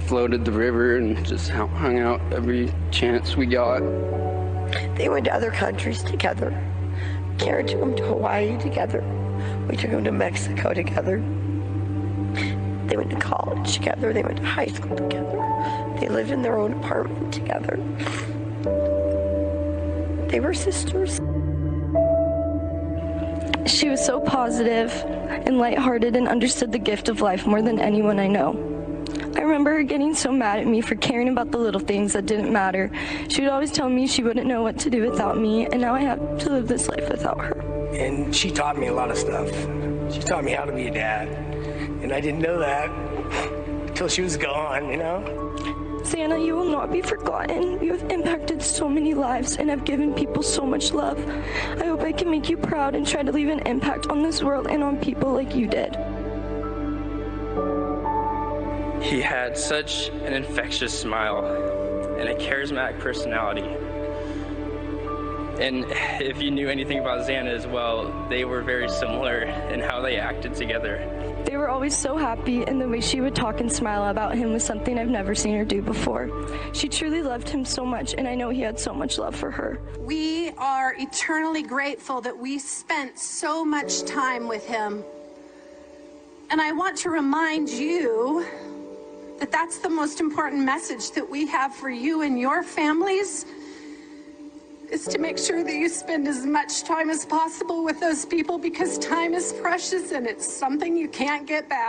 floated the river and just hung out every chance we got. They went to other countries together. Karen took them to Hawaii together. We took them to Mexico together. They went to college together. They went to high school together. They lived in their own apartment together. They were sisters. She was so positive and lighthearted and understood the gift of life more than anyone I know. I remember her getting so mad at me for caring about the little things that didn't matter. She would always tell me she wouldn't know what to do without me, and now I have to live this life without her. And she taught me a lot of stuff. She taught me how to be a dad. And I didn't know that until she was gone, you know? Santa, you will not be forgotten. You have impacted so many lives and have given people so much love. I hope I can make you proud and try to leave an impact on this world and on people like you did. He had such an infectious smile and a charismatic personality. And if you knew anything about Xana as well, they were very similar in how they acted together. They were always so happy, and the way she would talk and smile about him was something I've never seen her do before. She truly loved him so much, and I know he had so much love for her. We are eternally grateful that we spent so much time with him. And I want to remind you that that's the most important message that we have for you and your families, is to make sure that you spend as much time as possible with those people, because time is precious and it's something you can't get back.